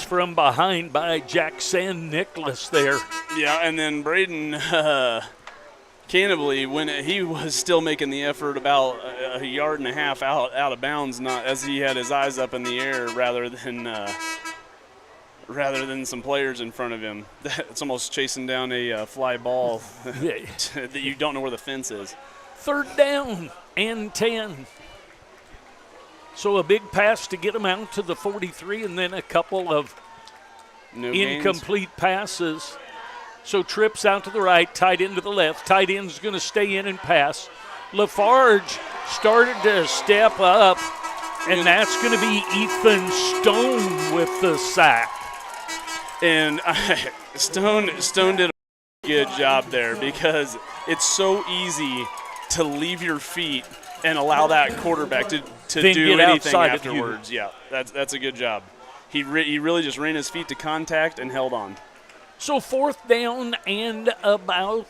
S12: from behind by Jackson Nicholas there.
S2: Yeah, and then Braden candidly, when he was still making the effort about a yard and a half out of bounds, not as he had his eyes up in the air rather than some players in front of him. It's almost chasing down a fly ball that you don't know where the fence is.
S12: 3rd down and 10. So a big pass to get him out to the 43, and then a couple of incomplete passes. So trips out to the right, tight end to the left. Tight end's going to stay in and pass. Lafarge started to step up, and that's going to be Ethan Stone with the sack.
S2: And Stone did a good job there because it's so easy to leave your feet and allow that quarterback to do anything afterwards. Yeah, that's a good job. he really just ran his feet to contact and held on.
S12: So 4th down and about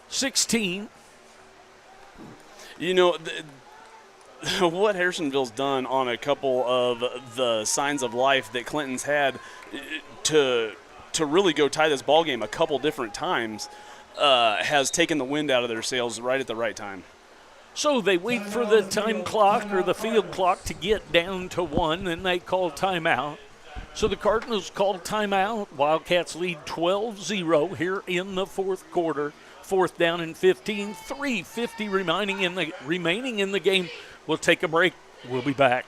S12: 16.
S2: You know, what Harrisonville's done on a couple of the signs of life that Clinton's had to really go tie this ball game a couple different times has taken the wind out of their sails right at the right time.
S12: So they wait for the time clock or the field clock to get down to 1, then they call timeout. So the Cardinals call timeout. Wildcats lead 12-0 here in the 4th quarter. 4th down and 15, 3:50 remaining in the game. We'll take a break. We'll be back.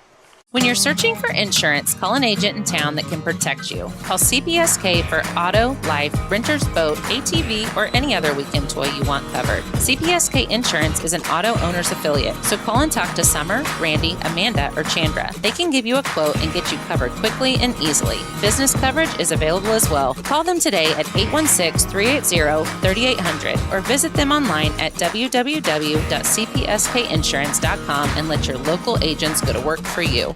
S8: When you're searching for insurance, call an agent in town that can protect you. Call CPSK for auto, life, renter's boat, ATV, or any other weekend toy you want covered. CPSK Insurance is an auto owner's affiliate, so call and talk to Summer, Randy, Amanda, or Chandra. They can give you a quote and get you covered quickly and easily. Business coverage is available as well. Call them today at 816-380-3800 or visit them online at www.cpskinsurance.com and let your local agents go to work for you.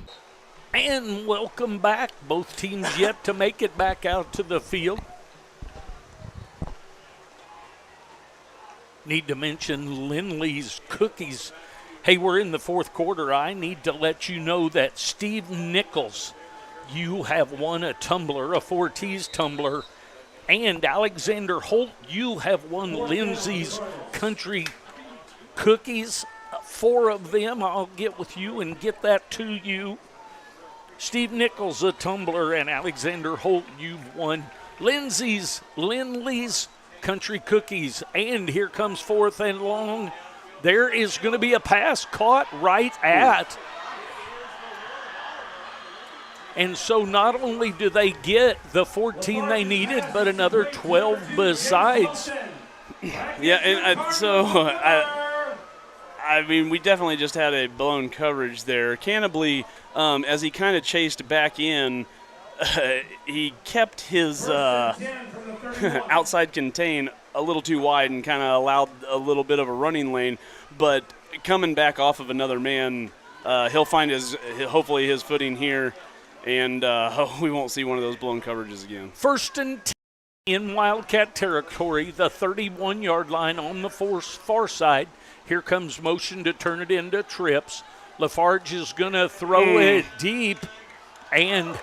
S12: And welcome back. Both teams yet to make it back out to the field. Need to mention Lindley's Cookies. Hey, we're in the 4th quarter. I need to let you know that Steve Nichols, you have won a tumbler, a 4T's tumbler. And Alexander Holt, you have won Lindsay's Country Cookies. 4 of them. I'll get with you and get that to you. Steve Nichols, a tumbler, and Alexander Holt, you've won Lindley's Country Cookies. And here comes 4th and long. There is going to be a pass caught right at. And so not only do they get the 14 they needed, but another 12 besides.
S2: Yeah, and I mean, we definitely just had a blown coverage there. Cannably, as he kind of chased back in, he kept his outside contain a little too wide and kind of allowed a little bit of a running lane. But coming back off of another man, he'll find hopefully his footing here, and we won't see one of those blown coverages again.
S12: 1st and 10 in Wildcat territory, the 31-yard line on the far side. Here comes motion to turn it into trips. Lafarge is going to throw it deep, and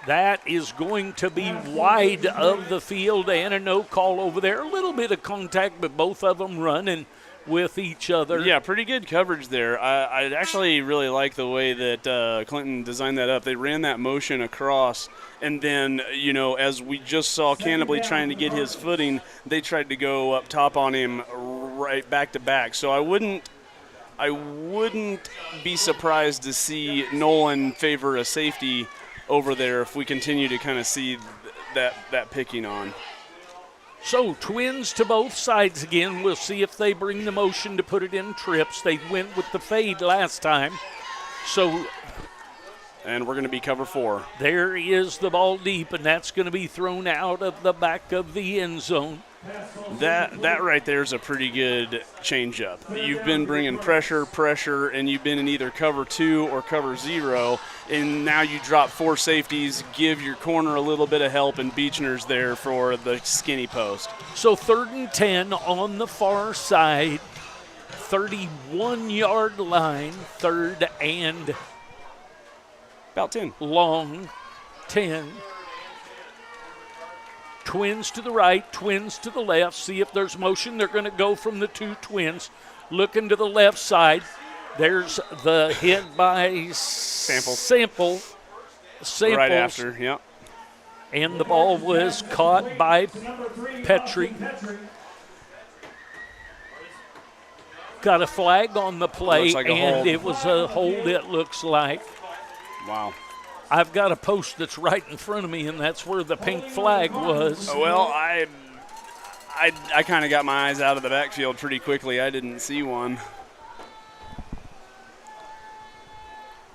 S12: that is going to be wide of the field and a no call over there. A little bit of contact, but both of them running with each other.
S2: Yeah, pretty good coverage there. I actually really like the way that Clinton designed that up. They ran that motion across, and then, you know, as we just saw Cannably trying to get his footing, they tried to go up top on him right back to back. So I wouldn't be surprised to see Nolan favor a safety over there if we continue to kind of see that picking on.
S12: So twins to both sides again. We'll see if they bring the motion to put it in trips. They went with the fade last time.
S2: And we're going to be cover 4.
S12: There is the ball deep, and that's going to be thrown out of the back of the end zone.
S2: That right there is a pretty good change-up. You've been bringing pressure, and you've been in either cover 2 or cover 0, and now you drop 4 safeties, give your corner a little bit of help, and Beechner's there for the skinny post.
S12: So 3rd and 10 on the far side, 31-yard line, 3rd and
S2: about 10.
S12: Long, 10. Twins to the right, twins to the left. See if there's motion. They're going to go from the 2 twins. Looking to the left side. There's the hit by Sample.
S2: Right after, yep.
S12: And the ball was caught by Petrie. Got a flag on the play,
S2: like
S12: and it was a hold, it looks like.
S2: Wow.
S12: I've got a post that's right in front of me, and that's where the pink flag was.
S2: Well, I kind of got my eyes out of the backfield pretty quickly. I didn't see one.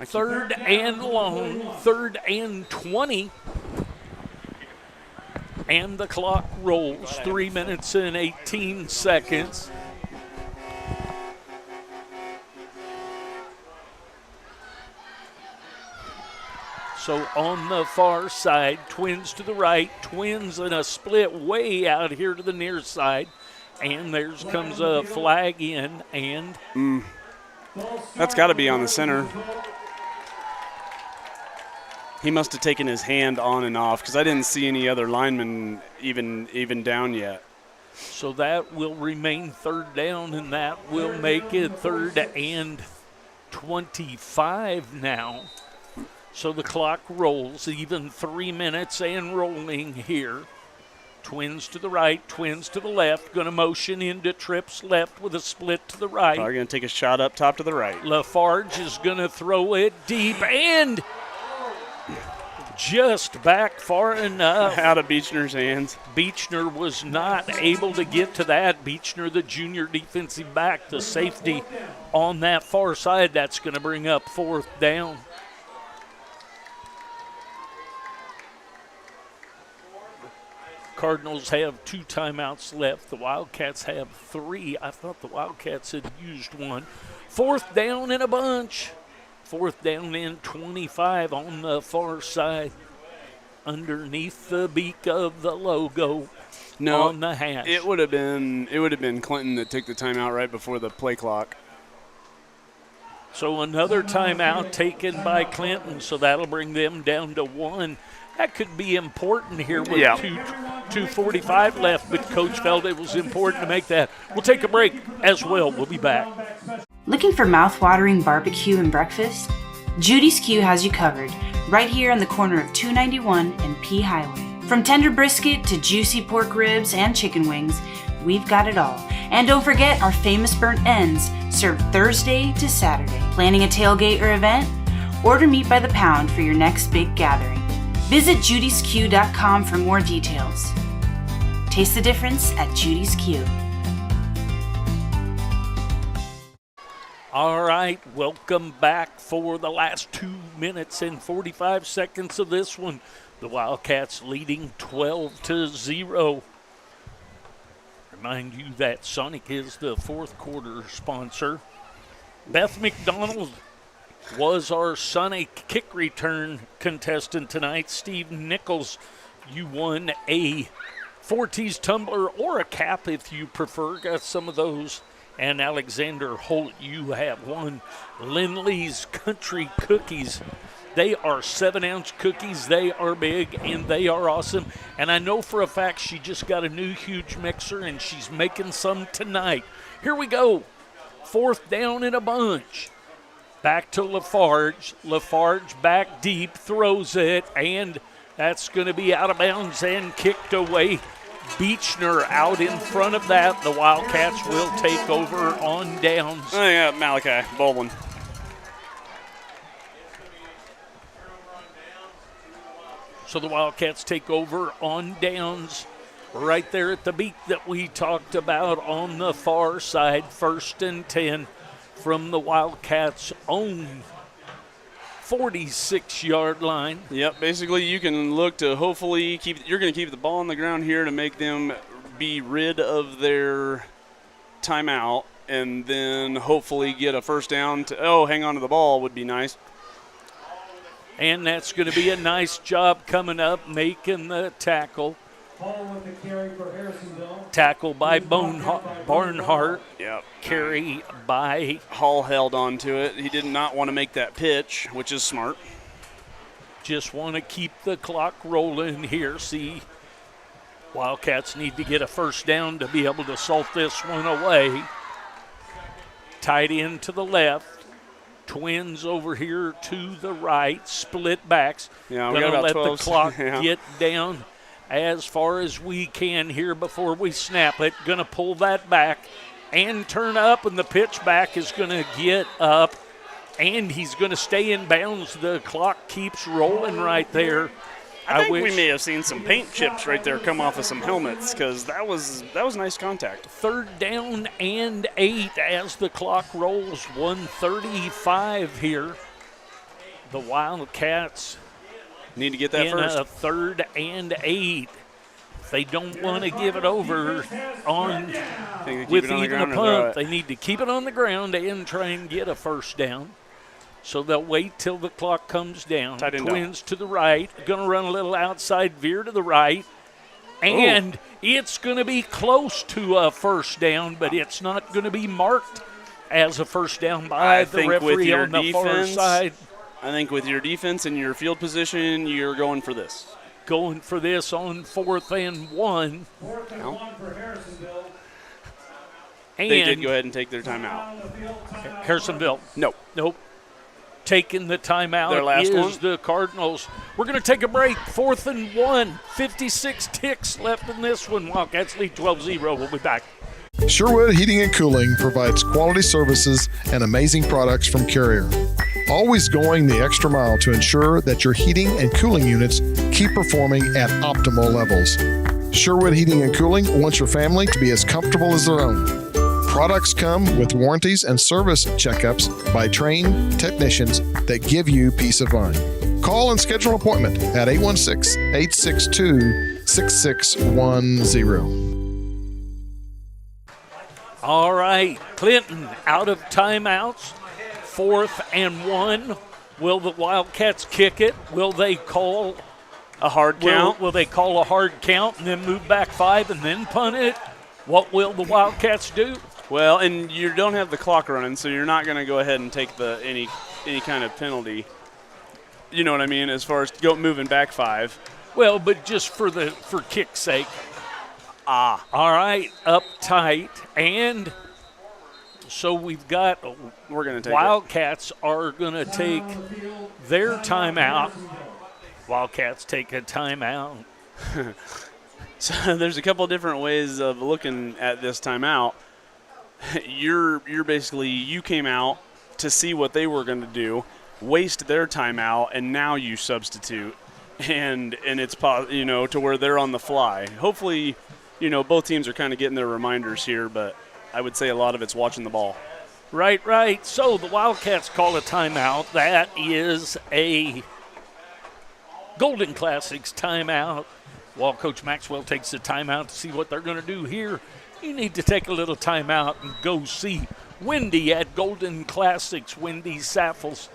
S12: 3rd and long, 3rd and 20. And the clock rolls, 3 minutes and 18 seconds. So on the far side, Twins to the right, Twins in a split way out here to the near side. And there's comes a flag in, and
S2: that's got to be on the center. He must have taken his hand on and off because I didn't see any other linemen even down yet.
S12: So that will remain third down, and that will make it 3rd and 25 now. So the clock rolls, even 3 minutes and rolling here. Twins to the right, Twins to the left. Going to motion into trips left with a split to the right.
S2: Probably going to take a shot up top to the right.
S12: Lafarge is going to throw it deep and just back far enough.
S2: Out of Beechner's hands.
S12: Beechner was not able to get to that. Beechner, the junior defensive back, the safety on that far side. That's going to bring up 4th down. Cardinals have 2 timeouts left. The Wildcats have 3. I thought the Wildcats had used 1. 4th down in a bunch. 4th down and 25 on the far side. Underneath the beak of the logo on the hash.
S2: It would have been Clinton that took the timeout right before the play clock.
S12: So another timeout taken by Clinton, so that'll bring them down to 1. That could be important here with 2:45 left, but Coach felt it was important to make that. We'll take a break as well. We'll be back.
S18: Looking for mouth-watering barbecue and breakfast? Judy's Q has you covered, right here on the corner of 291 and P Highway. From tender brisket to juicy pork ribs and chicken wings, we've got it all. And don't forget our famous burnt ends, served Thursday to Saturday. Planning a tailgate or event? Order meat by the pound for your next big gathering. Visit judysq.com for more details. Taste the difference at Judy's Q.
S12: All right, welcome back for the last 2 minutes and 45 seconds of this one. The Wildcats leading 12-0. Remind you that Sonic is the 4th quarter sponsor. Beth McDonald was our Sonic kick return contestant tonight. Steve Nichols, you won a Forties tumbler or a cap if you prefer. Got some of those. And Alexander Holt, you have won Lindley's Country Cookies. They are 7-ounce cookies. They are big and they are awesome. And I know for a fact she just got a new huge mixer and she's making some tonight. Here we go. 4th down in a bunch. Back to Lafarge. Lafarge back deep, throws it, and that's going to be out of bounds and kicked away. Beechner out in front of that. The Wildcats will take over on downs.
S2: Oh, yeah, Malachi Baldwin.
S12: So the Wildcats take over on downs right there at the beat that we talked about on the far side. 1st and 10 from the Wildcats' own 46-yard line.
S2: Yep, basically you can look to hopefully you're going to keep the ball on the ground here to make them be rid of their timeout and then hopefully get a 1st down to, hang on to the ball would be nice.
S12: And that's going to be a nice job coming up, making the tackle. Tackle by Barnhart.
S2: Yep.
S12: Carry by
S2: Hall held on to it. He did not want to make that pitch, which is smart.
S12: Just want to keep the clock rolling here. See, Wildcats need to get a 1st down to be able to salt this one away. Tight end to the left. Twins over here to the right. Split backs.
S2: Yeah,
S12: we're going to let the clock
S2: yeah.
S12: get down as far as we can here before we snap it. Going to pull that back and turn up, and the pitch back is going to get up, and he's going to stay in bounds. The clock keeps rolling right there.
S2: I think we may have seen some paint chips right there come off of some helmets because that was nice contact.
S12: 3rd down and 8 as the clock rolls. 1:35 here. The Wildcats
S2: need to get that
S12: in
S2: first.
S12: A 3rd and 8. They don't want to give it over with even a punt. They need to keep it on the ground and try and get a 1st down. So they'll wait till the clock comes down.
S2: Tight end
S12: Twins to the right. Going to run a little outside veer to the right. And it's going to be close to a first down, but it's not going to be marked as a first down by the referee on the far side.
S2: I think with your defense and your field position, you're going for this.
S12: Going for this on 4th and 1.
S9: 4th and 1 for Harrisonville.
S12: And
S2: they did go ahead and take their timeout.
S12: Harrisonville.
S2: Nope.
S12: Taking the timeout
S2: Their last
S12: is
S2: one.
S12: the Cardinals. We're going to take a break. 4th and 1. 56 ticks left in this one. Wildcats lead 12-0. We'll be back.
S7: Sherwood Heating and Cooling provides quality services and amazing products from Carrier. Always going the extra mile to ensure that your heating and cooling units keep performing at optimal levels. Sherwood Heating and Cooling wants your family to be as comfortable as their own. Products come with warranties and service checkups by trained technicians that give you peace of mind. Call and schedule an appointment at 816-862-6610.
S12: All right, Clinton out of timeouts. 4th and 1. Will the Wildcats kick it? Will they call
S2: a hard count?
S12: Will they call a hard count and then move back 5 and then punt it? What will the Wildcats do?
S2: Well, and you don't have the clock running, so you're not going to go ahead and take any kind of penalty. You know what I mean, as far as moving back 5.
S12: Well, but just for kick's sake. All right, up tight, and so we're going to take Wildcats are going to take their timeout. Wildcats take a timeout.
S2: So there's a couple different ways of looking at this timeout. You're basically, you came out to see what they were going to do, waste their timeout, and now you substitute, and it's to where they're on the fly. Hopefully, both teams are kind of getting their reminders here, but I would say a lot of it's watching the ball.
S12: Right. So the Wildcats call a timeout. That is a Golden Classics timeout. While Coach Maxwell takes the timeout to see what they're going to do here, you need to take a little timeout and go see Wendy at Golden Classics, Wendy Saffels.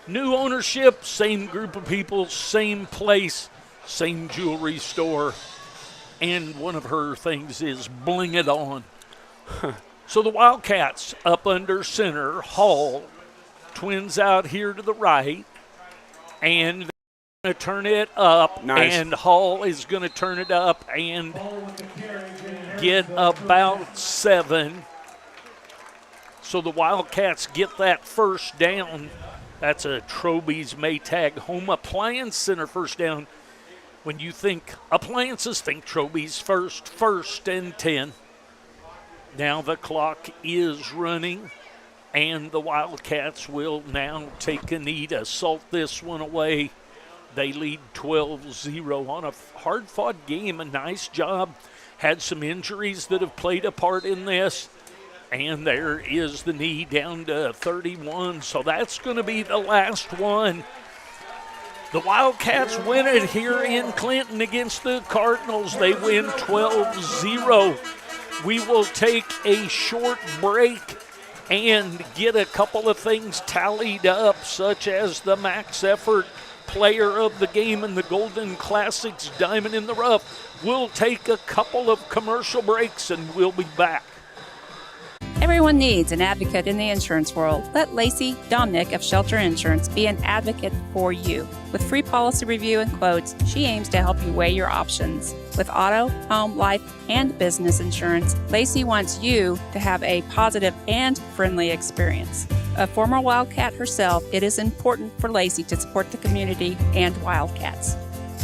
S12: New ownership, same group of people, same place, same jewelry store. And one of her things is bling it on. So the Wildcats up under center, Hall, Twins out here to the right, and they're going to turn it up.
S2: Nice.
S12: And Hall is going to turn it up and get about 7. So the Wildcats get that first down. That's a Troby's Maytag Home Appliance Center first down. When you think appliances, think Troby's first and 10. Now the clock is running, and the Wildcats will now take a knee to salt this one away. They lead 12-0 on a hard-fought game. A nice job. Had some injuries that have played a part in this. And there is the knee down to 31. So that's going to be the last one. The Wildcats win it here in Clinton against the Cardinals. They win 12-0. We will take a short break and get a couple of things tallied up, such as the max effort player of the game in the Golden Classics Diamond in the Rough. We'll take a couple of commercial breaks and we'll be back.
S16: Everyone needs an advocate in the insurance world. Let Lacey Domnick of Shelter Insurance be an advocate for you. With free policy review and quotes, she aims to help you weigh your options. With auto, home, life, and business insurance, Lacey wants you to have a positive and friendly experience. A former Wildcat herself, it is important for Lacey to support the community and Wildcats.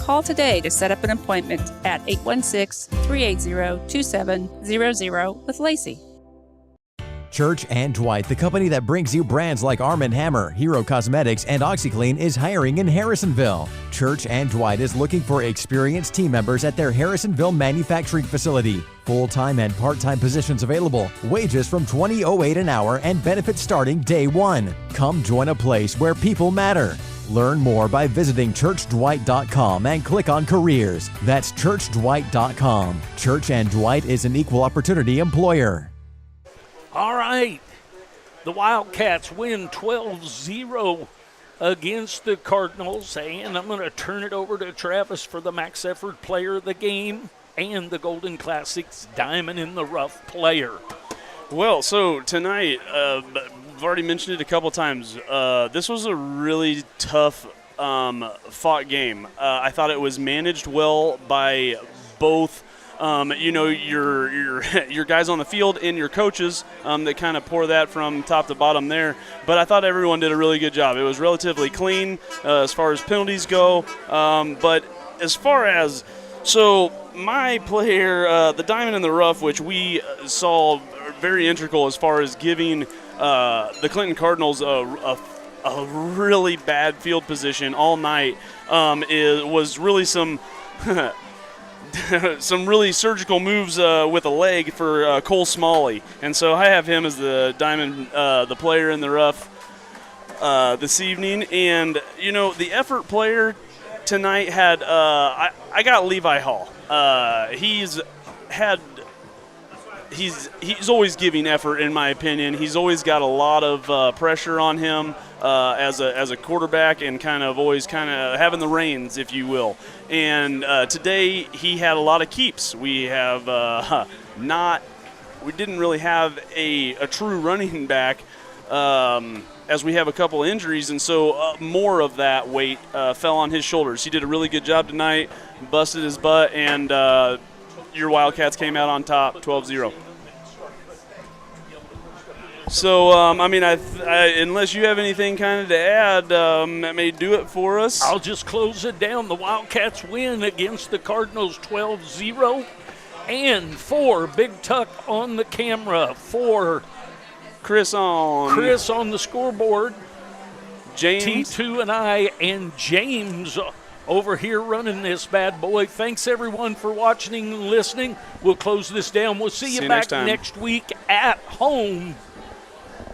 S16: Call today to set up an appointment at 816-380-2700 with Lacey.
S1: Church and Dwight, the company that brings you brands like Arm & Hammer, Hero Cosmetics, and OxyClean, is hiring in Harrisonville. Church and Dwight is looking for experienced team members at their Harrisonville manufacturing facility. Full-time and part-time positions available. Wages from $20.08 an hour and benefits starting day one. Come join a place where people matter. Learn more by visiting churchdwight.com and click on careers. That's churchdwight.com. Church and Dwight is an equal opportunity employer.
S12: All right. The Wildcats win 12-0 against the Cardinals, and I'm going to turn it over to Travis for the Max Effort Player of the Game and the Golden Classics Diamond in the Rough Player.
S2: Well, so tonight, I've already mentioned it a couple times. This was a really tough fought game. I thought it was managed well by both your guys on the field and your coaches that kind of pour that from top to bottom there. But I thought everyone did a really good job. It was relatively clean as far as penalties go. But as far as my player, the Diamond in the Rough, which we saw very integral as far as giving the Clinton Cardinals a really bad field position all night, was really some some really surgical moves with a leg for Cole Smalley. And so I have him as the Diamond, the player in the rough this evening. And, the effort player tonight had I got Levi Hall. He's always giving effort, in my opinion. He's always got a lot of pressure on him as a quarterback, and always having the reins, if you will. And today he had a lot of keeps. We have we didn't really have a true running back, as we have a couple injuries, and so more of that weight fell on his shoulders. He did a really good job tonight, busted his butt, and your Wildcats came out on top, 12-0. So, unless you have anything to add, that may do it for us.
S12: I'll just close it down. The Wildcats win against the Cardinals 12-0. And for Big Tuck on the camera, for
S2: Chris on
S12: the scoreboard,
S2: James,
S12: T2 and I, and James over here running this bad boy. Thanks, everyone, for watching and listening. We'll close this down. We'll see you back next week at home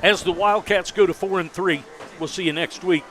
S12: as the Wildcats go to 4-3. We'll see you next week.